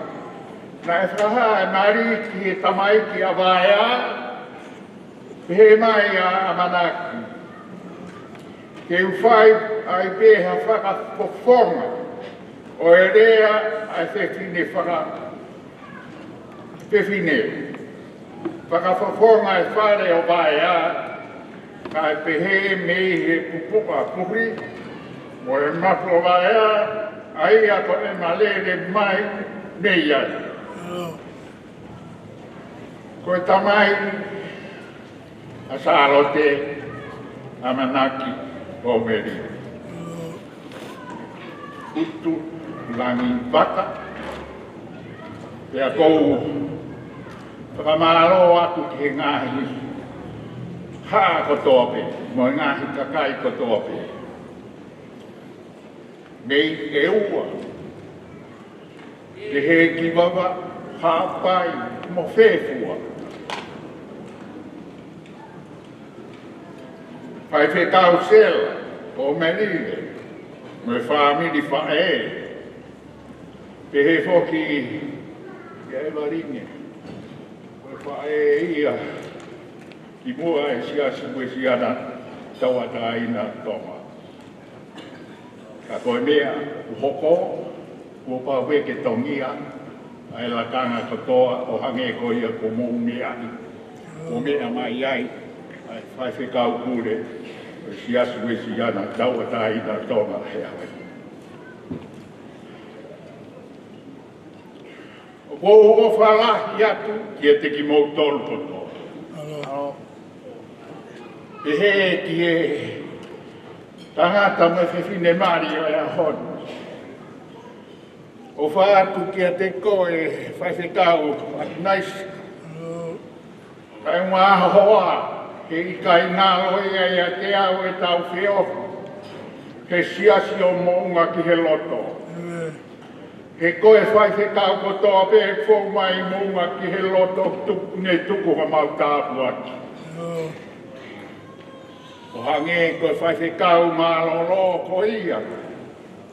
Na e whakaha e mari ki e tamai ki a waea. Pe he mai a amanaki. Ke uwhai ai peha whakapofonga o e rea ai whewhine whewhine. Whakapofonga e whare o waea kai pehe mei he pupuka puhi mo e mapu o waea ai a ko e malere mai nei ai. Ko e tamai a sarote amanaki Pomelile. Utu langi baka. Pea kou whakamaro atu ki he ngahi haa ko tope, mo ngahi kakai ko tope. Nei e ua. Te he ki wawa hāpai mo whewhua. Pai whekau sela, Pomelile, me whamiri whae. Pe he whoki i Evaringe, me whae ia, ki mua e siasi mue siana tauataina tonga. Ka koe mea uhoko, kua paweke tongia, ai la kanga katoa o hange ko ia ko mou meani, ko mea mai ai, ai whai whekau kure, siasu e siana tauataina tonga he awe. O o whalahi atu ki e te ki mou tolu kotoa. E he ki e tangata me whewhine mari o e ahonu. O whaatu ki a te koe whai whekau atu naisi. Kai ngā hoa, he i kai ngā loia i a te au e tau whiohu. He siasi o mounga ki he loto. He koe whai whekau kotoa pe e whou mai mounga ki he loto ne tuku ha mau tāpu atu. O hange koe whai whekau mālolo ko ia.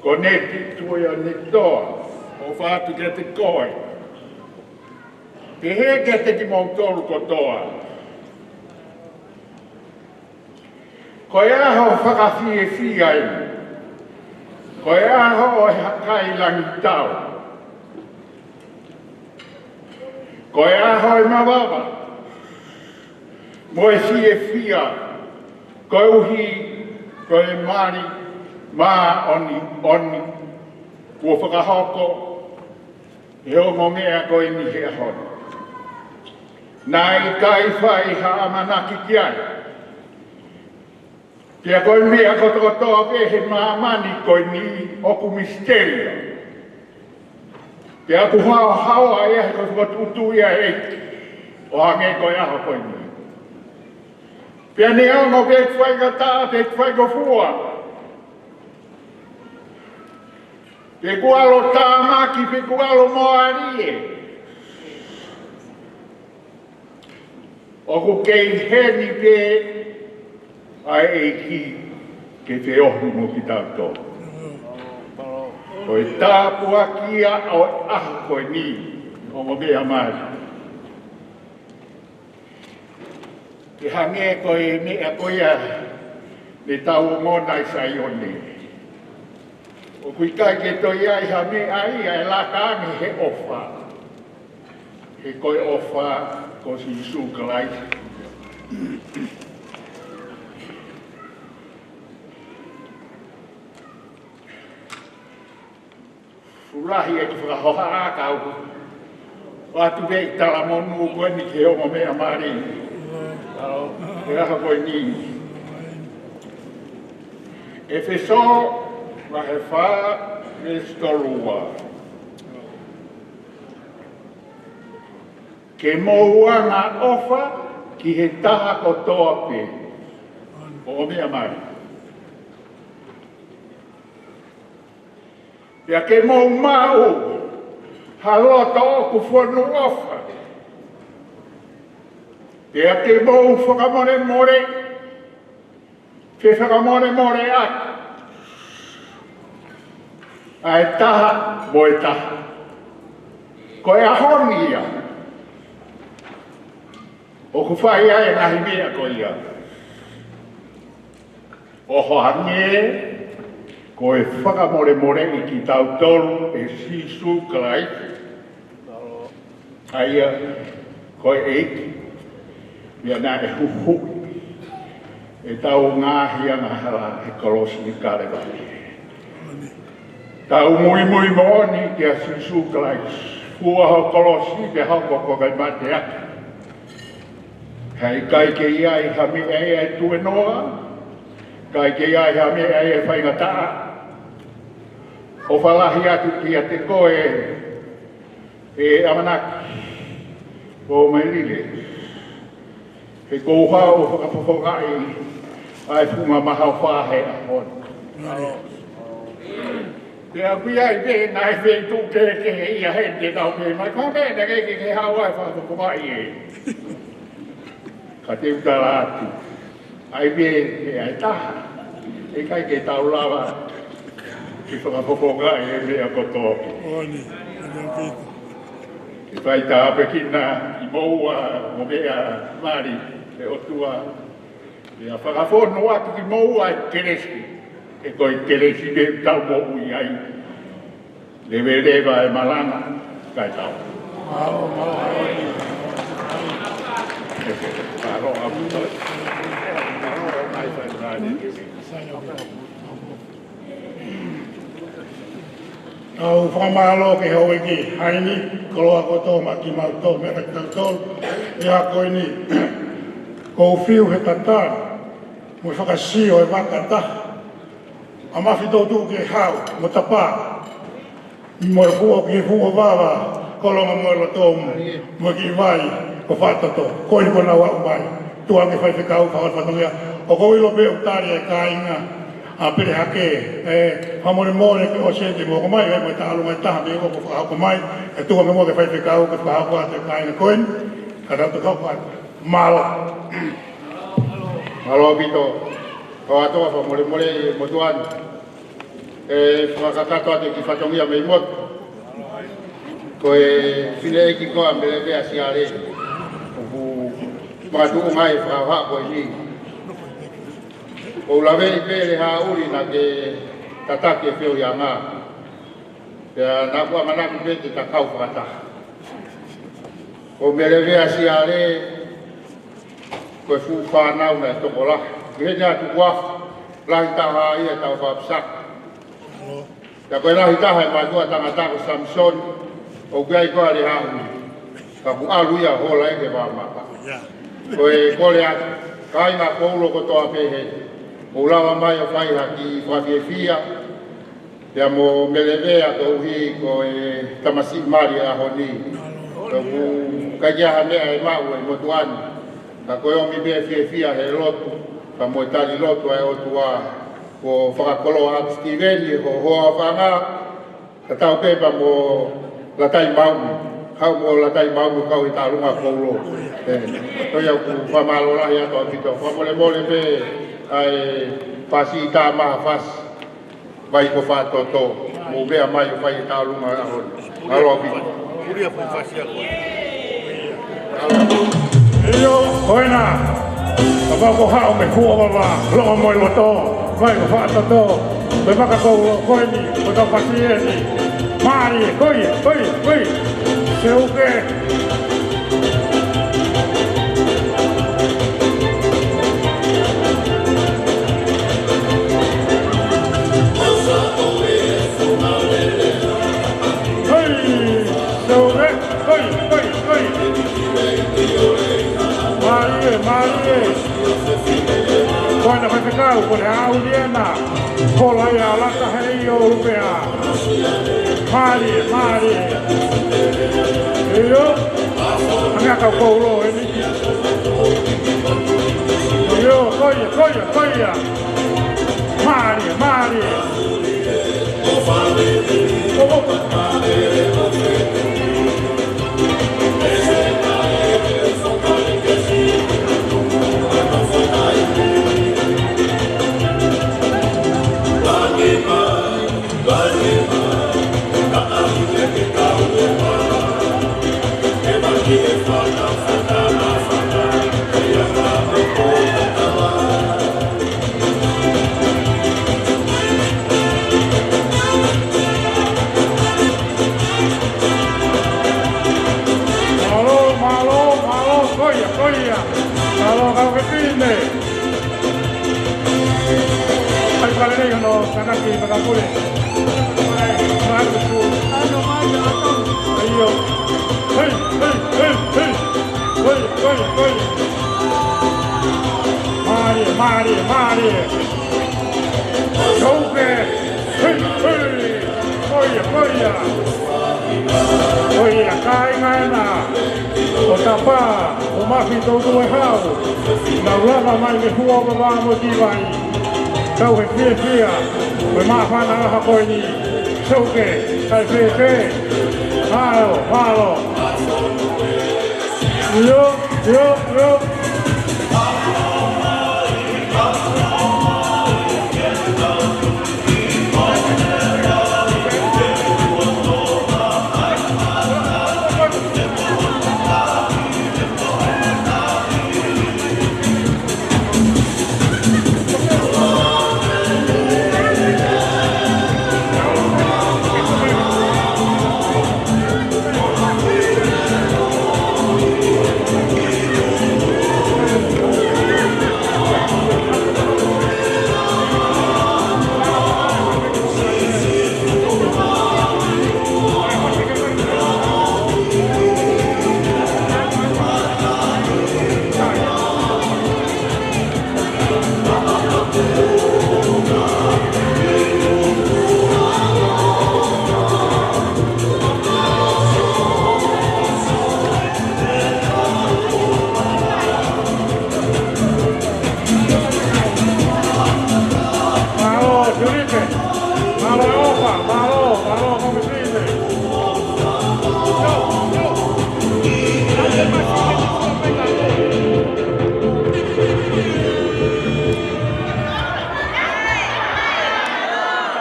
Ko ne tituia ne toa. O whaatu ki a te koe. Te he ki a te ki mau tolu kotoa. Ko e aho whakawhiewhia e. Ko e aho o hakai langi tau. Ko e aho e mawawa. Mo e whiewhia. Ko e uhi, ko e mari, mā oni. Kua whakahoko, e o mo mea ko e ni he ahona. Nā i kai whai ha amanaki ki ai. Pia koe mea kotoa pe he maamani koe ni oku misteria. Pia ku hawa ia he koe tutu ia e. O hange koe aho koe ni. Pia ni ono pe whai ka taa pe whai ko fua. Pe kualo tāmaki pe kualo moarie. O ku kei heni pe ai e ki ke te ohu mo ki tātou. Koe tāpua kia o ahu koe ni o mo mea mai. Te hange koe mea koe a ne tau ngonai sai o ne. O kui kai ke toi ai ha mea ia e lakaangi he ofa. He koe ofa ko si sukalai. Furahi e ki whakahoha ākau. Wātu vei tala monu koe ni ke ongo mea mari. E aha koe ni. E wheso wa he whā me storua. Ke moua ngā ofa ki he taha ko toa pe. O mea mari. Pia ke mou mau, halota oku whanu ofa. Pia ke mou whakamore more, ke whakamore more atu. Ai taha, moe taha. Ko e ahoni ia. O ku whai ai nahi mea ko ia. O hohange, ko e whakamore more i ki tau tolu e sisu kalai. Aia, ko e eiki. Mea nā e huhu. E tau ngāhi anga hala e kolosi ni karewani. Tau mui mooni ki a sisu kalai. Fua ho kolosi te hauko ko kai mate aki. Hei kai ke iai ha me e tue noa. Kai ke iai ha me e whaingataa. O whalahi atu ki a te koe e amanaki. Pomelile. He kouha o whakapopokai ai funga maha whahe a hon. Te api ai te nai whentu ke ia hente tau pe mai kongena ke hawai whakapopokai e. Ka te utara atu. Ai me e ai taha. E kai ke tau lawa. Ki whakapopoka e mea kotoa. Oni, pito. Ki whai tā apekina i moua mo mea mari e otua. E a whakawhono atu ki moua e keresi. E koi keresi me tau mo ui ai. Lewe lewa e malanga kai tau. Paro apu toi. Paro mai whai rani. Au whamalo ke hau ki haini, koloa koto ma ki mauto me ka tautol, e a koe ni, kou whiu he tatana, mui whakasio e wakata, a mawhito tu ke hau, mo tapa, mo e fua ki fua wawa, kolonga mo e lotomu, mo ki vai, ko whatato, koe ni kona wau mai, tuange whai whikau, whakatwhatongia, o kou ilo pe utari e ka inga, a pere hake e hamore more ke o sente mo ko mai e mo ta alu mai ta me ko fa ko mai e tu mo ke fai te kau ke fa ko te kai na koin ka da to ka malo Halo bito ko ato fa more mo tuan e fa ka ka to ki fa tongia me mo ko e file ki ko ambele be a Siale ko ma tu mai fa ha ko ni O la vei pere ha uri na ke tatake feo ya ngā. Pea nā kua manaki pete ta kau whakata. O mere vea Siale, koe fu whanau na toko la. Kihene atu kua, lahi taha ia tau whapsak. Ka koe lahi taha e matua tangatako Samson, o gai koa le hau. Ka ku alu ia hola eke whamaka. Koe kole atu, kai ngā koulo kotoa pehe. O lawa mai o whai haki whakiewhia, pea mo melewea ko uhi ko e tamasi mari a honi. Ko ku kajiaha mea e mau e motuani. Ka koe o mi bea whiewhia he lotu, ka mo e tali lotu e otua ko whakakolo a Sitiveni ko hoa whanga, ka tau pepa mo latai maumu. Hau mo latai maumu kau i tarunga koulo. Toi au ku whamalo lahi ato a pito. Whamole mole pe ai pasi ta ma fas vai ko fa toto mo be mai vai ta lu ma ron alo bi kuria fa fasi ko yo hoina aba ko ha o me ku o ba lo mo lo to vai ko fa toto be ma ka ko ni ko ta fasi ni mari koi se o ke Quando vai ficar o real Liena, cola aí a lata rei europea. Mari. Eu, a minha calcolo, ele. Eu, coia. Mari. Kalau kau kepine, ay kali ni ano kanaki magapuli. Ayo, hey. Mari. Choke, hey. Oia, kai ngaina. O tapa, o mafi todo e hau. Na lava mai me hua wa mo divai. Tau he fia. Me mafana ha koi ni. Choke, kai fe. Halo. Yo.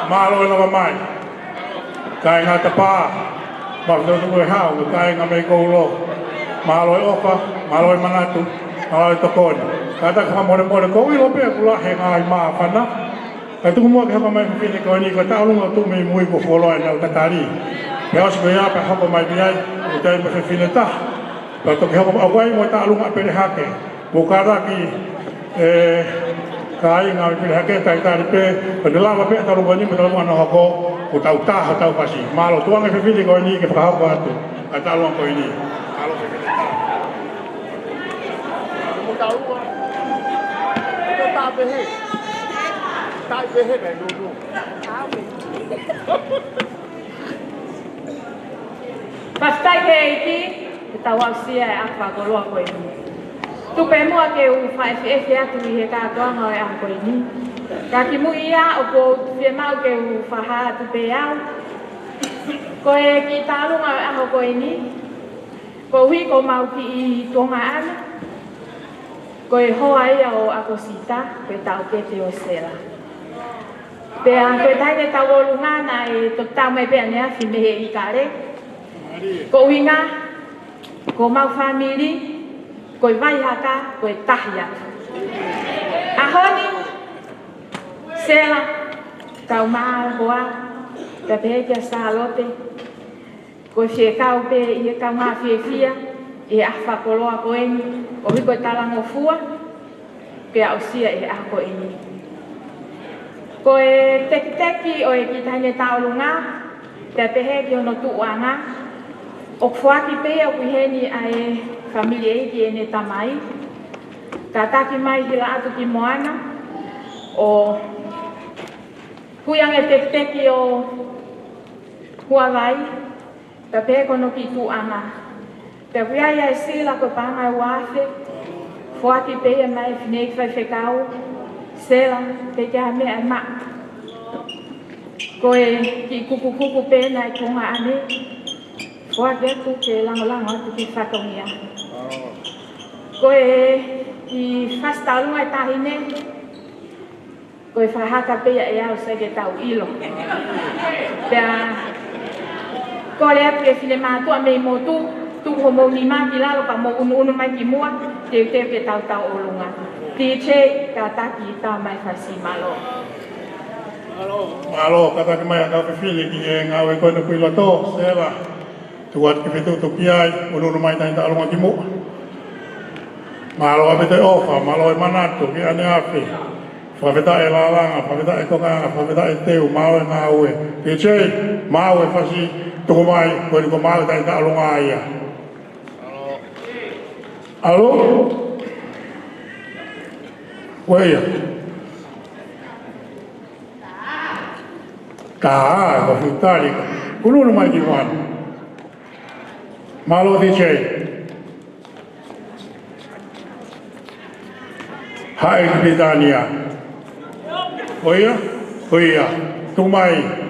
Malo na mamai. Kai nga tapa. Bakdo tu hau kai nga may koulo. Malo opa, malo manatu. to kon. Kata ka mo ko ilo pe kula he ngai ma pana. Ka tu mo ka mai pini ko ni ko ta lu tu me mui ko folo na ta tari. Ya os ko ya pa ha ko mai biai ko tai me fini ta. Ka to ka ko awai mo ta lu ma pe ha ke. Bukara ki kai ngai pe ha ke tai tari pe ko de la ma pe ta lu ni me ta lu na ko ko ta ta pasi. Malo tu ngai fini ko ni ke pa ha ko atu. Ka ta lu ko ni. Kalau fini ta. Tahu itu tak behek dulu. Pastai ke iki kita wasia apa kalau aku ini. Tu pemu ke u fai ya tu he ka to ngoi aku ini. Kaki mu ia opo dia mau ke u faha tu pe au. Ko e kita lu ngoi aku ini. Ko wi ko mau ki tongaan. Koe hoai au ako sita, koe tau ke te o sera. Pea koe taine tau o lunga na e to tau mai pea nea fi mehe i kare. Ko winga, ko mau family, koe vai haka, koe tahi atu. Ahoni, sera, tau maa hoa, te pehe kia salote, koe fie kau pe i e kau maa fie fia, e awha koloa ko eni, o hiko e talango fua, ke au sia e ako eni. Ko e teki o e ki taine taolunga, te pehe ki ono tuuanga, o kfuaki pe o kuheni a e familie e ki ene tamai, ka taki mai hila atu ki moana, o huyang e teki o huawai, te pehe kono ki tuuanga, te wiaya e sila ko panga e wafe, fuaki pe e mai finei fai fekau, sela pe kia me e ma. Ko e ki kuku pe na e kunga ane, fuaki atu ke lango atu ki whakongia. Ko e ki whastalunga e tahine, ko e whahaka pe e au sa ke tau ilo. Pea, ko le atu e fine mātua me motu, tu homo ni ma ki lalo pa mo unu mai ki mua te pe tau olunga ti che ka taki ta mai fasi malo kata ki mai ka fili ki ngawe ko no kuilo to sela tu wat ki fitu tu piai unu mai ta olunga ki mu malo abe te ofa malo e manatu ki ane afi fa veta e lalanga fa veta e koka fa veta e teu malo ngawe ti che malo fasi tu mai ko malo ta olunga ia. Alo? Weia. Ka, ko futari. Kuno mai ki wan. Malo di che. Hai Britania. Weia. Tumai.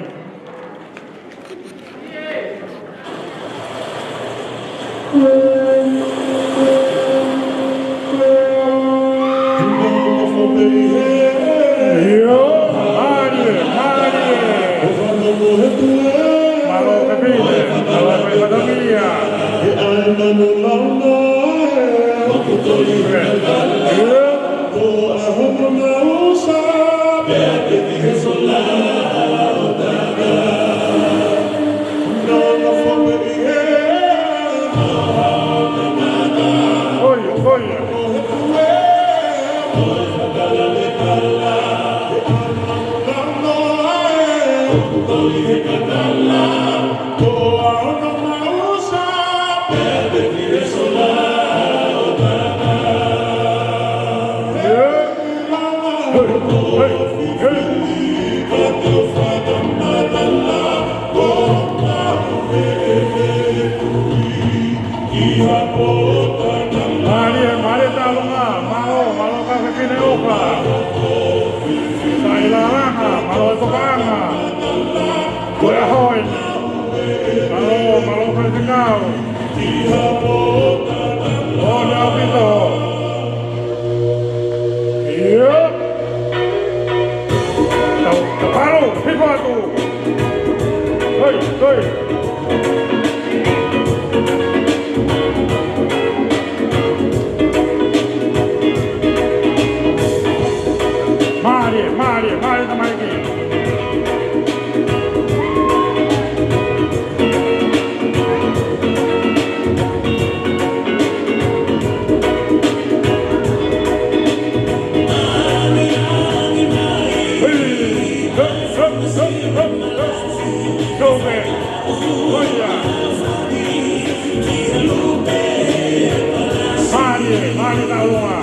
mani na lunga.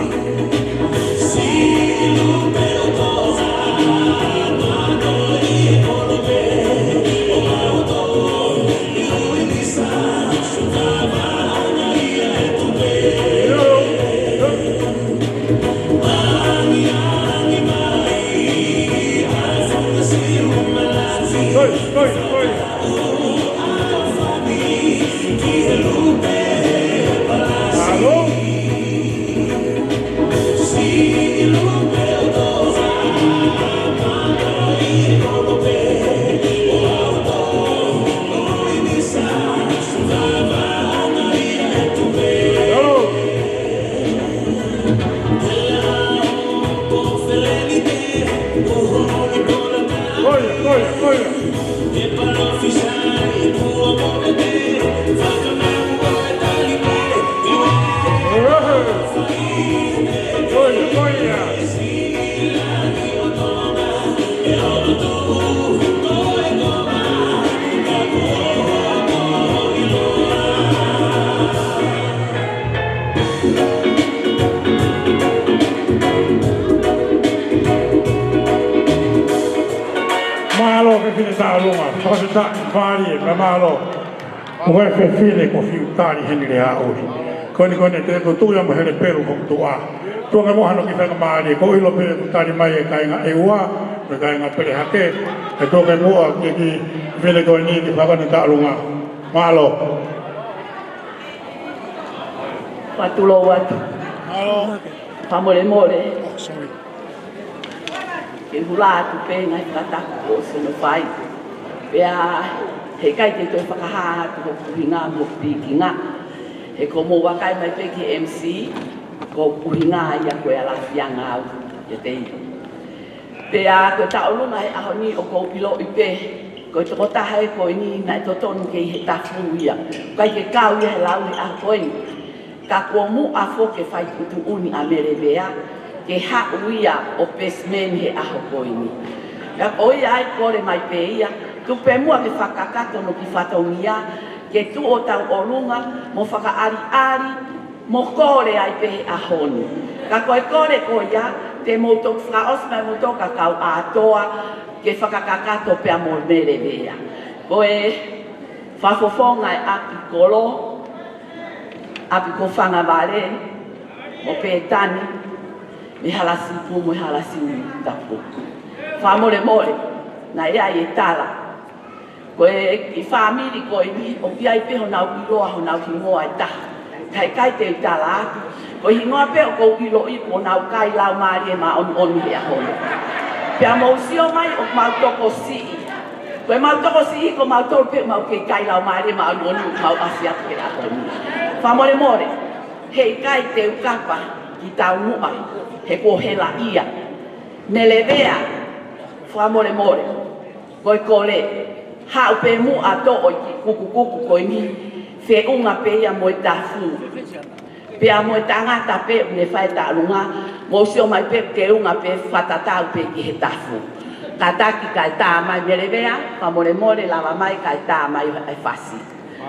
Pari, mamalo, uwe fefile ko fiutari henry hauri. Koni te ko tu yang hele peru ko tua. Tu nga mo hano ki fa mari ko ilo pe tari mai kai nga ewa, me kai nga pele hake. E to ke mo ki vele ko ni ki fa ka ta lunga. Malo. Patulo watu. Malo. Pamole mole. Sorry. Ke hula tu pe nga kata ko se no fai. Pea he kai te toi whakaha ko puhinga mo pikinga. He ko mo wakai mai pe ki MC ko puhinga ia koe ala fianga au ia te ito. Pea koe taolunga he aho ni o ko pilo i pe. Koe toko taha e koe ni nai totonu ke he tafu ia. Kai ke kau ia he lau ni a koe ni. Ka kua mu a fo ke whai kutu uni a mere bea. Ke ha uia o pesmen he aho koe ni. Ka oi ai kore mai pe ia. Tu pe mua ke whakakato no ki whataungia, ke tu o tau olunga, mo whakaari-ari, mo kore ai pehe ahoni. Ka koe kore koia, te moutok whaos mai moutok a kau atoa, ke whakakakato pea mo mere bea. Koe whafofonga e api kolo, api ko whanga vare, mo pe tani, me halasi pu, me halasi tapu. Whamore more, na ea e tala. Koe i whamiri koe ni, o ki ai peho nau iloa ho nau hingoa e taha. Kai kai te i tala atu. Koe hingoa peho kou ilo i po nau kai lau maari e ma on hea hono. Pea mausio mai o mau toko sii. Koe mau toko sii ko mau toro peho mau ke kai lau maari e ma on mau asiatu ke la hono. Whamore more, hei kai te ukapa ki tau mua, he ko hela ia. Melevea, whamore more, koe kore, hau pe mu a to o ki kuku koe ni fe unga pe ia mo ta fu pe a mo tanga ta pe ne fai ta lunga mo sio mai pe te unga pe fata ta pe ki he ta fu kata ki kai ta mai vere vea pa mo le more lava mai kai ta mai ai fasi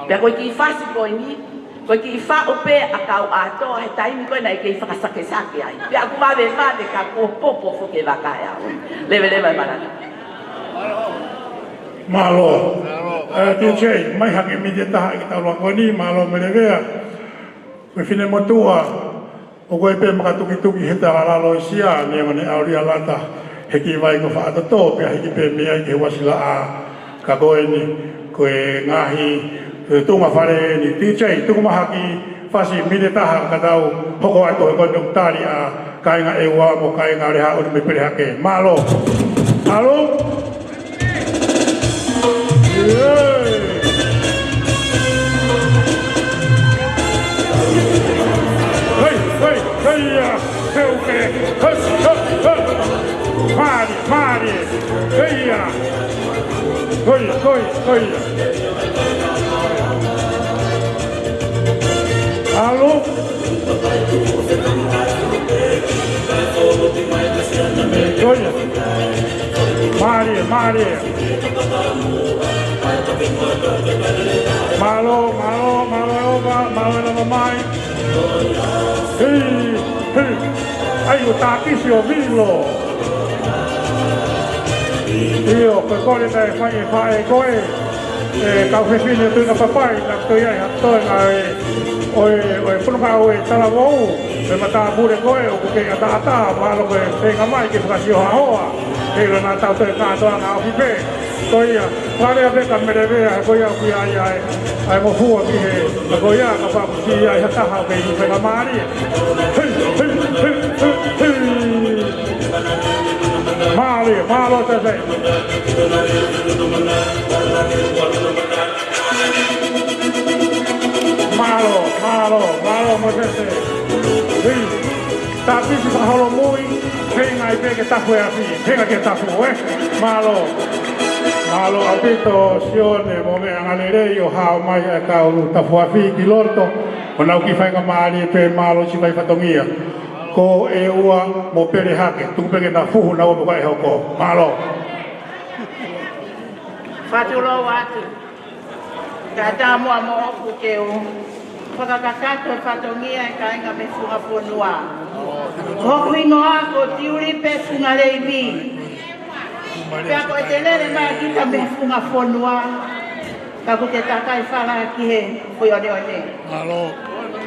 pe ko ki fasi koe ni ko ki fa o pe a kau a to he tai mi koe nei ke fa sake sake ai pe a ku va ve va de ka ko popo fo ke va kai a leve mana Malo, DJ, mai haki mi te taha ki tau lako ni, malo melevea. Koe whine motua, o koe pe makatuki he te alalo i sia, ne mane auria lata, heki vai ko whaatato, pia heki pe mea ki he wasila a ka koe ni, koe ngahi, tunga whare ni DJ, tunga mahaki, whasi mi te taha ka tau, hoko ai koe koe nuktari a kainga ewa mo kainga reha o ni me pere hake. Malo, malo, Mari, heia, alô, Mari, malo na mamãe, o tākisi o vilo. Io, koe kore tai whae koe, kau whewhine Tuingapapai, na toi ai hatoi ngā punuka oe tala wau, me mata mure koe, o kuke ata, malo koe whenga mai ki whakasio haoa, heilo nā tau toi kātoa ngā ohipe. Koia, whare a weka mere wea, koia kui ai mo fua ki he, a koia ka whakusi ai hataha o kei i whenga maari. Maari, malo te se. Malo mo te se. Tā pisi whaholo mui, henga I peke tapu e api, henga ke tapu, Malo apito Sione mo me angalerei o hao mai e kau tapu api ki lorto, o nau ki whainga maari pe malo si vai whatongia. Ko e ua mo pere hake, tupeke na fuhu na opo kai hoko, malo. Whatulo watu, ka tā mua mo opu ke o, whakakakato e whatongia e ka inga me funga ponua. Hoku ingoa ko tiuri pe funga leibi. Pea ko e te lere mai kita me funga ponua. Ka ko te takai whala ki he, pui one one.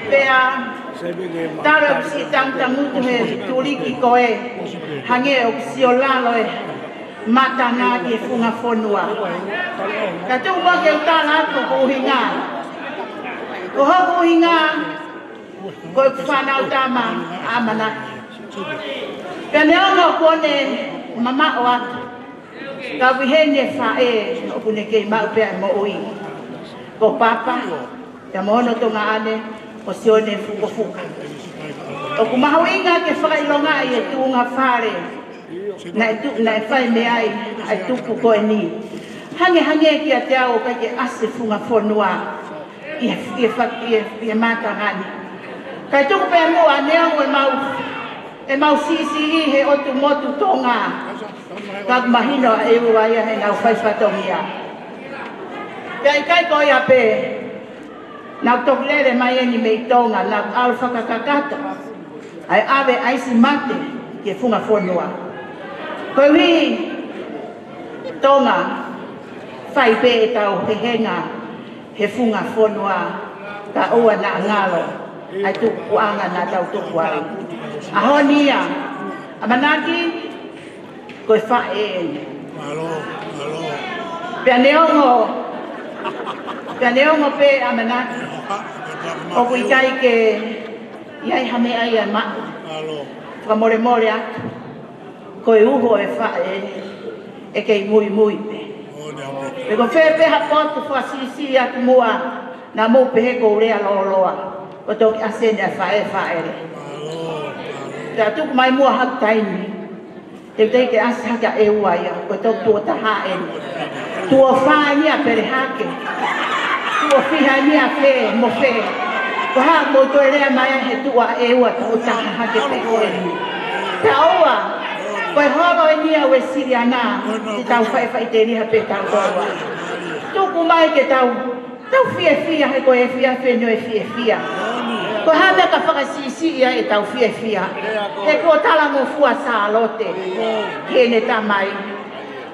Pea, taro si tangutu he turiki koe, hange o si o lalo e mata ngā ki funga ponua. Ka tu mo ke utala atu ko uhinga. Ko hoku uhinga, ko e whanau tama amanaki. Pea neonga kone mama o atu. Ka wihene whae o kune kei mau pea mo ui. Ko papa, te mohono tonga ane, o Sione fuka. O kumahu inga ke whakailonga I e tuunga whare. Na e whai me ai tupu koe ni. Hange ki a te ao kai ke ase funga whonua. I e mata ngani. Kai tuku pēr mua neongo e mau sisi I he otu motu tonga. Kak mahino e ua ia he ngau whaifatongia. Kai koe a pē. Nau toklere mai eni mei tonga, nau alu whakakakata. Ai awe aisi mate ke funga whonua. Koe hui tonga whai pē e tau he henga he funga whonua ka ua na ngalo ai tuku anga na tau tuku ai. Ahonia, amanaki koe whae eni. Pea neongo pē amanaki. O kui kai ke iai hame ai a mahu. Whamore atu. Koe uho e whae e kei mui pe. E ko whee peha potu whasisi atu mua na mou pehe kou rea loa. Ko toki asene a whae re. Te atuku mai mua haku taini. Te ke ase haka e ua ia. Ko toki tua taha eni. Tua whae nia pere hake. Tua whiha nia whee mo whee. Ko haa mo toi rea mai he tua e ua tua taha hake pe eni. Te aua. Koe horo e nia ue siri ana. Te tau whae te riha pe tau toa. Tuku mai ke tau fia he koe fia whenio e fia. Ko hame ka whakasisi ia e tau fia. He ko tala mo fua sa alote. Hene tamai.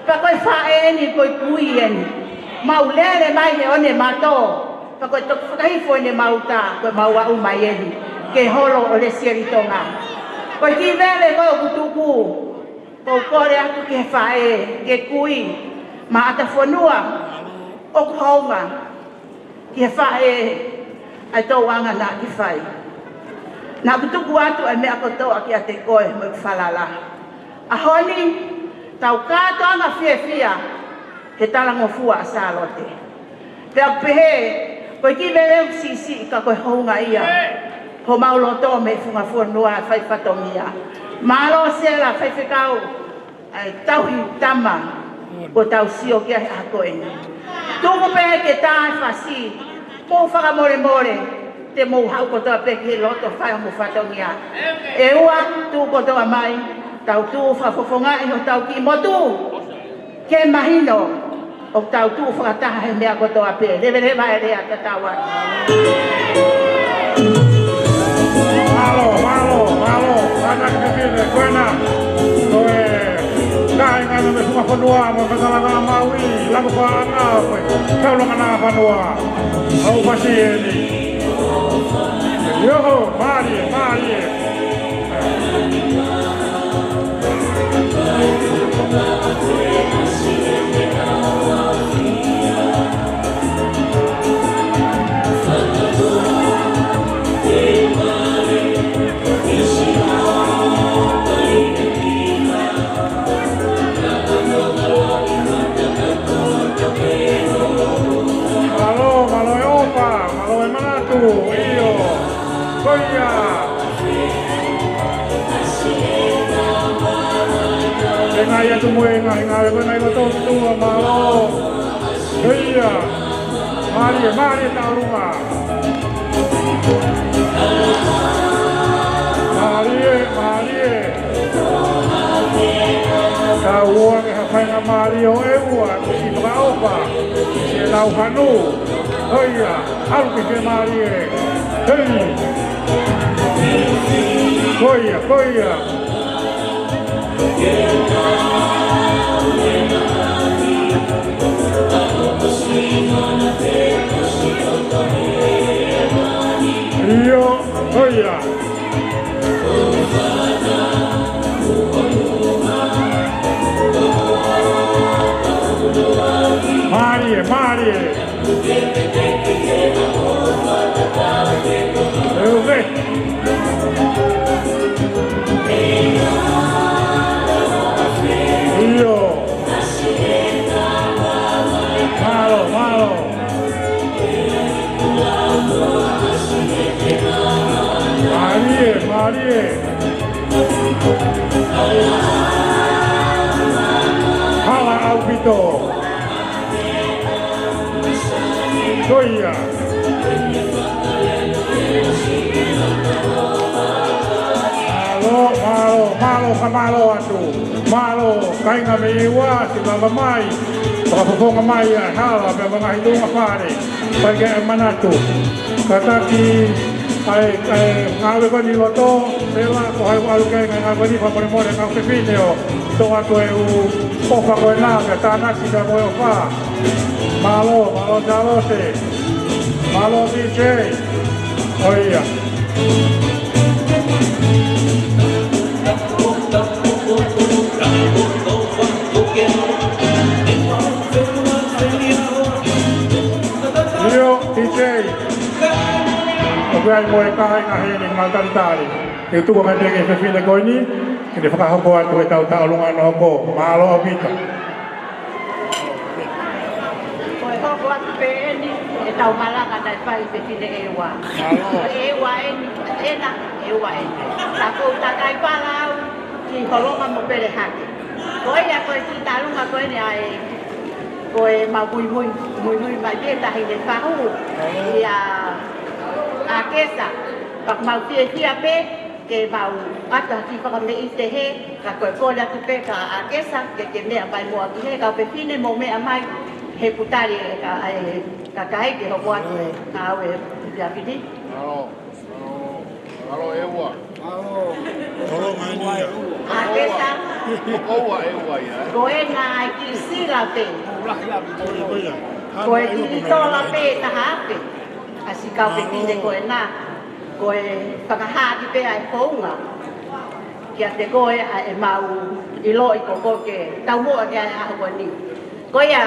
Pa koe whae eni koe kui eni. Mau lere mai he one mato. Pa koe toku whakahifo ene mauta. Koe maua umai eni. Ke holo o le sieri tonga. Koe ki vele koe o kutuku. Ko kore aku ke whae. Ke kui. Ma ata whanua. O kuhonga. Ke whae. Ai tau anga na ki whai. Nā kutuku atu ai mea kotoa ki a te koe mo i whalala. A honi, tau kāto anga fia he talango fua a sālote. Pea pehe, koe ki veleu sisi ka koe hounga ia. Ho maulo tō me funga whanua whai whatongia. Mālo sela whai whikau, ai tauhi tama, ko tau sio kia he ako eni. Tuku pehe ke tāi whasi, Mou whakamore, te mou hau kotoa peki he loto whai mo whatongia. E ua, tū kotoa mai, tau tū whafofonga I ho tau ki motu. Ke mahino, o tau tū whakataha he mea kotoa pe. Lewe e rea ka tawa. Malo, anak kepile. mo katalaga mawi lagu pa anga pe kau lo kana panua au pasieni yo mari iyo koia engai atu moenga engai ko nai to tua malo koia mari taurunga mari tauang hafainga mari o eua si opa si lau hanu koia algo que Maria. Koia. Io, koia. Maria. Eu vejo. Io. Malo. Maria. Hala Albito. Koia. Malo atu. Malo kainga meiwa si mama mai. Pakapoponga mai hala pe mga hilunga pare. Pagka manatu. Kataki ai ngawe ko ni loto sela ko ai walu kai ngawe ni pa pore more ka pepineo. To atu e u ofa ko na ka tanaki da mo fa. Malo dalose. Malo DJ. Oia. Io DJ. Oke ai moe kai nga hene maltantari. E tu ko ngate ke fefile ko ni, ke fa ka ko atu e tau lunga no ko malo obita. Ko atu pe ni e tau malaka dai pai fefile ewa. Ewa eni. Ta ko ta dai palau ki kolonga mo pere haki. Ko ia ko ti talunga ko ni ai koe mau mui mai beta hile fahu ia a kesa pak mau fia pe ke mau ata ti pak me iste he ka koe la tu pe ka a kesa ke me mai mo ki ka pe fine mo me mai he putari ka kai ke ho wa ka we ya fini Alo ewa. Alo mai a kesa Owa ewa ya. koe na ki sila pe koe ti tola pe ta hape asi kau pe pinde koe na koe whakahāti pe ai whaunga kia te koe e mau i lo i koko ke tau mua ke ai aho koe ni koe a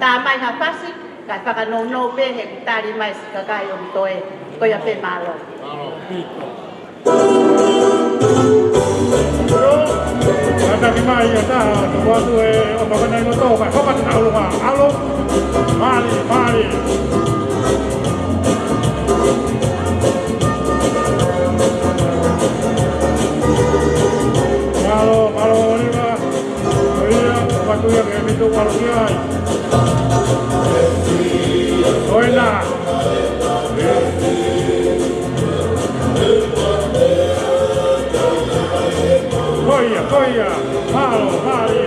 tā mai ha pasi kai whakanono pe he kutari mai si kakai o mitoe koe a pe malo Ada ki mai ata waktu o pakana no to ka hoka na ulunga alo mari malo oliva oia waktu yang itu kalau kiai oina Koia, malo, mari.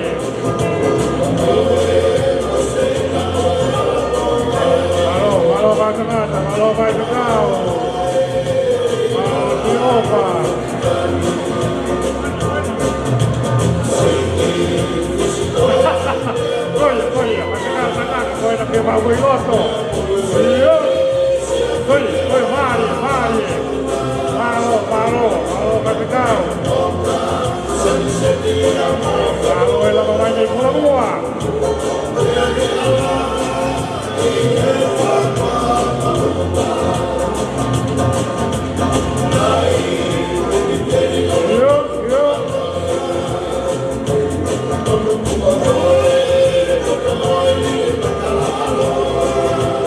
Malo vai canata, malo vai cacao. Malo di opa. koe loto. Koe mari. Malo kapitao. Malo e lava mai nei pula mua.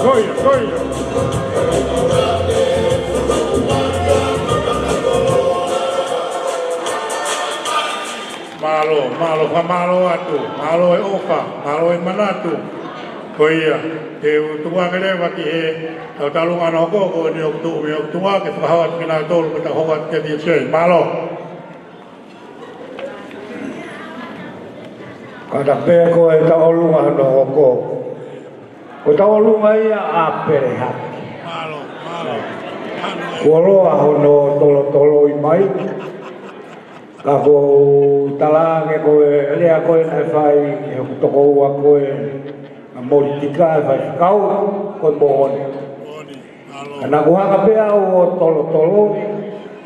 Goia. Malo atu, malo e opa, malo e manatu. Koia, te utua kere waki he, tau talunga no koko ni oktua ke whakawat kina tolu ke ta hawat ke di sei, malo. Kata peko e tau lunga no koko. Ko tau lunga ia a pere haki. Malo. Kualoa hono tolo i mai. Ka ko tala ke ko lea ko na fai e ko toko wa ko e molitika fai kau ko bon. Ana ko ha pe o tolo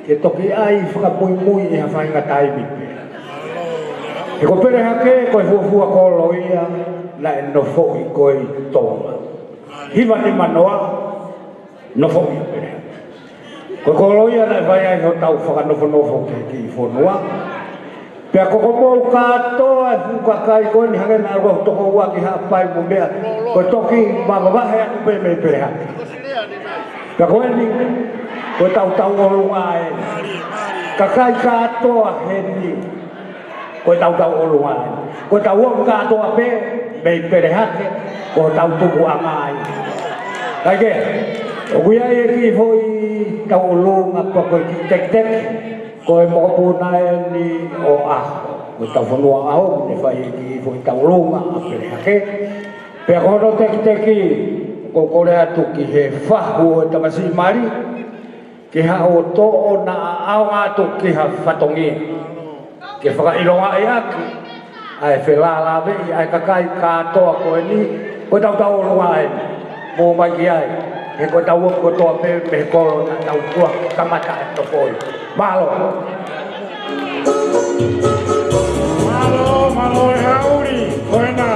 ke toki ai fa pui e fai ngatai bi. E ko pere hake ko fu ko loia la no fo ko i to. Hiva ni manoa no fo i pere. Ko loia na vai ai no tau fa no fo ki fo noa. Pe ko mo ka to fu ka kai ko ni hanga na ro to ko wa ki ha pai mo me. Ko toki ma ba he pe me pere ha. Ka ko ni ko tau o lunga e. Ka kai ka to he ni. Ko tau o lunga. Ko tau o ka to pe me pere ha. Ko tau tu wa mai. Kai ke o kuia e ki foi tau lunga ko tek ko mo puna ni o a ko tau fonua au ni fai ki foi tau lunga a pere hake pe ko no tek ko le atu ki he fahu o tamasi mari ki ha o to na au atu ki ha fatongi ke fa ilonga e aki ai fela la be ai kakai ka to ko ni ko tau lunga e mo mai ki ai e ko tau ko to pe ko na tau ko kamata to foi malo e hauri koena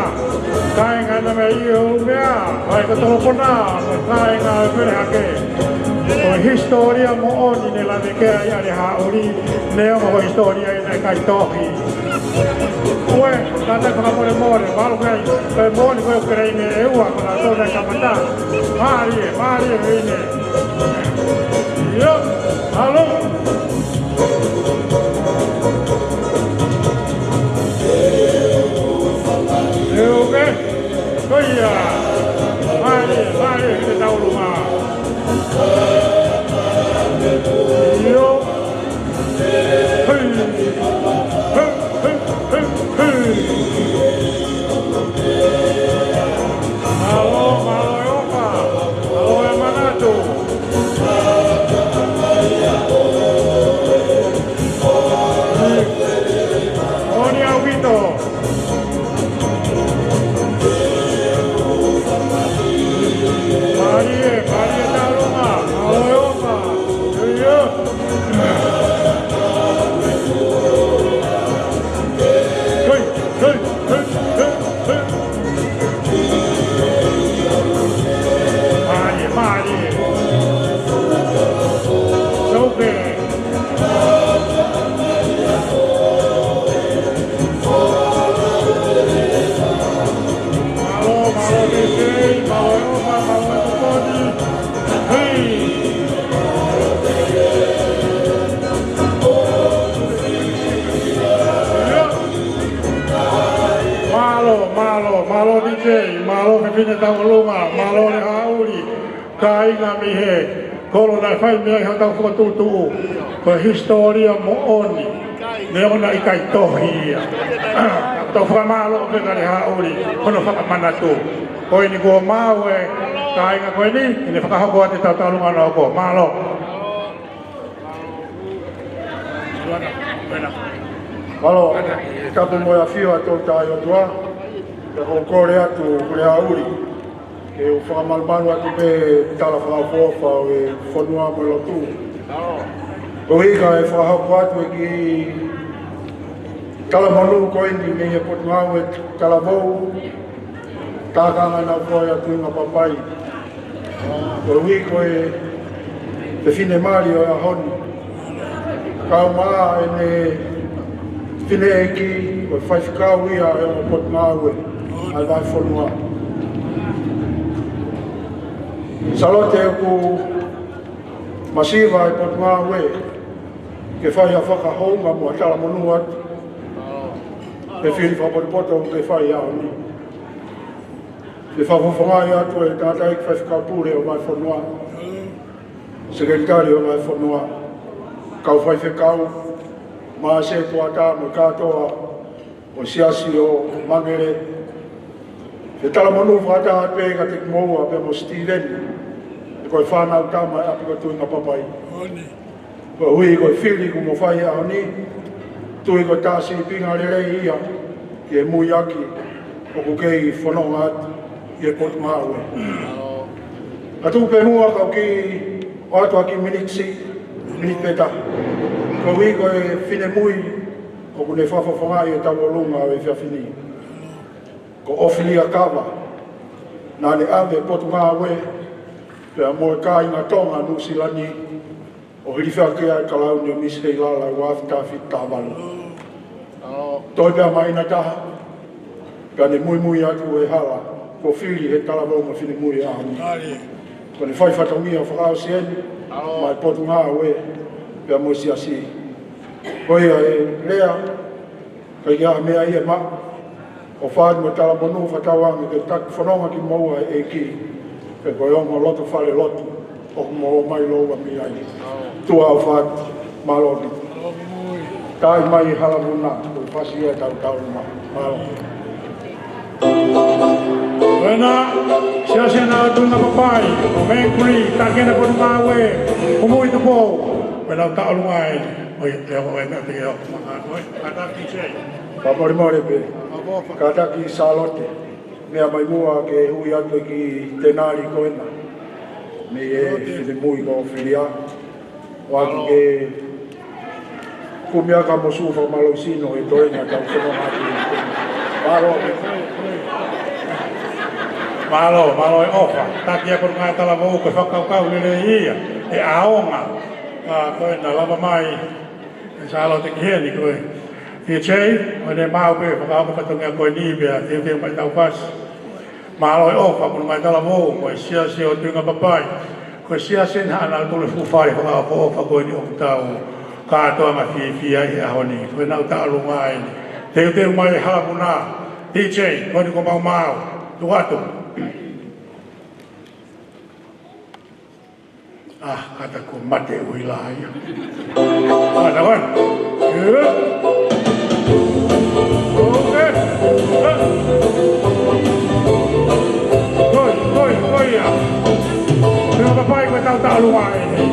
kai ngana me iu mea ai ko telefona kai ngana pere hake ko historia mo oni ne la de ke ai ale hauri ne mo historia e kai tohi Ué, tata ko mo malo kai pe moni ko krei me e ua ko na to na kamata mari vine yo alô eu que coia mari que tá o lugar yo malo me vine tau lunga, malo le hauri, kai na mi he, kolo na fai mea ha tau whakatutu, ko historia mo oni, ne ona i kai tohi ia. Tau whamalo me ka le hauri, kono whakamanatu. Ko ini kua mau e, kai nga koe ni, ini whakahoko ate tau tau lunga no ko, malo. Malo, tapu moia whio a tō tāi o tua, te hokore atu kure hauri. ke o whakamalmalu atu pe tala whakafofa o e whanua mo lotu. O hika e whakahapu atu e ki tala manu ko indi me e potu ngau e tala vou tākanga na whoi a Tuingapapai. O hiko e te whine mari o a honi. Kau maa e ne whine e ki o whaifikau ia e o potu ngau e ai vai whanua. Salote e ku masiva e potu ngau e ke whai a whakahounga mua tala manu atu. Pe whiri whapotopoto ke whai au ni. Ke whawhawhangai atu e tātai ki whaifikau pūre o vai whanua. Sekretari o vai whanua. Kau whaifekau, maa se tuata mo katoa o siasi o mangere. He tala manu whata ape ka te kimoua pe mo Sitiveni. E koe whanau tama e api ko Tuingapapai. Ko hui koe whiri ku mo whai au ni. Tui koe tāsi pinga rerei ia ki e mui aki o ku kei whanonga atu i e potu maue. Atu pe mua kau ki o atu aki minit peta. Ko hui koe whine mui o ku ne whawhawhangai e tau o lunga o e whiawhini. Ko ofili a kawa, nā le ave potu maue, pia moe ka inga tonga nusilani o hiriwhakea e kalau ni o misrei lala o awhitawhit tāwalu. Toi pia mai na taha, pia ne mui atu e hala, ko whiri he talavonga whine mui a hami. Ko ne whaiwhatongia whakao Siene, mai potu maue, pia mo siasi. Ko ia e lea, kai ia mea ia ma, o whaad mo tala monu whatawangi ke tak whanonga ki maua e ki. Ke koe onga loto whale loto, o mo mai loa mi ai. Tua o whaad malodi. Tai mai halamuna, koe whasi e tau ma. Wena, siasi na Tuingapapai, o menkuri, takena potu maue, o mui te pou. Wena o ta'alungai, oi, leo o e mea peke o, kataki sei. Pamorimore pe, kataki salote, mea mai mua ke hui atu ki tenari koena. Me e whine mui ko whiria, o atu ke kumia ka mosu whakamalau e toenga tau whanonga atu. Malo e ofa, taki e por ngai tala vau ke whakaukau lere ia, e aonga, koena lava mai, e salote ki heni koe. Tia chei, o ne mau pe, whakauka patunga koe nibia, tia mai tau pas. Malo e ofa, por ngai tala vau, koe siasi o Tuingapapai, koe siasi na ana tule fufari whakauka ofa koe ni o tau, katoa ma fia i ahoni, koe nau ta'alunga e. Teu mai e halapuna, tia chei, koe ni ko mau, tuatu. Kata ko mate ui lai. Nawan. Okay. Koi ya. Tuingapapai ko tau luai ni.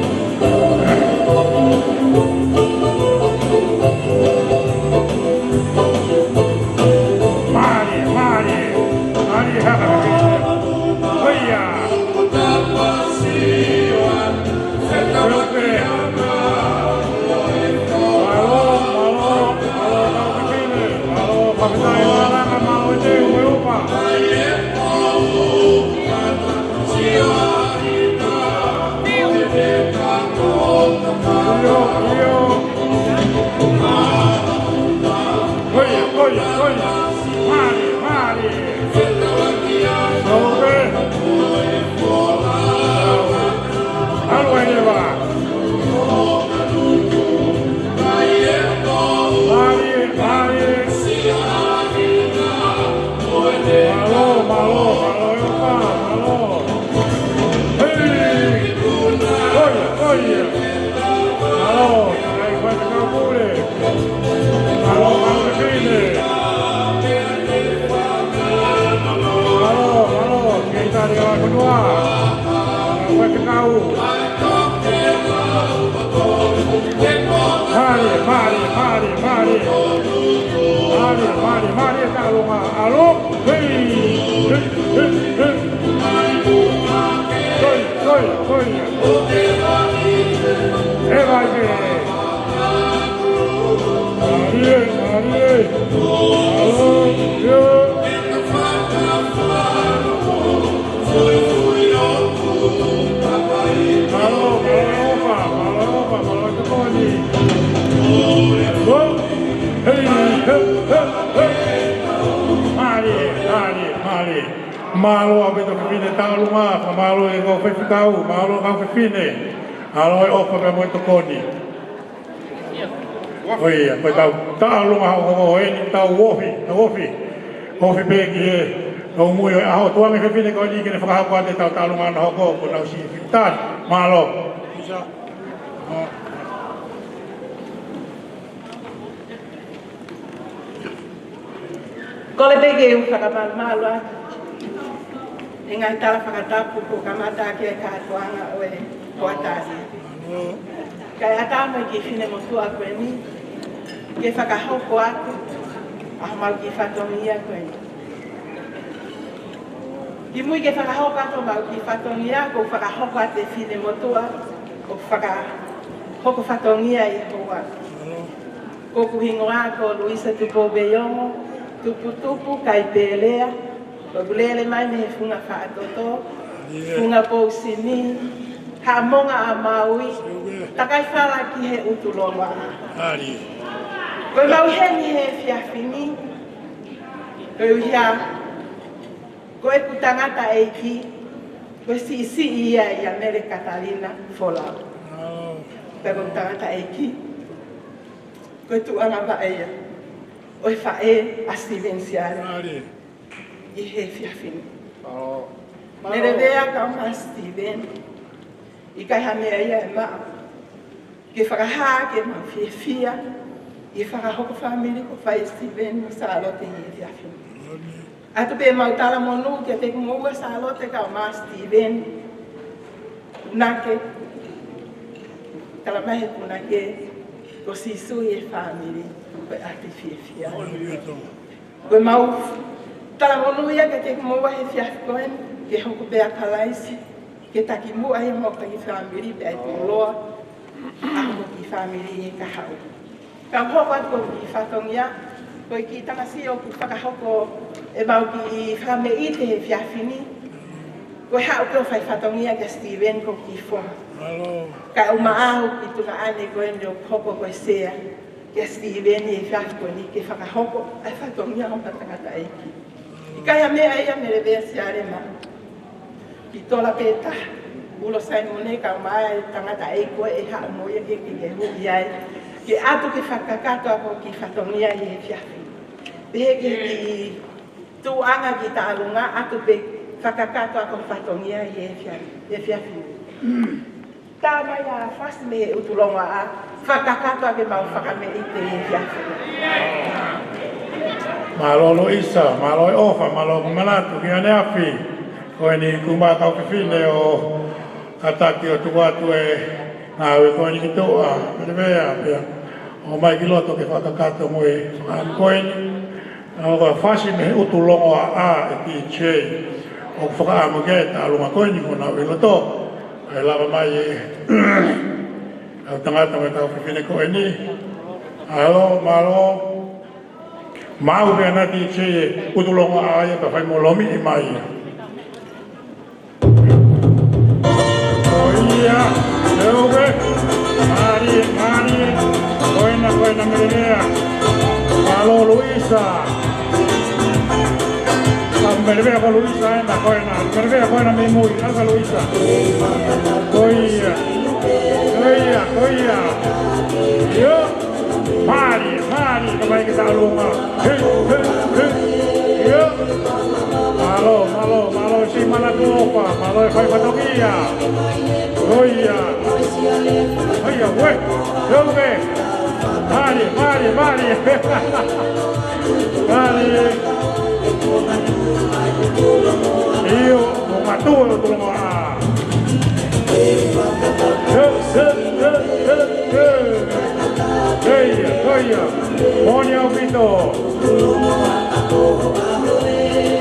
Mari haka. Koi ya. Mari, tá alô, alô, Malo abe to fine taluma, malo e go fefikau, malo ka fine. Alo e ofa pe mo to koni. Oi, ko taluma ho e tau wofi. Wofi pe ki no mu e a to me fine ko ni ke fa ko ate taluma no ko ko na si fitan malo. Kole pege u whakamalmalua. E ngai tala whakatapu ko kamata ke katoanga o e koatasi. Kai atama ki whine motua koe ni. Ke whakahoko aku. Ahamau ki whatongia koe ni. Ki mui ke whakahoko aku mau ki whatongia ko whakahoko ate whine motua. Ko whakahoko whatongia i hoa. Ko kuhingoa ko Luisa tupo beyongo. Tupu kai pelea. Pagulele mai me funga whaatoto, funga pousini, ha monga a maui, takai whala ki he utulonga. Koe mau heni he whiawhini, koe uhia, koe putangata eiki, koe si ia i Amere Katalina Folau. Koe putangata eiki, koe tuanga wa eia, oe whae a Sitiveni Siale. I he whiawhini. Nere rea ka ma Sitiveni. I kai hamea ia e maa. Ke whakahaa ke ma whiawhia. I whakahoko whamiri ko whai Sitiveni sa alote i he whiawhini. Atu pe mautala monu ke te kumoua sa alote ka ma Sitiveni. Nake. Talamahe punake. Ko sisu i he whamiri. Koe ate whiawhia. Koe mau tala monu ia ke te kumoua he whiawhikoen, ke hoko bea kalaisi, ke taki mua he moka ki whamiri pe ai toloa, ako ki whamiri e ka hau. Ka hoko atu ki whatongia, koe ki tangasi o ku whakahoko e mau ki whamei te he whiawhini, koe hau keo whai whatongia ke Sitiveni ko ki whonga. Ka umaahu ki tunga ane koe ni o hoko koe sea, ke Sitiveni e whiawhikoen i ke whakahoko, ai whatongia o tangata eiki. Kaya mea ia mere vea Siale ma. Ki tola peta. Ulo sai mune ka mai tangata e koe e haa moia ke hui ai. Ke atu ke whakakato ako ki whatongia i he whiawhi. Pehe ke ki tuanga ki taalunga atu pe whakakato ako whatongia i he whiawhi. Tā mai a whasi me he utulonga a whakakato ake mau whakame i te he whiawhi. Malo isa, malo ofa, malo manatu ki ane api. Koe ni kumba kau whiwhine o kataki o tuatu e ngāwe koe ni ki toa. Pere mea pia. O mai ki loto ke whakakato mo e whakan koe ni. O koe whasi me utulongo a e ki chei. O whakaamu ke ta alunga koe ni kona ui loto. E lava mai e au tangata me kau whiwhine koe ni. Alo, malo. Mau be na ti che utulonga ai ka fai molomi i mai. Oia, eobe. Mari. Koina merenea. Alo Luisa. Merenea ko Luisa ena koina. Merenea koina me mui, alga Luisa. Koia. Yo. Mari, kamay kita alunga. Yo. Malo, si Malacopa, malo e fai patogia. Oia, we, dove? Mari. Mari. Io, non maturo, tu non ha. Koia, Monia Vito.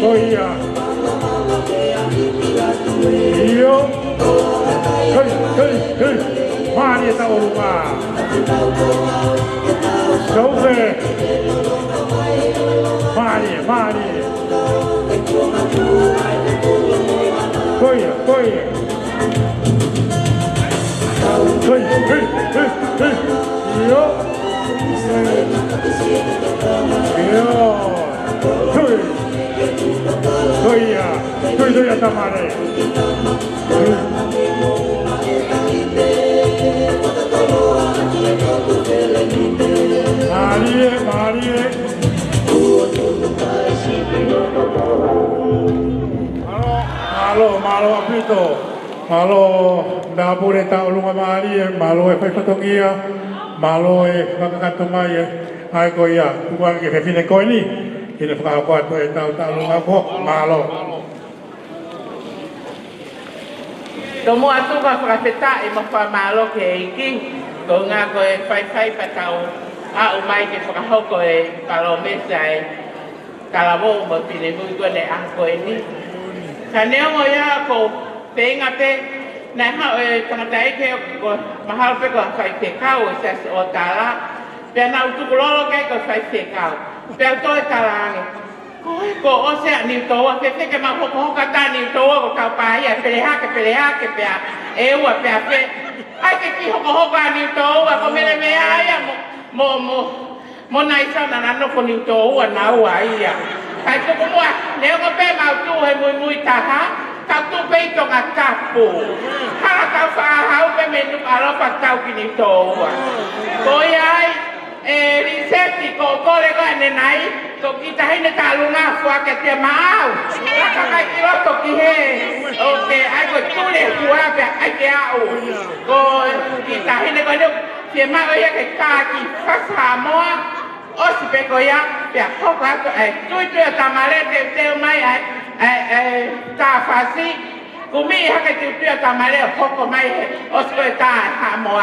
Koia. Io. Mari ta olunga. Sobe. Mari. Koia. Yo. Koia tamare. Marie. Malo apito. Malo da pure ta olunga Marie, malo e fatongia, malo e kakakatumai ai koia. Tuang ke fine koini. Kine fa ko to e ta olunga ko malo. Tomo atu ka whakawheta e mawha malo ke iki, ko ngā koe whai patau a umai ke whakahoko e palomesa e kalawo mo pine mui kone a koe ni. Ka neo mo ia ko pēnga pe, nai hao e tangata eke ko mahalo pe ko whai te kau e sas o tāla, pia nā utukulolo kei ko whai te kau, pia toi tālange. Ko ose a ni toa pe ke ma ko ta ni toa ko ka pa ia peleha ke pea e ua pea pe ai ke ki ho ni toa ko mele me ia mo nai sa na no ko ni toa na ua ia ai ko mo le ko pe ma tu he mui ta ha ka tu pe to ka tapu ha ka fa ha pe me nu alo pa tau ki ni toa ko ai e riseti ko le ko ne nai ko kita hine talunga fua ke te mau ka kilo to ki he oke ai ko tule fua pe ai ke au ko kita hine ko le te mau ya ke ka ki fasa mo o si pe ko ya pe ko ka to ai tu tamale te mai ai ta fasi kumi ha ke tu tamale ko mai o si ta ha mo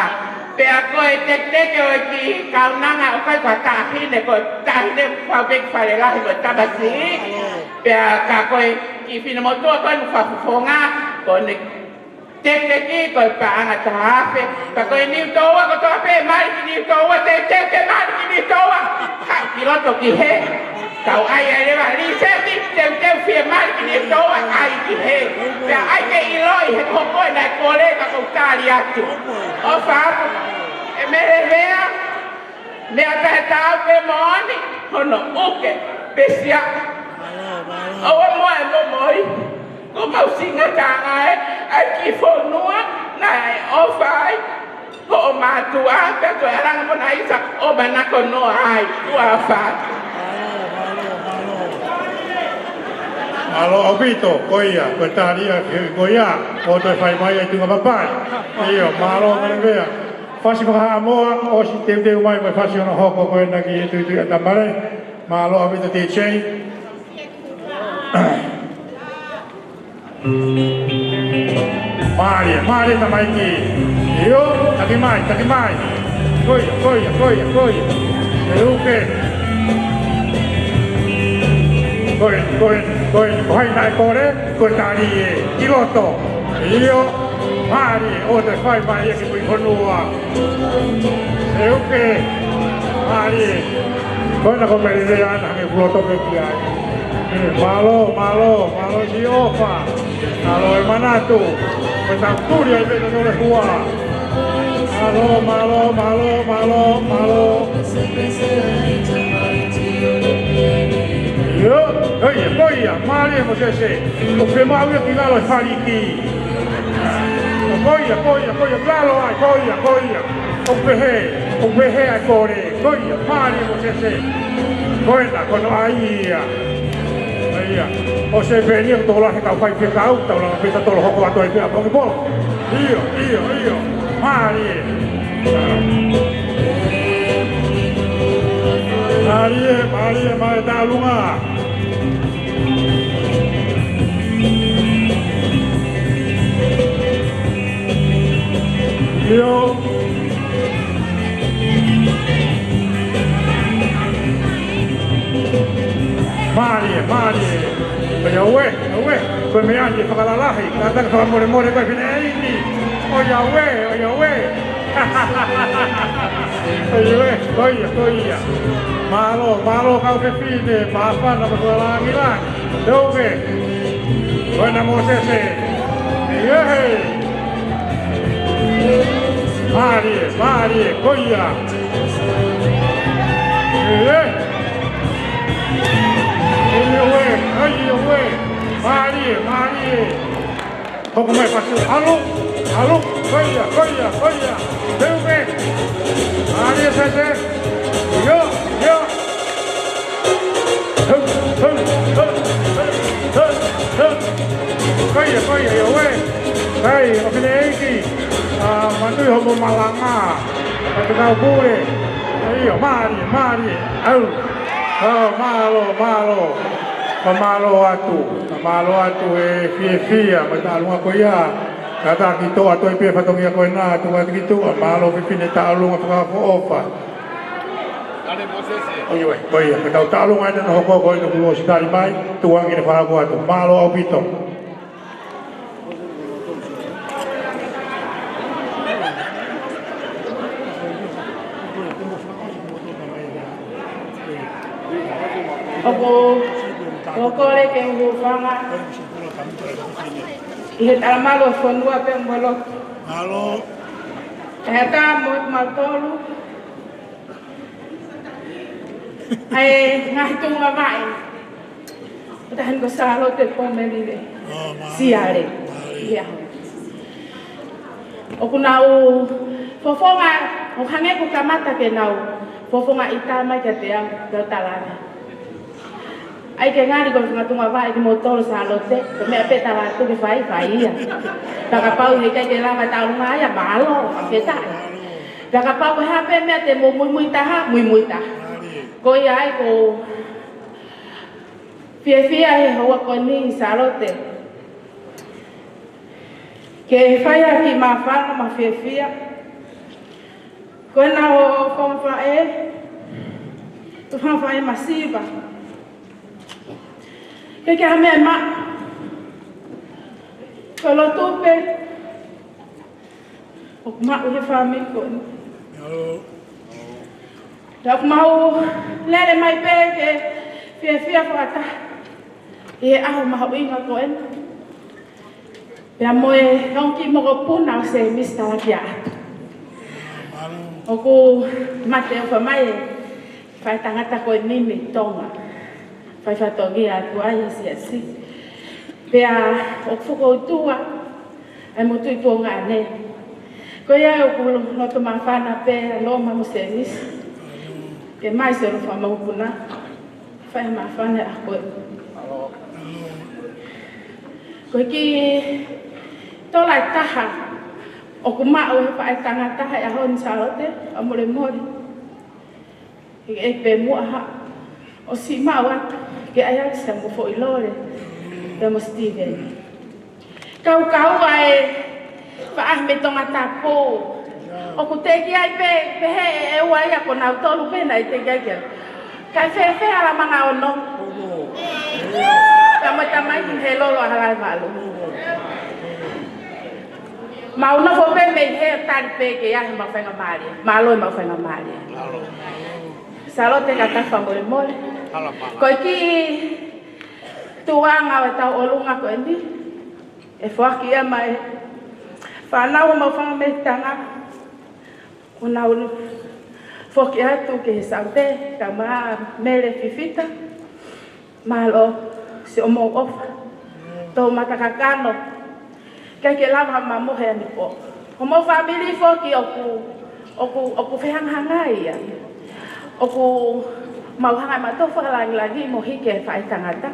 pe a koe te o ki kaunanga o kai kwa tahine ko tahine whawek wharelahi ko tabasi pe a ka koe ki whina motua koe nu whafufonga ko ne te ki koe paanga tahape pa koe niu toa ko toa pe mari ki niu toa te ke mari ki niu toa ha ki loto ki he kau ai rewa riseti te fia mari ki niu toa ai ki he pe a ai ke iloi he koe na kole ka kou tari atu o whafu Merevea, me apertava pe moni, ono uke, pesia. Awa moi, como o singa tanga aqui fonua, na ofai, o matua, peto erang pun aisa, o banako no ai, tua fat. Malo opito, koia, kotaria, koia, o te fai mai e Tuingapapai. Io, malo merevea. Fasi whakahamoa o si te mai mai fasi ono hoko koe naki e tui a tamare ma aloha vita te chei Maria ta mai ki io taki mai koia e uke koe nai kore koe tari e kiloto io Mari, o te whai mai e ki pui honua. E uke, Mari, koe na ko merire ana hange kuloto ke ki ai. Malo si ofa. Malo e manatu. Koe tau turi ai vena nore hua. Malo. Yo, koia, Mari e mo se. O pe mau e ki ngalo e whari ki. Koia, claro ai, koia. O pehe ai kore, koia, pari mo se. Koina, kono aia. O se venia ko tola he kau pai pe kau, tau la pita tolo hoko ato ai pe apongi po. Io. Mari, mai ta lunga. Io Marie, pero we, koe me anje whakalalahi, ka taka whakamore koe pine eini. Oia. Malo kau pepine, papa na berlangi lah. Doge. Buena Mosese. Yehe. Mari, koia. Oye. Mari. Como é fácil? Alô, koia. Doge. Mari, Sese. Yo. Koia, yo we. Hey, opini iki. Mantu yo mo malanga. Patu kau bure. Ayo, mari. Malo atu fia, matalunga koia. Kata kito atu pe fatongia koina atu kito malo pipine talunga pa ofa. Oye, kau talunga ina no ko ino buo sitari mai, tuang ina fa atu malo au pito. Opo le ke ngufanga. Ihe tamalo fonua pe mbolo. Malo. Eta mo maltolu. Ngai tunga mai. Tahan ko salo te Pomelile. Siale. Ya. Okunau fofonga, okange ko kamata ke nau. Fofonga itama ke te am talana. Ai ke ngari ko tunga vai ke motor salote, me apeta la tu ke fai ia. Taka pau he ke lava taunga ya malo, apeta. Taka pau ha pe me te mui ta. Ko ia ai ko fia he ho ko ni salote. Ke fai ki ma fa ma fia. Ko na ho kom fa tu fa masiva. Que a mesma kalau tupe mak udah family kon dak mau lele mai pe ke fia fata mau inga kon ya moe non ki mo pun na se mista la kia oku mate fa mai fa tangata ko ni mi tonga fai fatongi atu ai si. Pea o fuko tua ai mo tui tonga ne. Ko ia o no to mafana pe no ma Sessilis. Ke mai se ro fa mo puna. Fai mafana a ko. Ko ki to lai taha. O kuma o fa ai tanga taha ya hon salote amore mori. E pe mo ha. O si mawa ke ayak sa mo fo ilore mo Sitiveni kau ai fa ahme tonga tapo o ku te ki ai pe he wa ya ko na to lu pe na te ga ga ka fe ala manga ono tama ki hello lo hala malu mau na fo pe me he tan pe ke ya ma fa ngamali malo ma fa ngamali salote kata fa mo ko ki tuanga wa tau olunga ko endi e fo ki ya mai fa na o ma fa me tanga una ulu fo ki atu ke saute kama mele fifita malo se o mo of to mata kakano ke lava mamo he ni po o mo family fo ki oku fe hangai ya oku mau hanga mato fa lagi mo hike fa tangata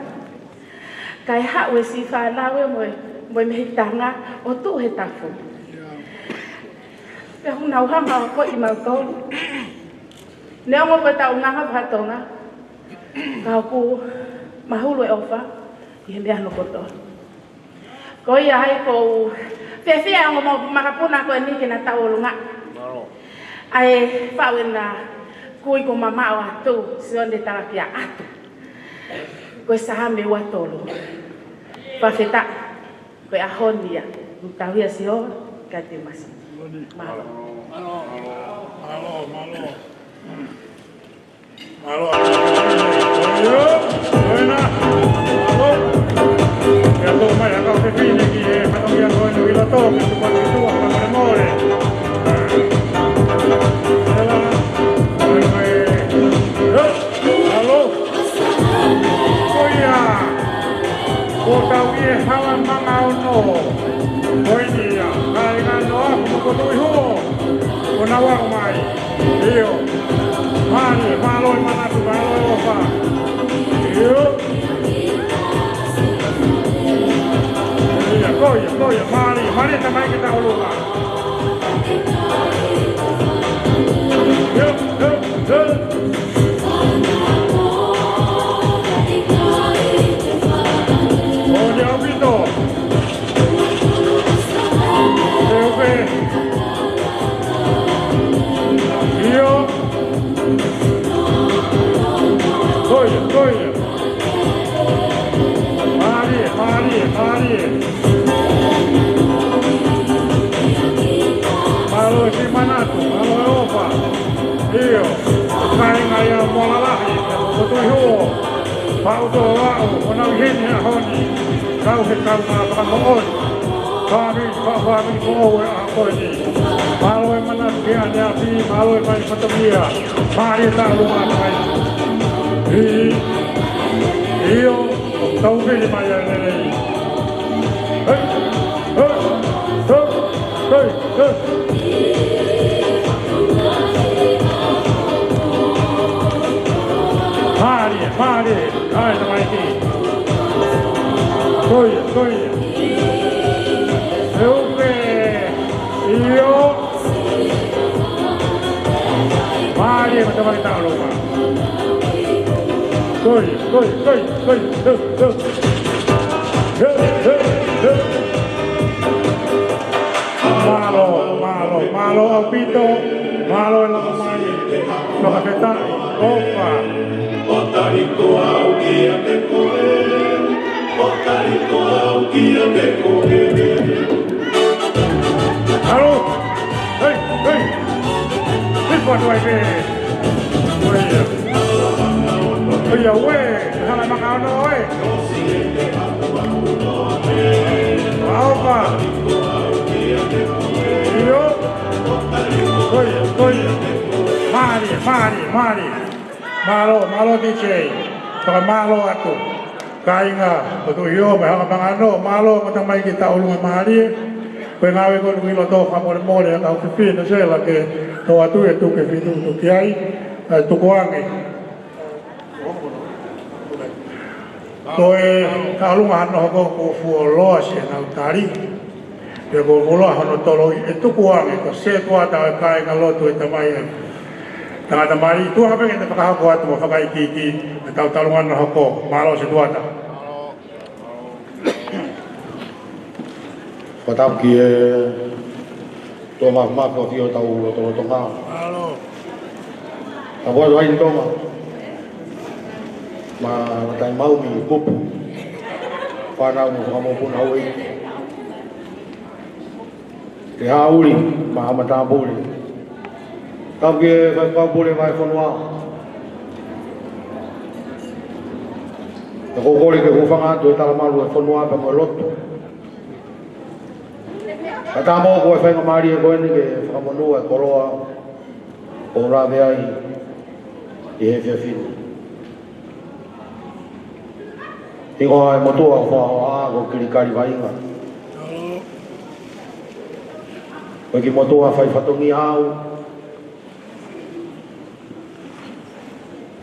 kai ha we si fa na we mo me tanga o tu he tafu pe hu na hanga ko i ma to ne mo pa ta unga ha tonga ka ku mahulu e ofa i me ano ko to ko ia hai ko fe mo makapuna ko ni ke na ta olunga ai fa we na kui ko mama wa tu Sione tala kia atu ko sahame wa tolo pa feta ko ahonia utawia sio ka te masi. Malo. Malo. Buena. Malo. Ya to mai ka te fine ki e ka no ia no ilo to que tu pa tu ka memore. Halo. Oya. Ko ta wi hawa mangau no. Oinia, kai nga no aku ko tu ho. Ko na wa mai. Io. Mani, maloi mana tu maloi opa. Io. Iya, koya, mani tamai kita ulunga. Yo. Oh, dia Vito. Io. Koya. Mari. Malo si manatu, malo opa. Io. Kai ngaya mola lahi, betul ho. Pau to wao, ona hin ya honi. Kau ke kau na pangon. Kami ko ako ni. Malo manat dia dia si malo mai patamia. Mari ta lupa mai. Io tau ke mai nele. Hey. Mari, ai mai ki. Koya. Io. Mari, macam mana tak lupa. Koy. Malo, Alpito, malo en la mamá. Lo que está, opa. Otariko aukia te koe, otariko aukia te koe. Halo, hey. This one right there. Oye, wey, déjame macar no, wey. Opa. Yo. Oye. Mari. Malo DJ. Saka malo ako. Kaya nga, patuyo, may hakapangano, malo, matamay kita ulungan mari. Kaya ngawe ko nung iloto, kamore-more, ang kaupipin na sila, ke tawatu e tuke fitu tukiai, tukuangi. Koe kalungan ako ko fuoloa siya na utari. Kaya ko mula ako tolo e tukuangi, ko se tuata kaya nga loto e tamay. Tanga tamari, tuwa ka pengin na pakakakuha ito mo, kakaikiki, at talungan ako, malo si tuata. Patap ki to ma ko tio tau to nga. Halo. Tabo ai to ma tai mau mi kup. Para mo ka mo pun hawi. Ke hauli ma mata boli. Tau ki ka boli mai fonwa. Ko boli ke ufanga to ta malu fonwa pa mo lot. Katamo ko fa ngamari ko ni ke famono e koroa o rave ai e he fin. Tingo ai motoa fa ko kirikari vainga. Ko ki motoa fa fatongi au.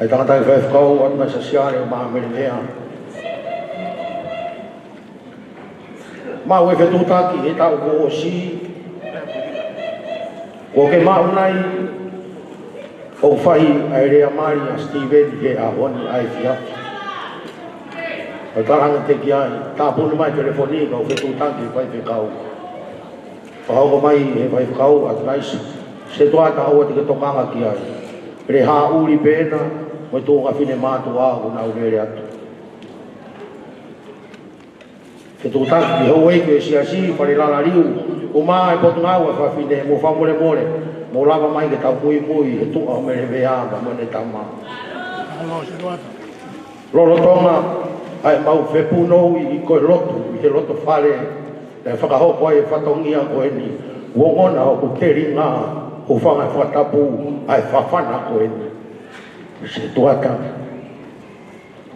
Ai tanga tai fa ko on ma Siale ma Pomelile. Ma we fe tutaki e tau ko si ko ke ma unai o fai ai rea mari a Sitiveni he a honi ai fia o taranga te ki ai ta punu mai telefoni ka o fe tutaki fai fe kau pa ho mai he fai kau at nais se toa ta o te tokanga ki ai re ha uri pena mo to ka fine ma to a una ure atu ke tu tak di hoi ke sia si pare la riu o mai po tunga wa fa fine mo fa mole mole mo lava mai ke tau mui mui e tu o mere vea ba mo ne tama lolo tonga ai mau fe puno I ko lotu I lotu fale e fa ho ko e fa tongia ko ni wo ona o te ringa o fa nga fa tapu ai fa fana ko ni se tuata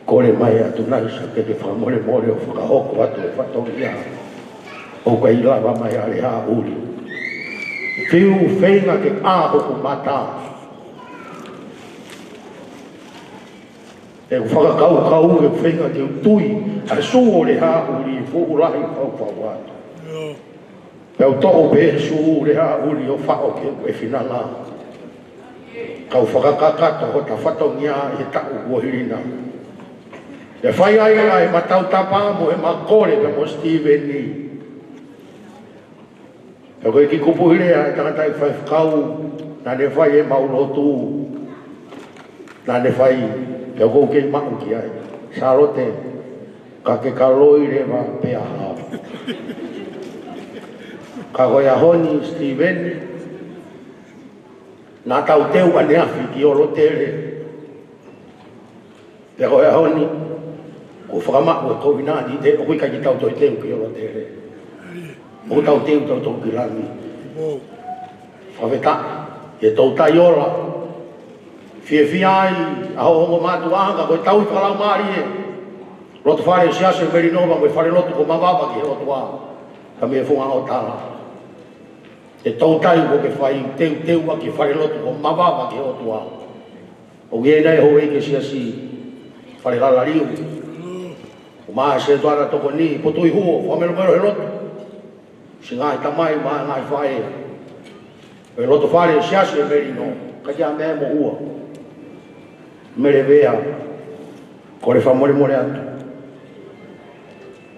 ko le mai atu nai sa ke fa mole mole o fa ho ko atu fa tongia o ka ila va mai ale ha uli fiu feinga ke a o mata e whaka kau e whenga te utui a suo le ha uli fu ulahi kau whawatu peo to'o pe suo le ha uli o whao ke e whinanga kau whakakakata ho ta whatongia e tau uohirina e whai ai matau tapa mo e makore pe mo Sitiveni e koe ki kupuhirea e tangata I whai whakau na ne whai e maulotu na ne whai e kou kei mau ki ai sarote ka ke kaloi rewa pe aha ka koe a honi Sitiveni na tau teu ane afi ki olo tere e koe a honi ko whakamaku e kovinani te o kui ka ki tau toi teu ki olo tere o tau teu tau tau ki rami whaweta e tau tai ora fie ai a hongo matu anga ko tau falau mari e lotu fare siase merinova ko fare lotu ko mavava ki lotu a ka me funga o tala e tau tai ko ke fai teu ki fare lotu ko mavava ki lotu a o ge dai ho e ke siasi fare la riu o ma se toara to ko ni po tui huo fa me lo lotu singa ta mai ma ngai fai e lotu fare siase merino ka ja me mo uo mere vea ko le fa mole mole atu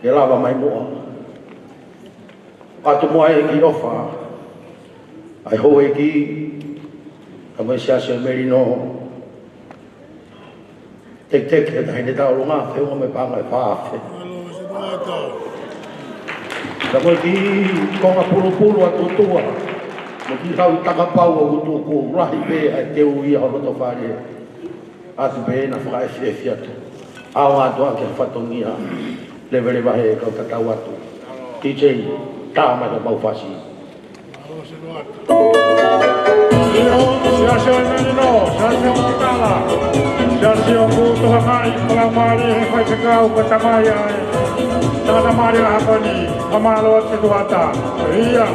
e lava mai moa atu moa e ki ofa ai ho e ki ka mai siase merino tek e da hine tau lunga fe o me panga e whaafe ka mai ki konga pulu atu tua mo ki hau takapau o utu ko rahi be ai teu ia holoto whare atu be na whaka efi atu ao ngātua ke whatongia levere wahe kau tatau atu DJ tā mai ka mau whasi Siase menino, siase o kitala siase o kutoha mai palamari he whai te kau ka tamaya tangata mari la hapani pamalo at situata iya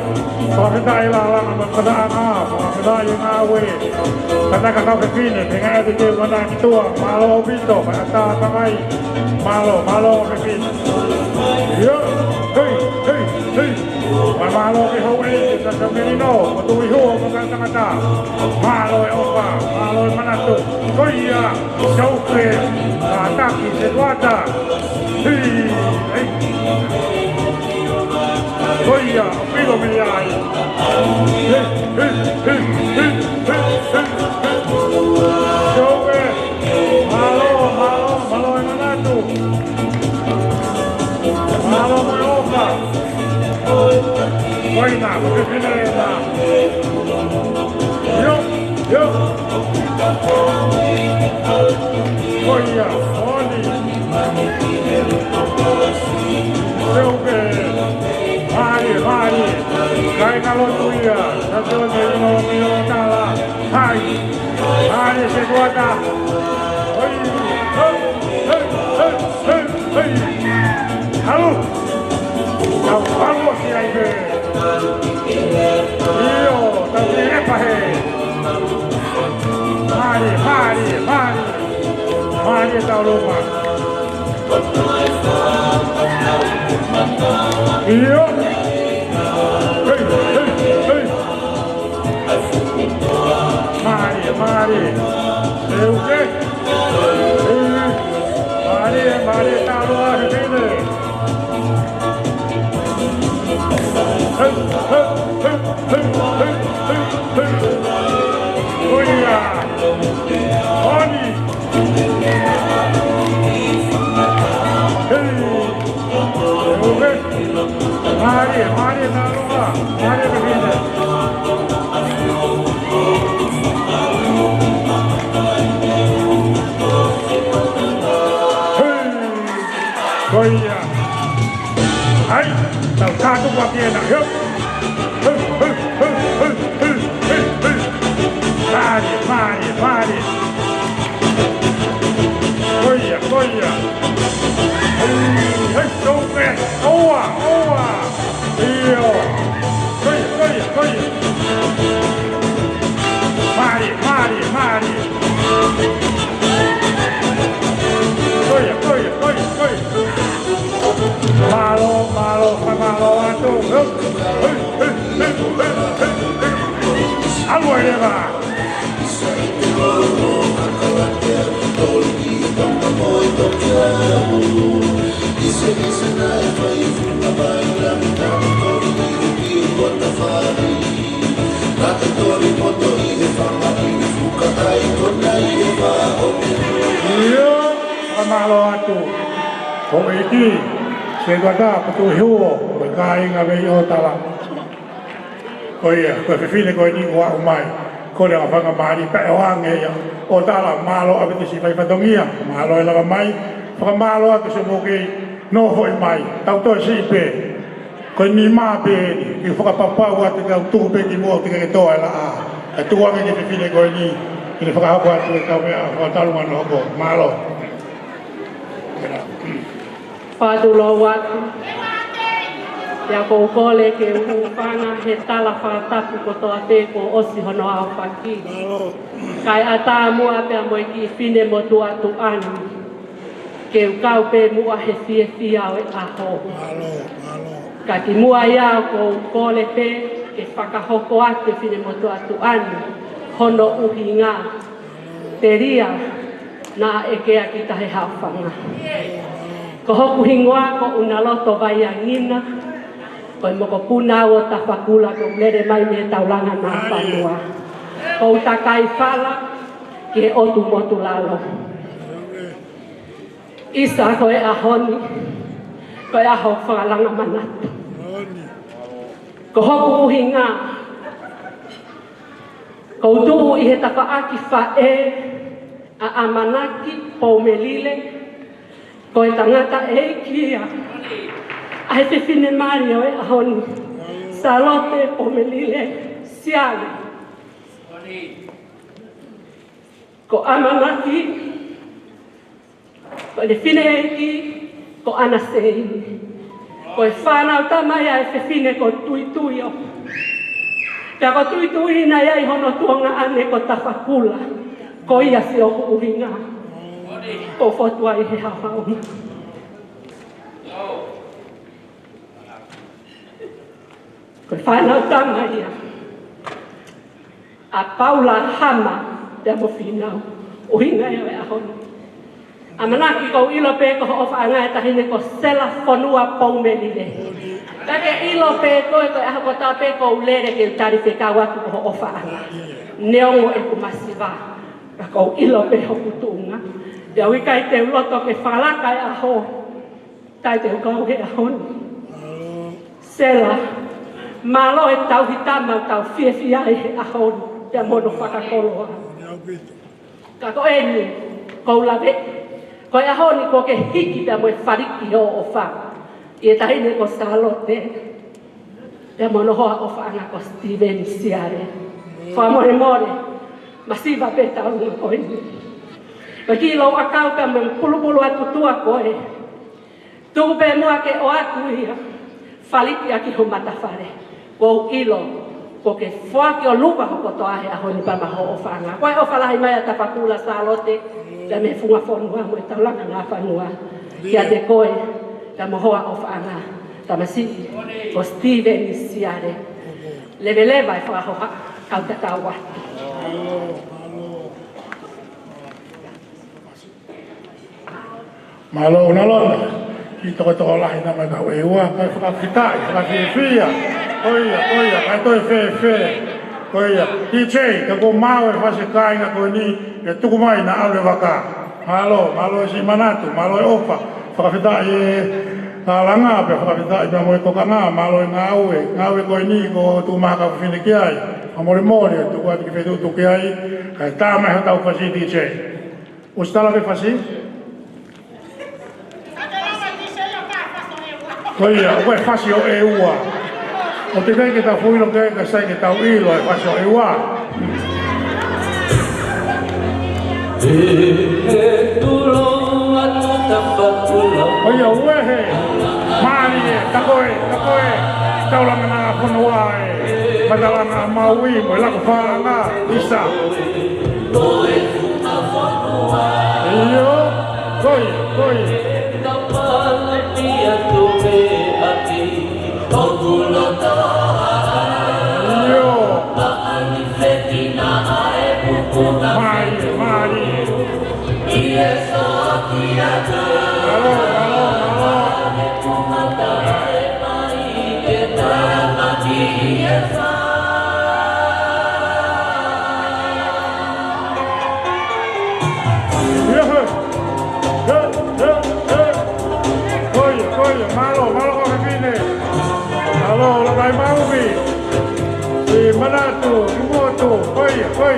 whakatai la langa magpadaan a whakatai ngā we Kata kau ke sini, dengan itu dia mana tua, malo bito, kata tangai, malo ke sini. Yo, hei, malo ke hawi, kita semenino, betul ihu, bukan kata, malo opa, malo mana tu, kau iya, jauh ke, kata kita luata, hei, kau iya, pilo meliai, hei. Jowe, malo yang mana tu? Malo meroka. Koina, bagaimana? Yo. Koina, oni. Jowe, mari. Kaya kalau tu ya, satu mino tala. Hai, sesuatu. Hei. Halo. Halo si aibe. Iyo, tapi apa he? Mari tahu lupa. Iyo. Hei. Mari. Oke. Mari taruh di sini. Oh iya. Oni. Hei. Oke. Koia. Ai, tau tātu kwa piena. Hup. Mari. Koia. Hei, soke. Oa. Iyo. Koia. Mari. Koia. Malo atu. Alua leva. Iyo, malo atu. Kau iki, saya kata betul hiu, berkain ngabai otala. Kau iya, kau fifine kau ini gua umai. Kau dah apa ngamari peorang ya, otala malo abis tu sifai patongia, malo ela mai, malo atu semuki no hoi mai, tau tu sipe. Kau ni ma pe, ni foka papa buat kau tu pe di muak tiga ketua ela ah. Tu orang ini fifine kau ini foka buat kau ya, otala mana kau malo. Whātulo watu. Ia kou kole ke uwhanga he tala whātapu ko toa te ko osi hono au whaki. Kai a tā mua pia moe ki whine mo tu atu anu. Ke ukau pe mua he fia o e aho. Ka ki mua ia kou kole pe ke whakahoko atu whine mo tu atu anu. Hono uhi ngā. Te ria nā ekea ki tahe hawhanga. Ko hoku hingoa ko una loto vai angina. Ko moko puna o ta whakula ko lere mai me taulanga nā whanua. Ko ta kai whala ki otu motu lalo. Isa ko e ahoni. Ko e aho whalanga manatu. Ko hoku uhinga. Ko utuhu i he tapaaki whae a amanaki Pomelile. Ko e tangata e kia. A he te whine Mario e ahoni. Salote, Pomelile, Siale. Ko amanaki. Ko e whine e ki. Ko ana seini. Ko e whanau tamaya e whine ko tuituio. Pea ko tuitui na iai hono tuonga ane ko tawhakula. Ko ia se oku uhinga. Ko fotua i he hawauna. Ko whanau tama ia. A Paula Hama te mo whinau. Uhinga ia e ahoni. A manaki ko ilo pe ko ofa anga e tahine ko sela whanua Pomelile. Kake ilo pe ko e ko aha ko ta pe ko ulere ke tari pe kawatu ko ofa anga. Neongo e kumasiva. Ko ilo pe hoku tunga. Ia wikai te uloto ke whalaka e aho. Tai te ukau he ahoni. Sela. Malo e tau hitama tau whiawhia e he ahoni. Ia mono whakakoloa. Ka ko eni. Ko ulawe. Ko e ahoni ko ke hiki pia mo e whariki ho o wha. Ia tahine ko salote. Ia mono hoa o wha anga ko Sitiveni Siale. Wha more. Masiva peta unga ko eni. Paki lau akau ka me pulu atu tua koe. Tuku pe mua ke o atu ia. Faliki aki ho matawhare. Ko ilo. Ko ke whaki o lupa ho koto ahe aho ni pama ho o whanga. Koe o whalahi mai a tapakula salote. Ia me funga whanua mo e taulanga ngā whanua. Kia te koe. Ia mo hoa o whanga. Tamasi. Ko Sitiveni Siale. Leva e whakahoha. Kau te tau watu. Malo nalona, kita kata lahi nama kau ewa, kau kita, fia, koia, kau tu fe, koia, DJ, kau mau fase kai kau ni, tu kumai na alu waka, malo si manatu, malo ofa, kita langa, kita iba mo ko kanga, malo ngawe kau ni, kau tu maka fine kiai, amore tu kau ti fetu tu kiai, kau tama tau fase DJ, ustala be fase. Koia, ue whasi o e ua. O te kei ke tau whuilo kei ka sai ke tau ilo e whasi o e ua. Koia, ue he. Maari e, takoe, taulanga nga whanua e. Matalanga maui, mo lako whaanga, isa. Iyo, koia. Mari. Malo kau begini. Halo, lagai mau bi. Di mana tu? Semua tu. Koi. Hei,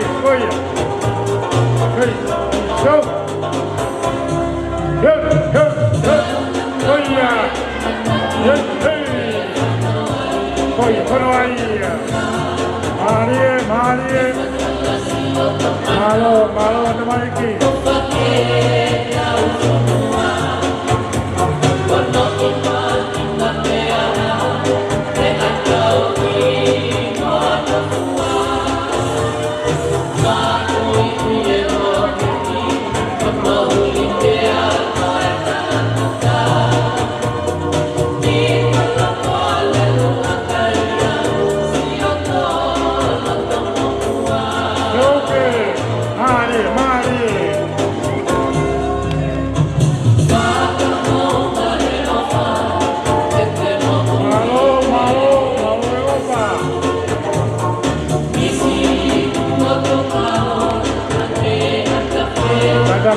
go. Koi ya. Hei. Koi, kono ai. Mari. Malo, teman iki.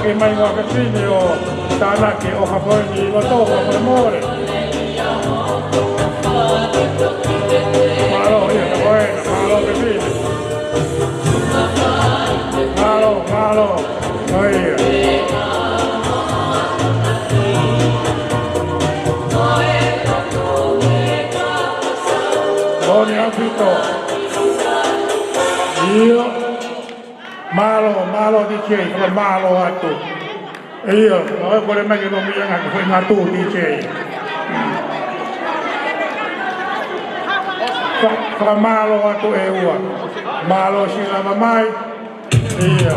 Ke mai wa ke tini o tana ke o hapoi ni o toko o more. Malo ia ka buena, malo ke tini. Malo. Oia. Boni apito. Io malo DJ, kalau malo atu. Iya, kalau boleh main kita punya ngatu DJ. Kalau malo atu ewa, malo sila mamai. Iya.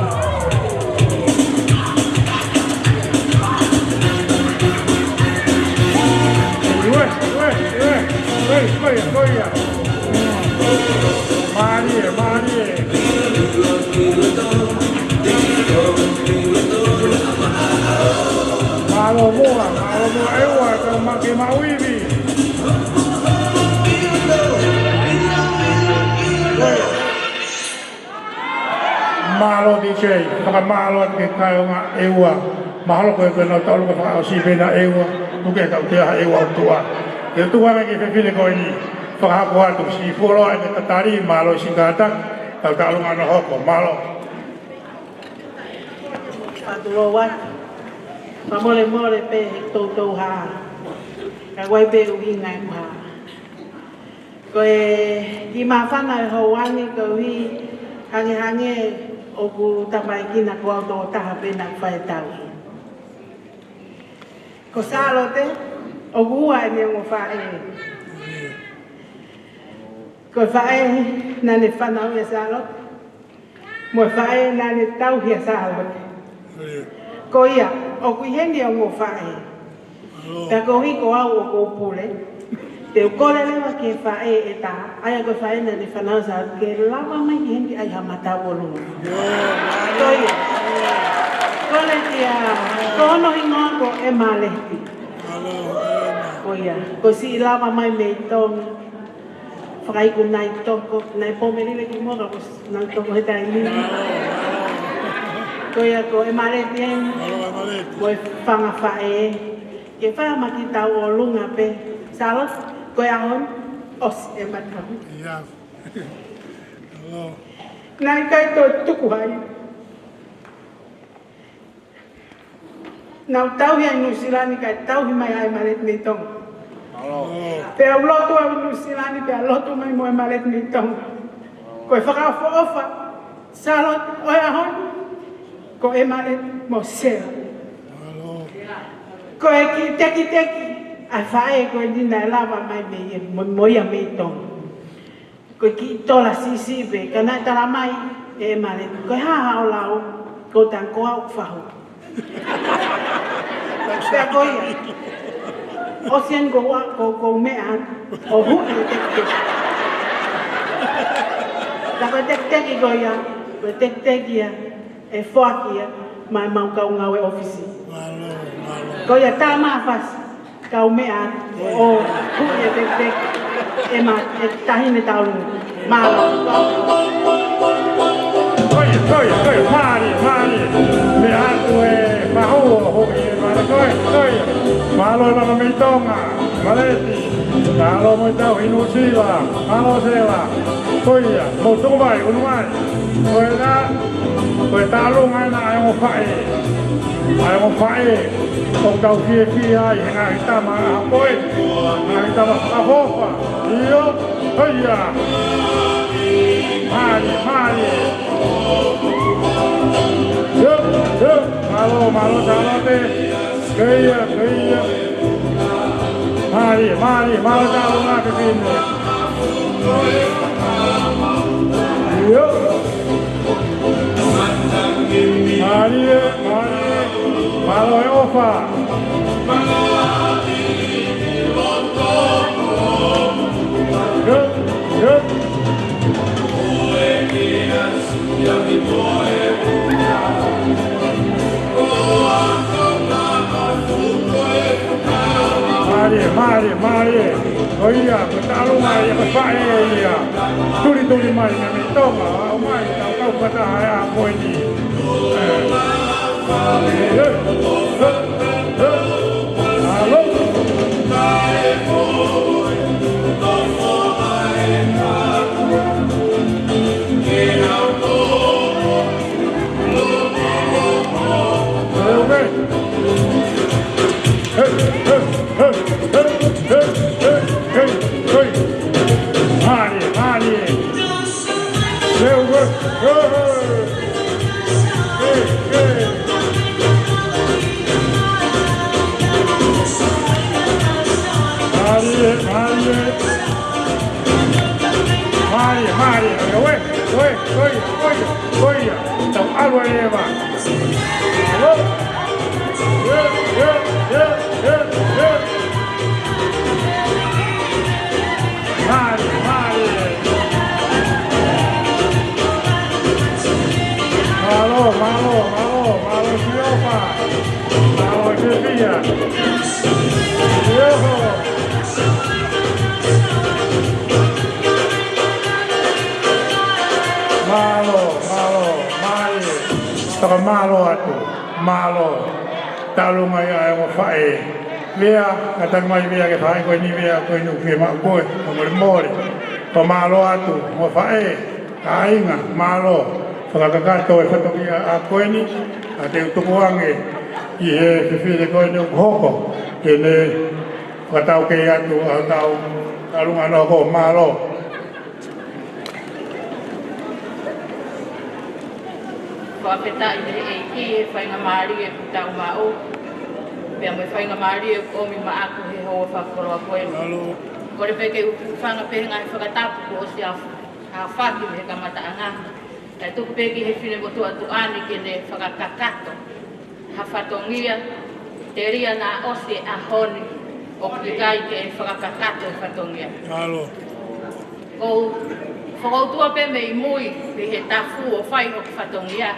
Weh. Mari. Malo mua ewa kau makin mawibi. Malo DJ, kalau malo ke kau ngak ewa, malo kau kena tahu kau kau si bena ewa, bukan kau dia ewa tua. Dia tua lagi fikir kau ini, faham kau tu si follow ini tertarik malo singkatan, kau tahu mana hoko malo. Patulowat, mole pe toto ha, kawai pe uhingai ha. Koe di mafana hawani koe hange oku tamai kina ko auto ta pe na fai tau. Ko salote oku ai ne mo fa e. Ko fa e na ne fa na ya salot. Mo fa e na ne tau ya salot. Ko ia oku hendi o mo fa e. Ta ko hi ko au ko pule. Te ukole lewa ke fae eta aya ko fae na de fanasa ke lava mai hindi ay hamata wolo. Toy. Kole tia kono ingo ko e maleti. Oya, ko si lava mai meitong fai ko nai toko nai Pomelile ki mo ko nang toko eta ni. Koya ko e maleti en. Ko fanga fae. Ke fa makita wolo ngape. Salos koe ahon, os e matau. Iya. Halo. Nai kai to tuku hai. Nau tau hi New Zealand kai tau hi mai ai malet ni tong. Halo. Pe au lotu au nusilani pe au lotu mai mo malet ni tong. Ko fa fo ofa. Salot o ahon. Ko e malet mo sel. Ko e ki teki. A fae ko ni na lava mai me mo ia me tong. Ko ki tola sisi be kana tala mai e malet. Ko ha o lao ko tan ko au fa. Pe ko ia. O sien go mea o hu tek goya o tek ia e fokia mai mau kau ngawe ofisi goya tama fas kau mea o hu tek e ma e tahine talu malo Koi, mari, me atu e mahu ho e mara koi, malo e mama mitonga, maleti, malo mo tau inu sila, malo sela, koi ya, mo tungu mai, unu mai, koi talung ai na ai mo fae, kong tau fie ai, henga kita ma apoi, henga kita ma afofa, iyo, koi ya, mari, malo salote, kaya, mari, malo salo na kesini. Yo, mari, malo ofa. Yo. Mari, oh iya, bertalu mai, berfae iya, tuli mai, kami tahu mai, kau kata ayah aku ini. Halo. Mari, então alô Eva. Alô? Mari. Malo, Siopa. Malo, Sevilla. Taka malo atu, talu mai ai mo fae. Vea, katang mai vea ke fae ko ni vea ko nu ke ma ko, mo pa malo atu, mo fae. Ainga malo, fakakakato e fatokia a ko ni, ate utukuange i he fifile ko ni hoko. Kene katau ke atu atau talunga no ko malo. Wapeta i whai ngā maari e putau mao. Pea mai whai ngā maari e komi ma aku he hoa whakoroa koe. Kore peke whanga pehe ngai whakatapu ko o si a whaki me ka mata anga. Kai tuku peke he whine motu atu ani ke ne whakakakato. Ha whatongia, te ria nā osi a honi o kikai ke whakakakato e whatongia. Kou whakautua pe me i mui pe he tafu o whai o whatongia.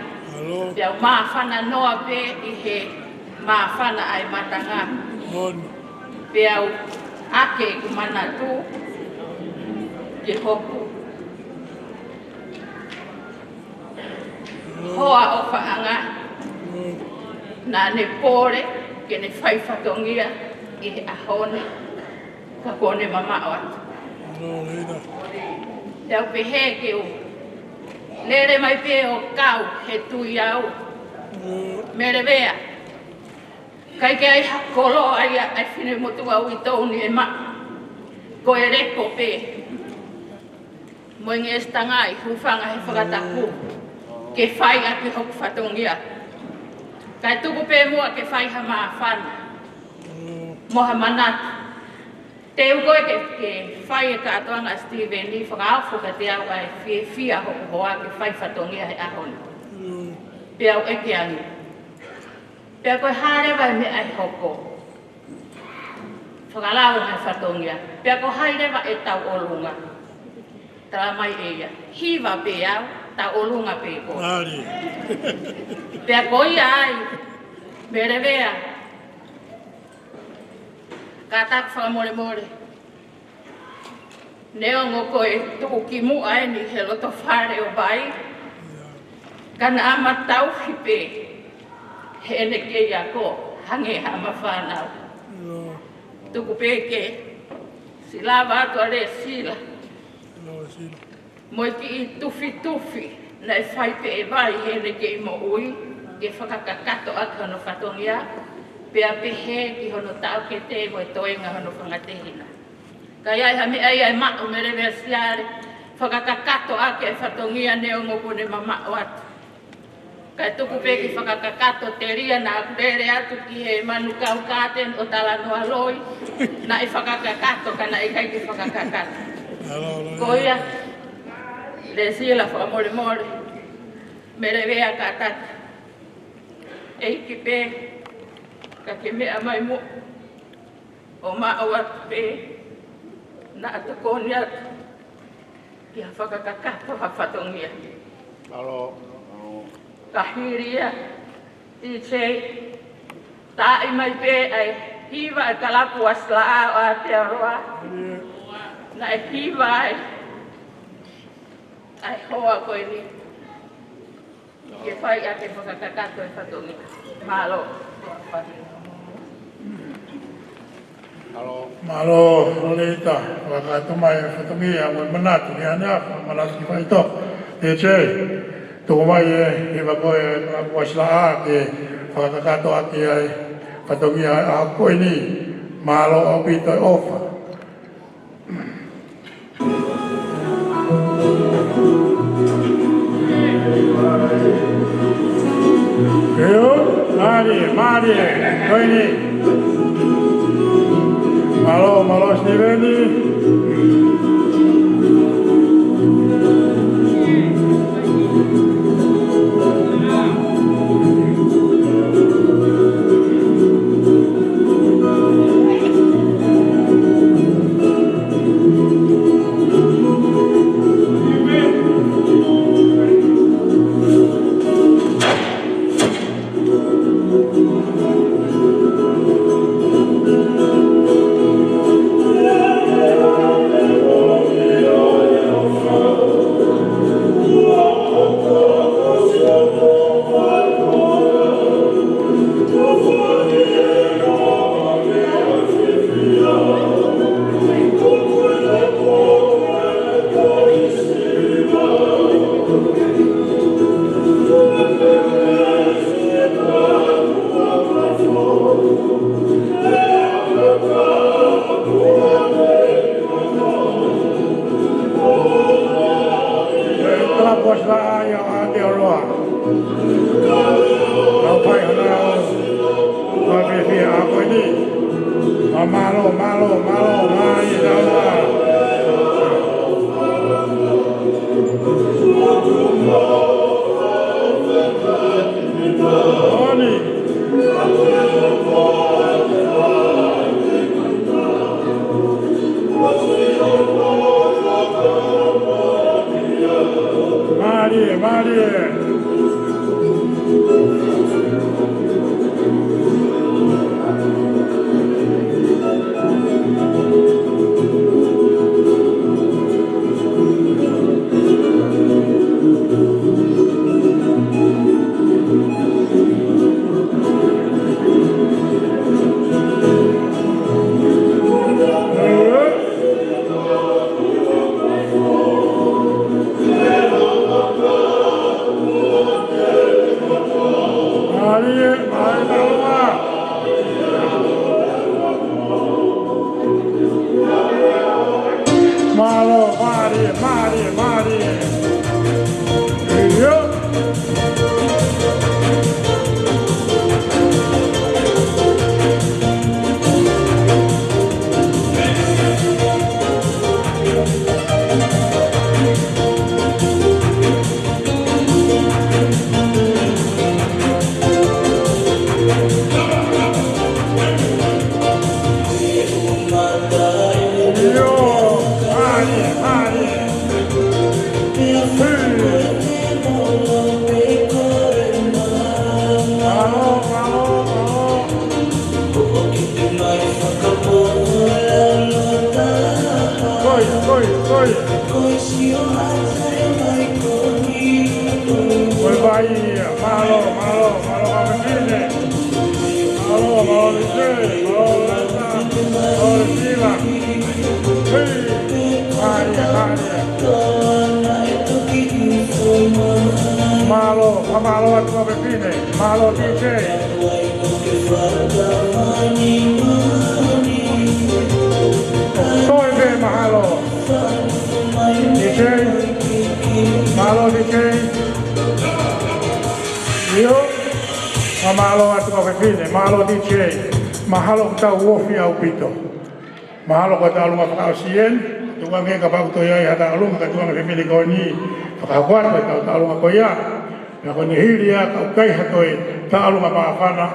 Pea maafana noa pe i he maafana ai matanga. Pea ake ku mana tu ke hoku. Hoa o whaanga nā ne pōre ke ne whai whatongia i he ahone ka kone mama o atu. Te au pehe ke o lere mai pe o kau he tui au. Mere vea. Kai ke ai hakolo ai whine motu au i tauni e ma. ko e reko pe. Mo nge stangai hufanga he whakataku. Ke whai ati hoku whatongia. Kai tuku pe mua ke whai ha maa whana. Moha manatu. Te ukoe ke whai e katoanga Sitiveni whakaafu ka te au ai whia hoku hoa ke whai whatongia he ahoni. Pe au eke angi. Pe koe harewa me ai hoko. Whakalawa me whatongia. Pe ko harewa e tau olunga. Tala mai eia. Hiva pe au, tau olunga pe ko. Pe ko ia ai. Merewea. Katak whakamore more. Neo ngoko e tuku ki mua e ni he loto whare o bai. Kana ama tau hipe. He ene ke ia ko. Hange hama whanau. Tuku peke. Sila watu are sila. Moi ki i tufi. Nai whai pe e vai he ene ke i mo ui. Ke whakakakato aka hono whatongia. Pea pehe ki hono tau ke te mo e toenga hono whangatehina. Kai ai hami ai mao mere mea Siale. Whakakakato ake e whatongia neo ngoko ne mamao atu. Kai tuku peki whakakakato te ria na akurere atu ki he manu kau kāten o tala noa loi. Na i whakakakato kana i kai ki whakakakato. Ko ia, le sila whakamore more. Mere wea ka tata. Eiki pe. Ka ke mea mai mo. O mao atu pe. Na atakoni atu. Kia whakakakato hawhatongia. Kahiria. Tise. Tai mai pe ai. Hiva e kalapu asla a Aotearoa. Na e hiva ai. Ai hoa koe ni. Ke whai ake whakakakato e whatongia. Malo. Malo, Lolita, wakatumai whatongia mo manatu ni ania, manatu ki whaito. Te che, tuku mai e iwa koe wasla a ke whakakato ake ai whatongia a koe ni. Malo o pito e ofa. Keo, Mari, koe ni. Malo Sitiveni. oi. Oi vai, malo capitine. Malo dice, malo sila. Malo at capitine, malo dice. Soy de mahalo. DJ, malo DJ. Yo, mahalo at kapitine, malo DJ. Mahalo kita wofi au pito. Mahalo kita alunga pakasien. Tunga ngeka bakto ya hata alunga katunga pemili koni. Pakakuat kita alunga koya. Na koni hilia kai hatoi ta alunga pakana.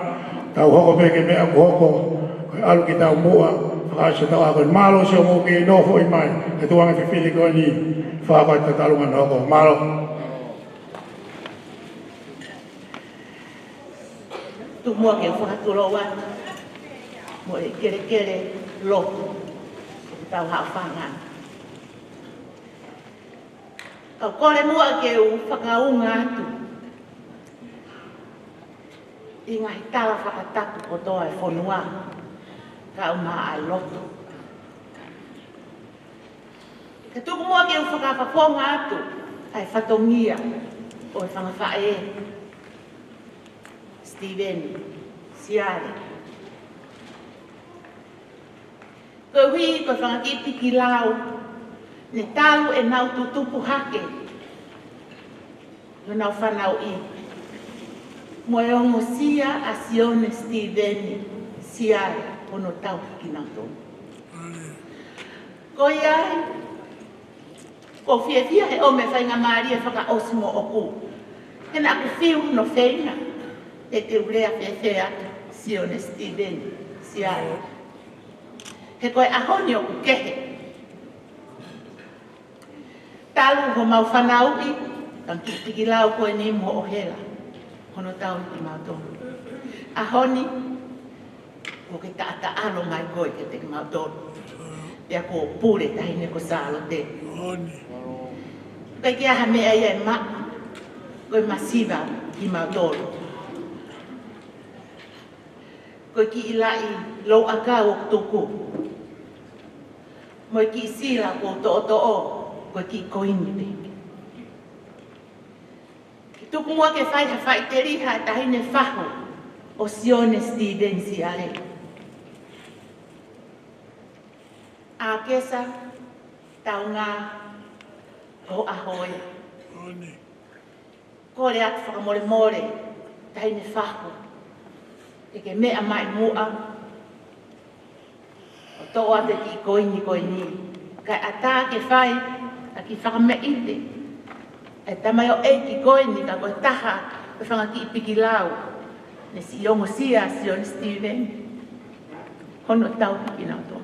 Ta hoko peke me aku hoko. Alu kita mua. Kasi tahu aku malo siya mo kinoho imay. Ito ang pipili ko ni Fakat katalungan ako. Malo. Tumua ke whakaturoa. Mo e kere loko. Tau hawhangan. Kau kore mua ke whakaunga atu. Inga hitala whakatatu ko toa e whonua. Kau maa loto. Ka tuku mua ke whakapaponga atu, ai whatongia o e whangawhae. Sitiveni, Siale. Ko hui ko whangakiti ki lau, ne talu e nau tutupu hake. Yo nau whanau i. Mo e ongo sia a Sione Sitiveni, Siale. Ono tau ki nau tonu. Ko iai, ko fia he o me whainga maari e whaka osimo o ku. Hena aku whiu no whainga, e te urea whewhea Sione Sitiveni, Siale. He koe ahoni o ku kehe. Talu ho mau whanau i, kan ki lau koe ni mo o hela. Ono tau ki nau tonu. Ahoni, ko ke alo mai koe ke te mautoro. Pea ko pure tahine ko salo te. Kai kia ha mea ia e maa. Koe masiva ki mautoro. Koe ki ilai lou aka o tuku. Moe ki sila ko to'o. Koe ki koini te. Ki tuku mua ke whai te riha tahine whaho o Sione Sitiveni Siale. A kesa tau ngā ho ahoe. Kore atu whakamore tahine whaho. E ke mea mai mua. O toa te ki koini. Kai ata ke whai a ki whakameite. E tamai o ki koini ka koe taha e whangaki i piki lau. Ne si ongo sia Sione Sitiveni. Hono tau piki nau tō.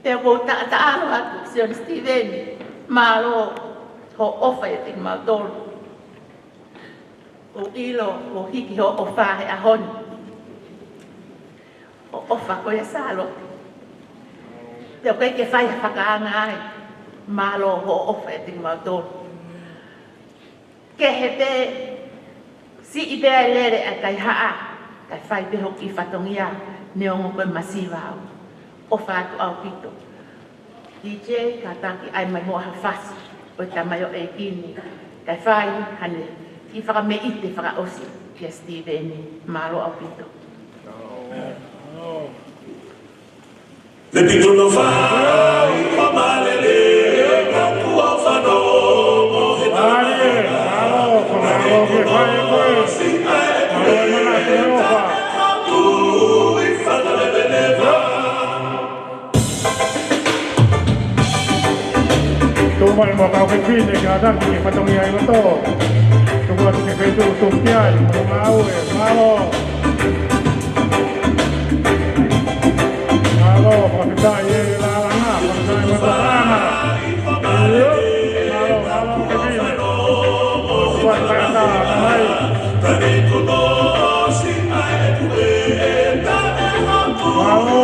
Te ko ta'alo atu Sione Sitiveni. Malo ho ofa e te mautoro. O ilo o hiki ho ofa he ahoni. O ofa koe a salo. Te o koe ke whai a whakaanga ai. Malo ho ofa e te mautoro. Ke he te si i bea lere a kai haa. Kai whai te hoki whatongia. Ne ongo koe masiva au. Ofa atu au pito. DJ ka taki ai mai moa hawhasi. O tamai o e kini. Kai whai hane. I whakame ite whakaosi. Kia Sitiveni. Malo au pito. Le pito no vai. Pomelile. Kapu au whano. Mohe tāne. Malo ke whai koe. Malo e mana te ofa. Ui whakalewelewa. Tumai mo kau kepine ka dan ki patongi ai to. Tuwa ke ke tu piai mo mau e malo. Malo pa e la na pa mo sana. Malo kepine. Tuwa ka ta mai. Tani ko no si ai tu e ta e ha. Malo.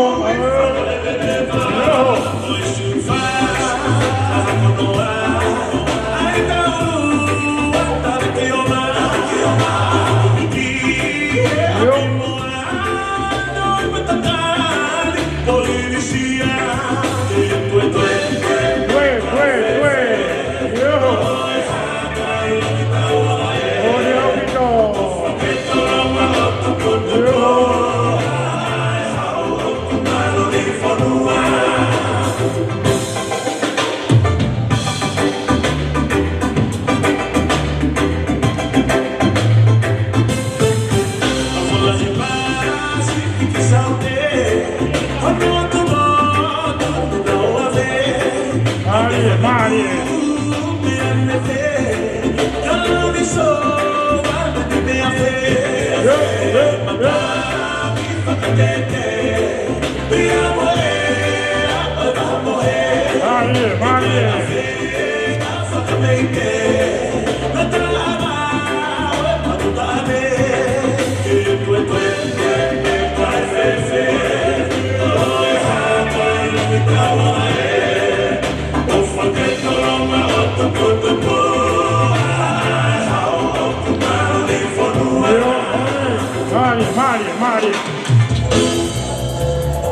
Mari.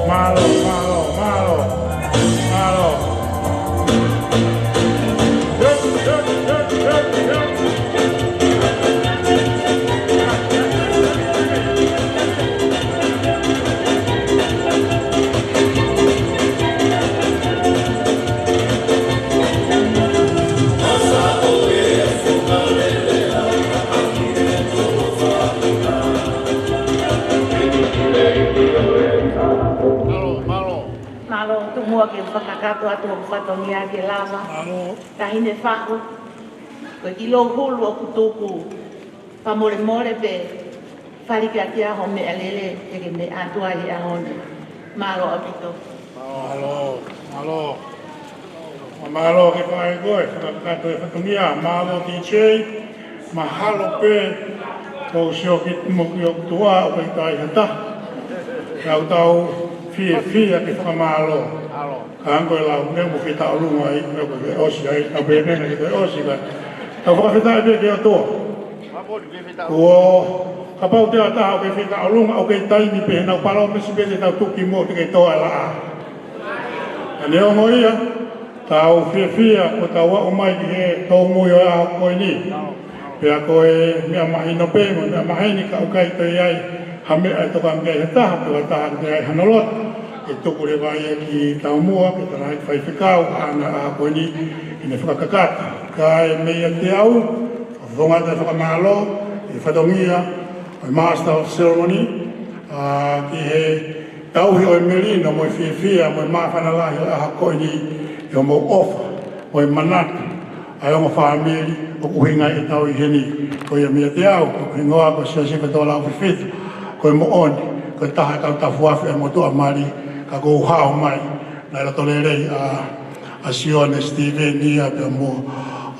Malo. Malo tu mua ke whakakato atu o whatongia ke lava. Tahine whaku. Ko ki lo hulu o kutuku. Pamore pe. Wharika ki aho me alele e ke me atua i ahone. Malo apito. Malo ke pai koe, whakakato e whatongia, malo DJ, mahalo pe, ko sio ki moki o kutua o kai tai hata. Tau fia ke whakamalo. Ka anko e lau neu mo whita o lunga i, neu ke osi ai, au pēnena ke osi kai. Tau whakawhitai pe ke o toa. Ka pau te ataha o ke whita o lunga o ke taini pe, nau paro pesi pe te tau tuki mo te ke toa e la a. Ane o mo ia, tau fia o tau wa o mai ki he tau mui o aho koe ni. Pea koe mea mahi no pēngo, mea mahi ni ka ukai te iai, ha mea e toka mea he taha, pea taha te iai hanolot. E tuku re vai ki tau mua, ke tana i whai whikau, ana aho koe ni, i ne whakakakata. Ka e mea te au, o whongata e whakamalo, i whatongia, o Master of Ceremony, ki he tauhi o e Merino, mo e fia, mo e mawhanalahi o aho koe ni, i o mo ofa, mo e manatu, ai o mo whaamiri, o kuhinga e tau i heni, ko ia mea te au, ko hingoa ko sia sipa tola o whiwhitu, ko e mo oni, ko e taha kau tafuafi e mo tua mari, ka kou hao mai, na ila tole rei a Sione, Sitiveni, a pia mo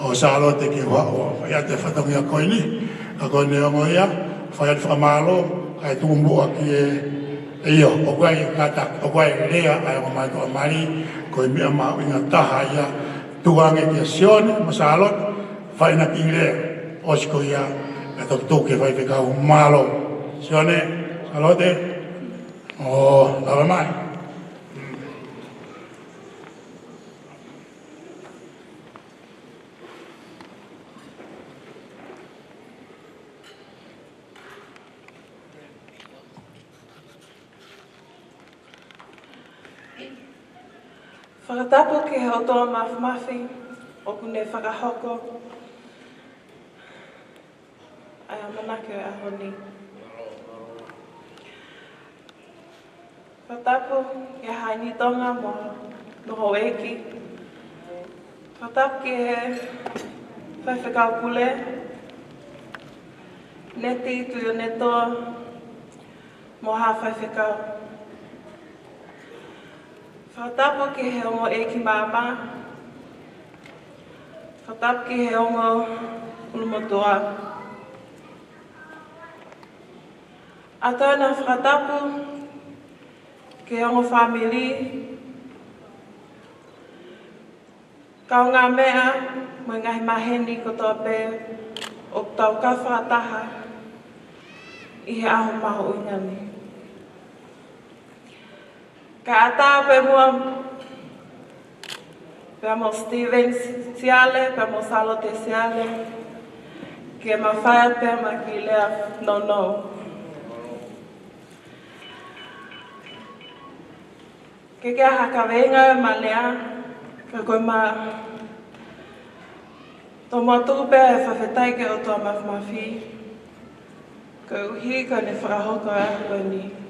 o Salote ki whao, whaiate whatongia koe ni, ka koe ne ongo ia, whaiate whakamalo, ka e tukumbua ki e iyo, o kwai kata, o kwai rea, ai o mai toa mari, ko e mea mau inga taha ia, tuange ki a Sione, Masalot, whaina ki rea, osko ia, e tok tuke whai whekau malo. Sione, Salote, o lawa mai. Whakatapu ke he otoa mafi, o kune whakahoko, ai a manake o ahoni. Whakatapu ke haini tonga mo noho eki. Whakatapu ke he whaiwhikau pule, neti tuio netoa mo ha whaiwhikau. Whakatapu ki he ongo eki māma. Whakatapu ki he ongo ulumotoa. A tōna whakatapu ki he ongo whamiri. Kau ngā mea mo ngahi maheni ko tō pē o tau ka whakataha i he aho maho uingani. Ka ata pe mo Sitiveni Siale, pe mo Salote Siale, ke ma whaia pe ma ki lea no. Ke kia haka venga ma lea, ka koe ma tō mua tupe e whawhetai ke o tō mafi, ka uhi ka ne whakahoko a koe ni.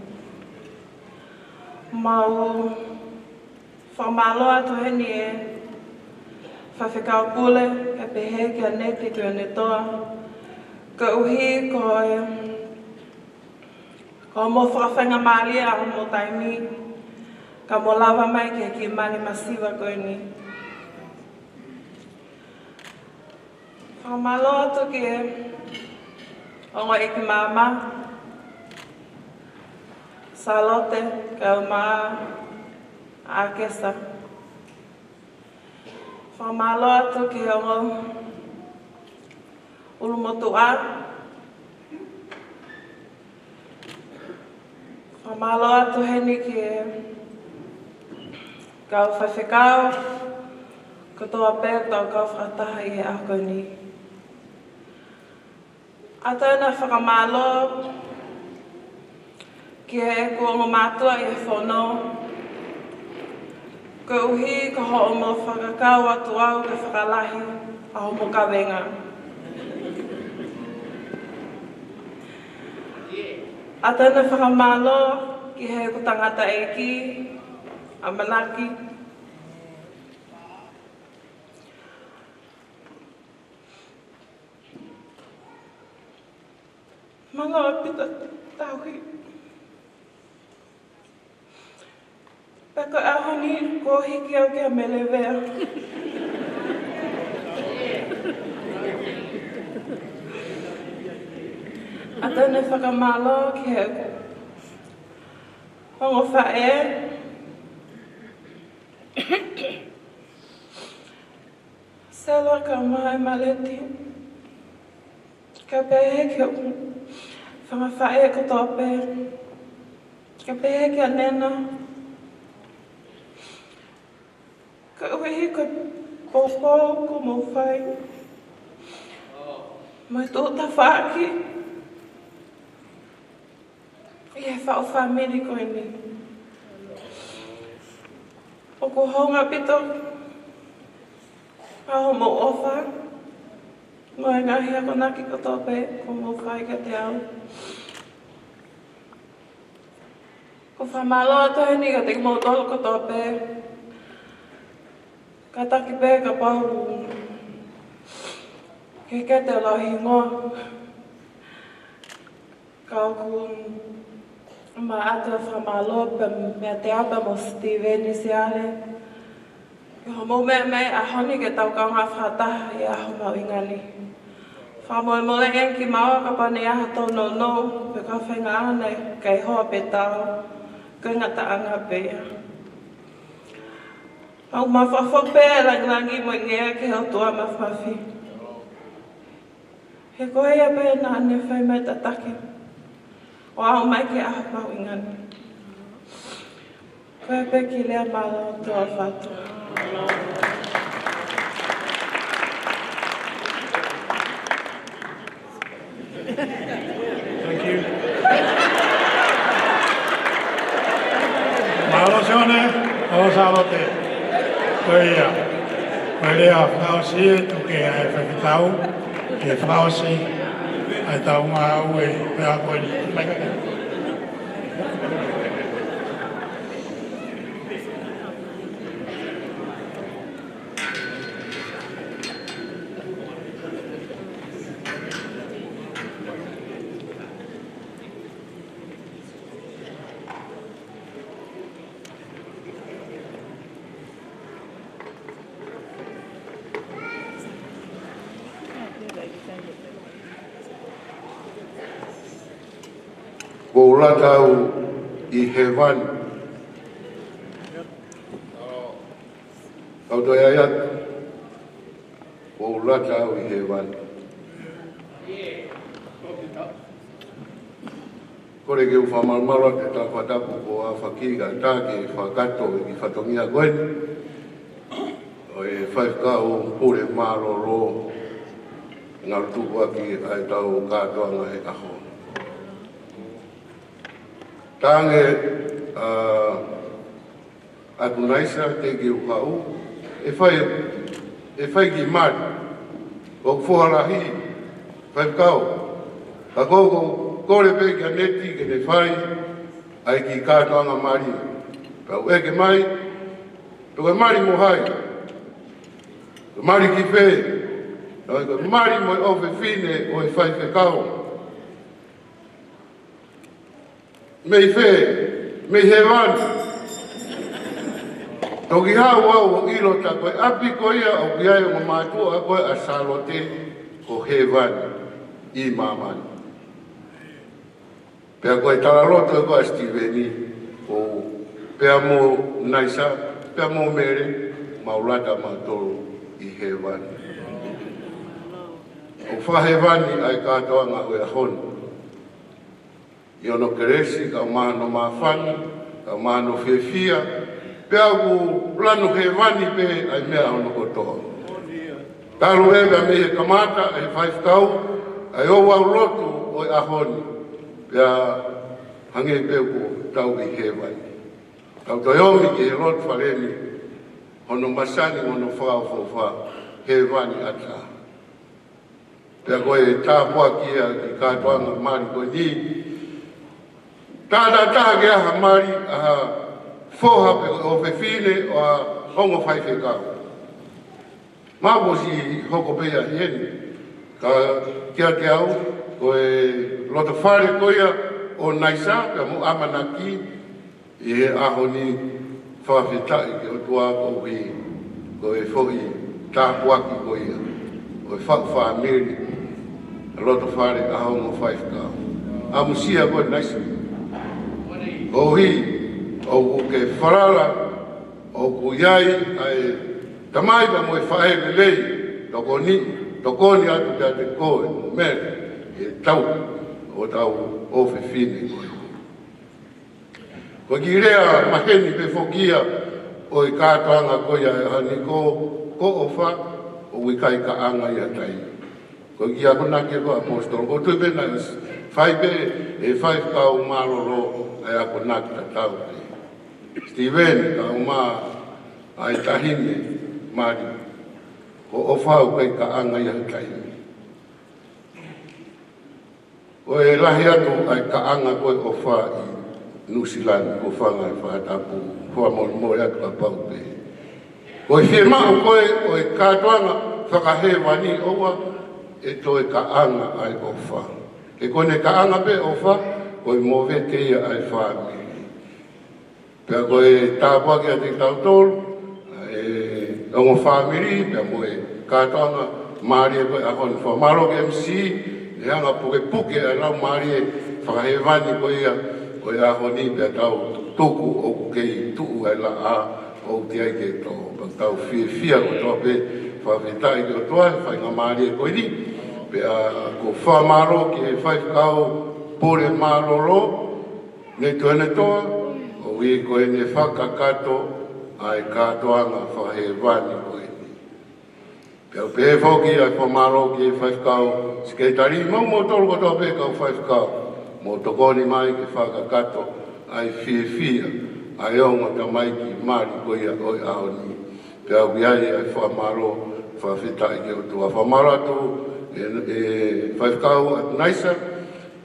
Mau whamaloa to heni e whawhikau pule e pehe kia neti kia netoa ka uhi ko mo whakawhenga maali a mo taimi ka mo lava mai kia ki mani masiwa koe ni. Whamaloa to ki e ongo eki māma Salote, ka uma a kesa. Whamaloa tu ki ongo ulumotua. Whamalo atu heni ke kau whawhekau, ko toa pēr tau kau whakataha i he ahkoni. Atana whakamalo ki he kuongo mātua i he whanau. Ko uhi ka ho'o mo whakakau atu au ke whakalahi a homo ka wenga. Atana whakamalo ki he ko tangata eki, a manaki. Malo pita tauhi. Peko ahoni ko hiki au kia melewea. Atana whakamalo ki he hongo whae. Sela ka mai maleti. Ka pehe ki whanga whae ko tope. Ka pehe ki a nena. Ka uhi ko popo ko mo whai. Mai tōta whaaki. I he whao whamiri koe ni. O ko honga pito. Aho mo ofa. Mo e ngahi ako naki ko tope. Ko mo whai ka te au. Ko whamalo ato heni ka te mo tolo ko tope. Ka taki pē ka pahu. Ke te lohi ngoa. Ka oku ma ata whamalo mea te apa mo Sitiveni Siale. Ke homo mea mei a honi ke tau kaunga whataha i aho mau ingani. Whamoe mole enki maua ka pane aha tau no no. Pe ka whenga ana kei hoa pe tau. Koe ngata anga pēa. Au mawhawhopē langi mo ngea ke hau tua mawhawhi. He koe ia pē nā ane whai mai tatake. O au mai ke aho mau ingani. Koe pē ki lea mālo tua whatu. Thank you. Malo Sione, malo salote. Koia. Koe lea whausi e tuke ai whakitau. Ke whausi ai tau ngā ue pēa koe ni. Koulatau i hewan. Kau toi ayat. Koulatau i hewan. Kore ke uwhamalmala te tawhatapu ko a whakiga tāke whakato i whatongia koe. O e whaikau pure maroro. Ngā tuku aki ai tau kātoanga he aho. Tānge atu naisa te ki ukau, e whai ki mari, o whuharahi, whai kau. Ka koko kore pe kia neti ke ne whai, ai ki kātoanga mari. Kau eke mai, tuke mari mo hai, ke mari ki whē, ke mari mo e owe whine o e whai whekau. Mei whē, mei hewan. Toki hau au o ilo ta koe api ko ia o ki ai o mātua a koe a salote ko hewan i mamani. Pea koe talaroto e koe a Sitiveni o pea mo naisa, pea mo mere, maulata matoro i hewan. O whahewani ai katoanga o e honu. I ono keresi, ka umano mawhani, ka umano whiawhia, pe au lanu he wani pe ai mea ono kotoa. Taru ega me he kamata, e whaifkau, ai o wau lotu o i ahoni, pea hange peuko tau i he wani. Tau toiomi ki he lotu whaleni, hono masani, hono whao, he wani ata. Pea koe tāpua kia ki kātoanga mari koe ni, tāna tāge aha mari, aha whoha pe o whewhine o a hongo whaiwhekau. Māposi hoko pea hieni, ka kia te au, koe loto whare koea o naisa, ka mu amanaki, i he aho ni whawhetai ke o tua ko hui, koe whoi tāpuaki koea, koe whawhamiri, loto whare aho mo whaifkau. Amusia koe naisa. O hi, o ke wharara, o ku iai, ai tamai ka moe whaere lei, tokoni atu te ate koe, mere, e tau, o tau ofe whine koe. Ko ki rea maheni pe whokia, o i kātoanga koe ai hani ko o wha, o i kai ka anga i atai. Ko ki ahona ke ko apostol, ko tui pena whaipe e whaifkau maroro ai ahona ki ta tau. Sitiveni ka uma ai tahine, mari, ko o whau kai ka anga i atai. O e lahi atu ai ka anga koe o wha i Nusilani, ko whanga i whaatapu, kua mo atu a paupe. Ko i whiemau koe o e kātoanga whakahe wani oua, e toi ka anga ai o wha. E kone ka anga pe o wha, ko i mōwe te ia ai whaami. Pea ko e tāpuaki a te tautolu, e ongo whaamiri, pea mo e kātoanga, maari e koe a kone wha. Maro ke MC, e anga puke a lau maari e whakahe wani ko ia, ko ia honi pea tau tuku o kei tuu ai la a o te ai ke tō. Tau whia ko tō pe whawhetai ki o toa, whainga maari e koe ni. Pea ko whamaro ki e whaifkau pore maroro, ne tuene toa, o i koe ne whakakato ai kātoanga whahe wani koe ni. Pea pe whoki ai whamaro ki e whaifkau sketari, mau tolu ko tō pe kau whaifkau. Mo tokoni mai ke whakakato ai whia, ai onga ta mai ki mari koe a oi aoni. Pea wiai ai whamaro, whawhetai ke o tua. Whamaro atu e whaifkau atu naisa,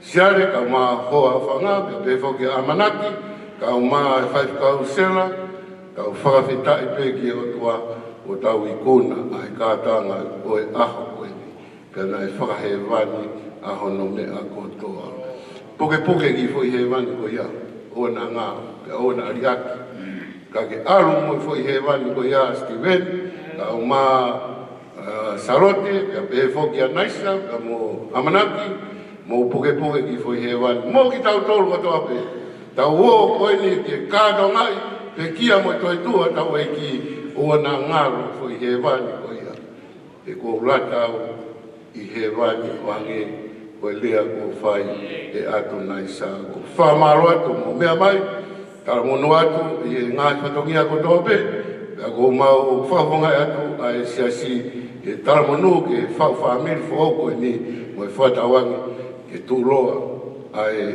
Siale ka ma hoa whanga, pea pe whoki amanaki, ka ma whaifkau sela, ka whawhetai pe ki o tua o tau i kuna ai kātanga oi aho koe. Pea nai whakahe wani aho no me a kotoa. Puke ki foi he wani ko ia, o na ngā, pia o na ariaki. Ka ke aru mo foi he wani ko ia Sitiveni, ka o mā sarote, pia pe whoki a naisa, ka mo amanaki, mo puke ki foi he wani. Mo ki tau tolu ko toa pe, tau o koe ni ke kādo ngai, pe kia mo toi tua tau e ki o na ngāro foi he wani ko ia. E ko ulatau i he wani wange, koe lea ko whai e atu nai sa ko whamaro atu mo mea mai, tara mono atu i ngā whatongia ko tōpe, pia ko mau whawhongai atu a e siasi e tara mono ke whawhamiri whaoko ni mo e whatawangi ke tūroa a e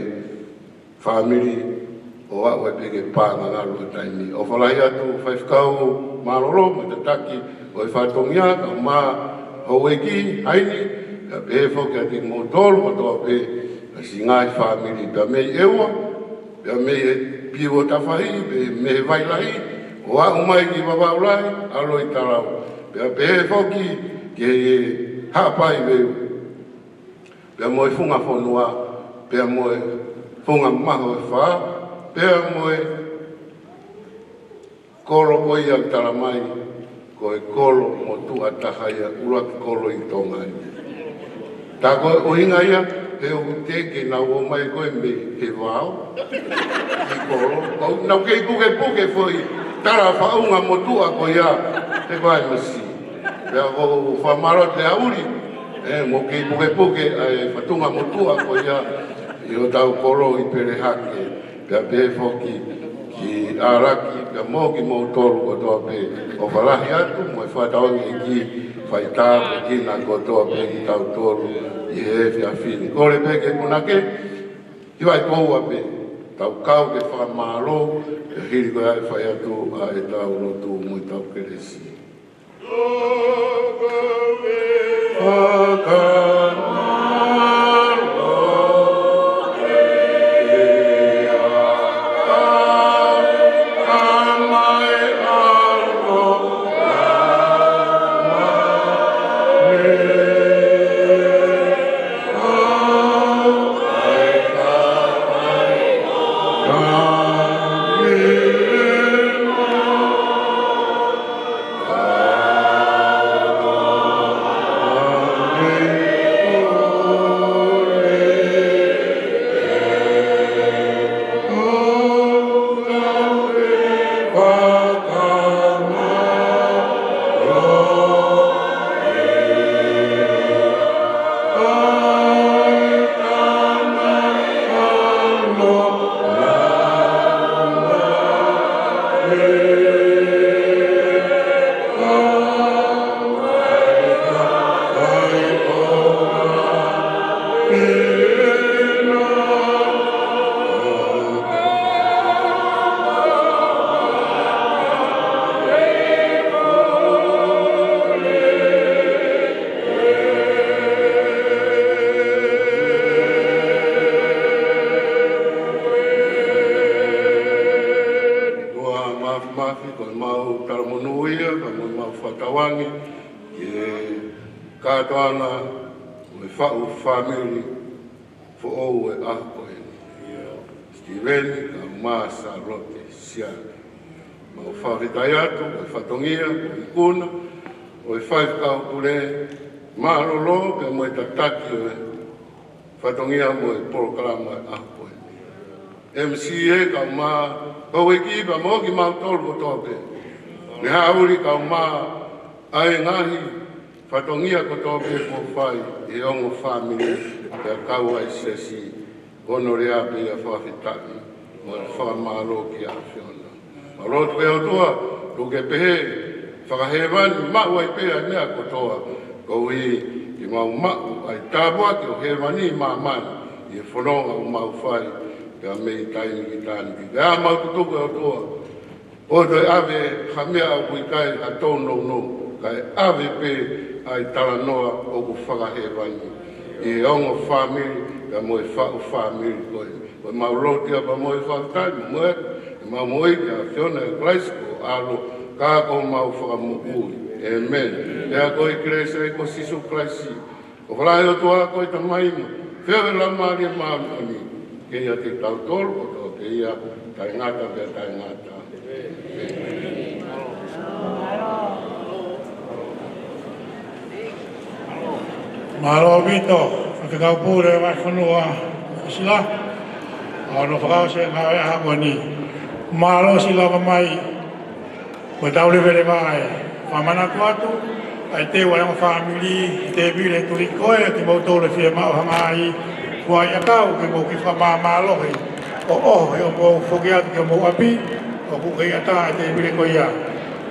whamiri o au e peke pānga ngarua taimi. O whalai atu whaifkau maroro, mo te taki o e whatongia, ka mā haueki haini, ka pe whoki a te motoro o toa pe a si ngai whamiri pia mei ewa, pia mei e piwo tawhahi, pe mei wailahi, o a umai ki wawaulai, alo i tarau. Pia pe whoki ke hapai weu, pia moe funga whonua, pia moe funga maho e wha, pia moe koro koi a taramai, ko e koro mo tu atahaya, ura ki koro i tongai. Tā koe o inga ia, he o te ke nau o mai koe me he wāo, i koro. Nau kei puke foi, tara whaunga motua ko ia, te koe masi. Pea ko whamaro te auri, mo kei puke ai whatunga motua ko ia, I o tau koro I pere hake, pia pe foki ki araki, pia moki mo toru o toa pe, o whalahi atu, mo e whataongi ki, whaita pe kina ko toa pe ki tau toru, I he fia fini. Kore pe ke punake, I wai koua pe, tau kau ke whamaro, e hiri koe ai whai atu, a e tau rotu mui tau keresi. Family for all Sitiveni, Masa, Rote, Siale. Ma o whawhetaiatu, o whatongia, o ikuna, o whaifkau kure, marolo, pe mo e tataki o whatongia mo e porokalama e akoe. MCA ka ma, o e kipa mo ki mautolu ko tope. Me hauri ka ma, ai ngahi, whatongia ko tope po whai, e ongo family, pe kau ai sesi, honore ape ia whawhetaki, mo e whamaro ki a whiona. Ma roto e o toa, ruke pehe, whakahewani, mau ai pea nea kotoa, ko i mau mau, ai tāpua ki o hewani mamani, i e whanonga o mau whai, pea mei taini ki tāni ki. Pea mau tutuku e o toa, o toi ave hamea au kui kai a tōnou no, kai ave pe ai tala noa o ku whakahewani. I ongo whamiri, pea mo e whau whamiri koe. Koe mau rotia pa mo e whautai, mo e ma moi ki a whiona e Glasgow alo ka ko mau whakamukui. Amen. Ea koe kresa e ko sisu Christi. O whalai o toa koe ta maima. Whiawe la maari e maamani. Ke ia te tautoro o toa ke ia tai ngata pia tai ngata. Malo Vito, whakakau pūre vai whanua sila. Ano whakau se ngā e haponi. Malo sila mai, ko taule vele vai, whamana kuatu, ai te wai ang family, te vile turi koe, te mau tōle whia mau hangai, kua i akau, ke mau ki whamā malohi, o he o mau whoki atu ke mau api, o kuke i ata, te vile koe ia.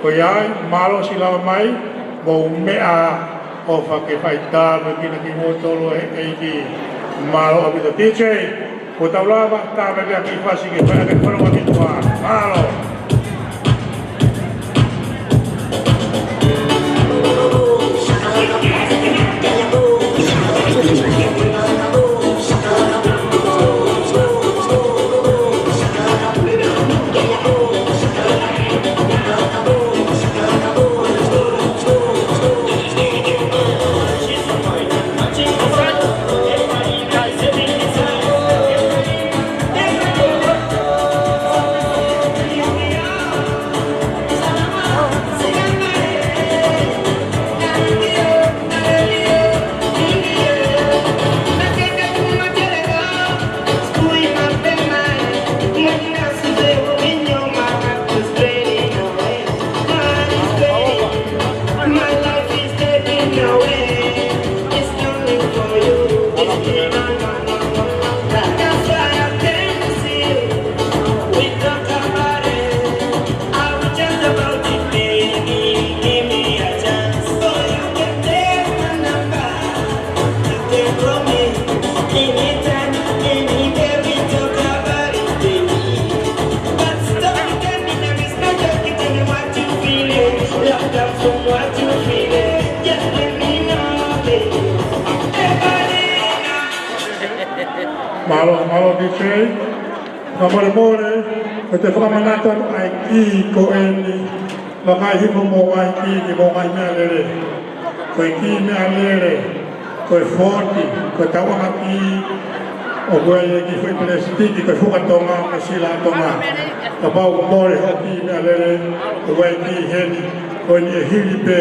Koe ai, malo sila mai, mau mea o whake whaita, me kina ki mau tōlo e ki malo api to DJ, ko tau lava, tā me kia ki whasi ke whaia ke whanua ki tua. Malo! Yeah. Malo di sei. Kamare more, ko te whakamanata ai ki ko eni, wakai hipo mo ai ki mo ai mea lere. Ko i ki mea lere, ko i 40, ko i tawanga ki, o koe e ki whi pelestiki, ko i whukatonga, me sila tonga. Ka pau more ho ki mea lere, ko koe ki heni, ko i e hiri pe,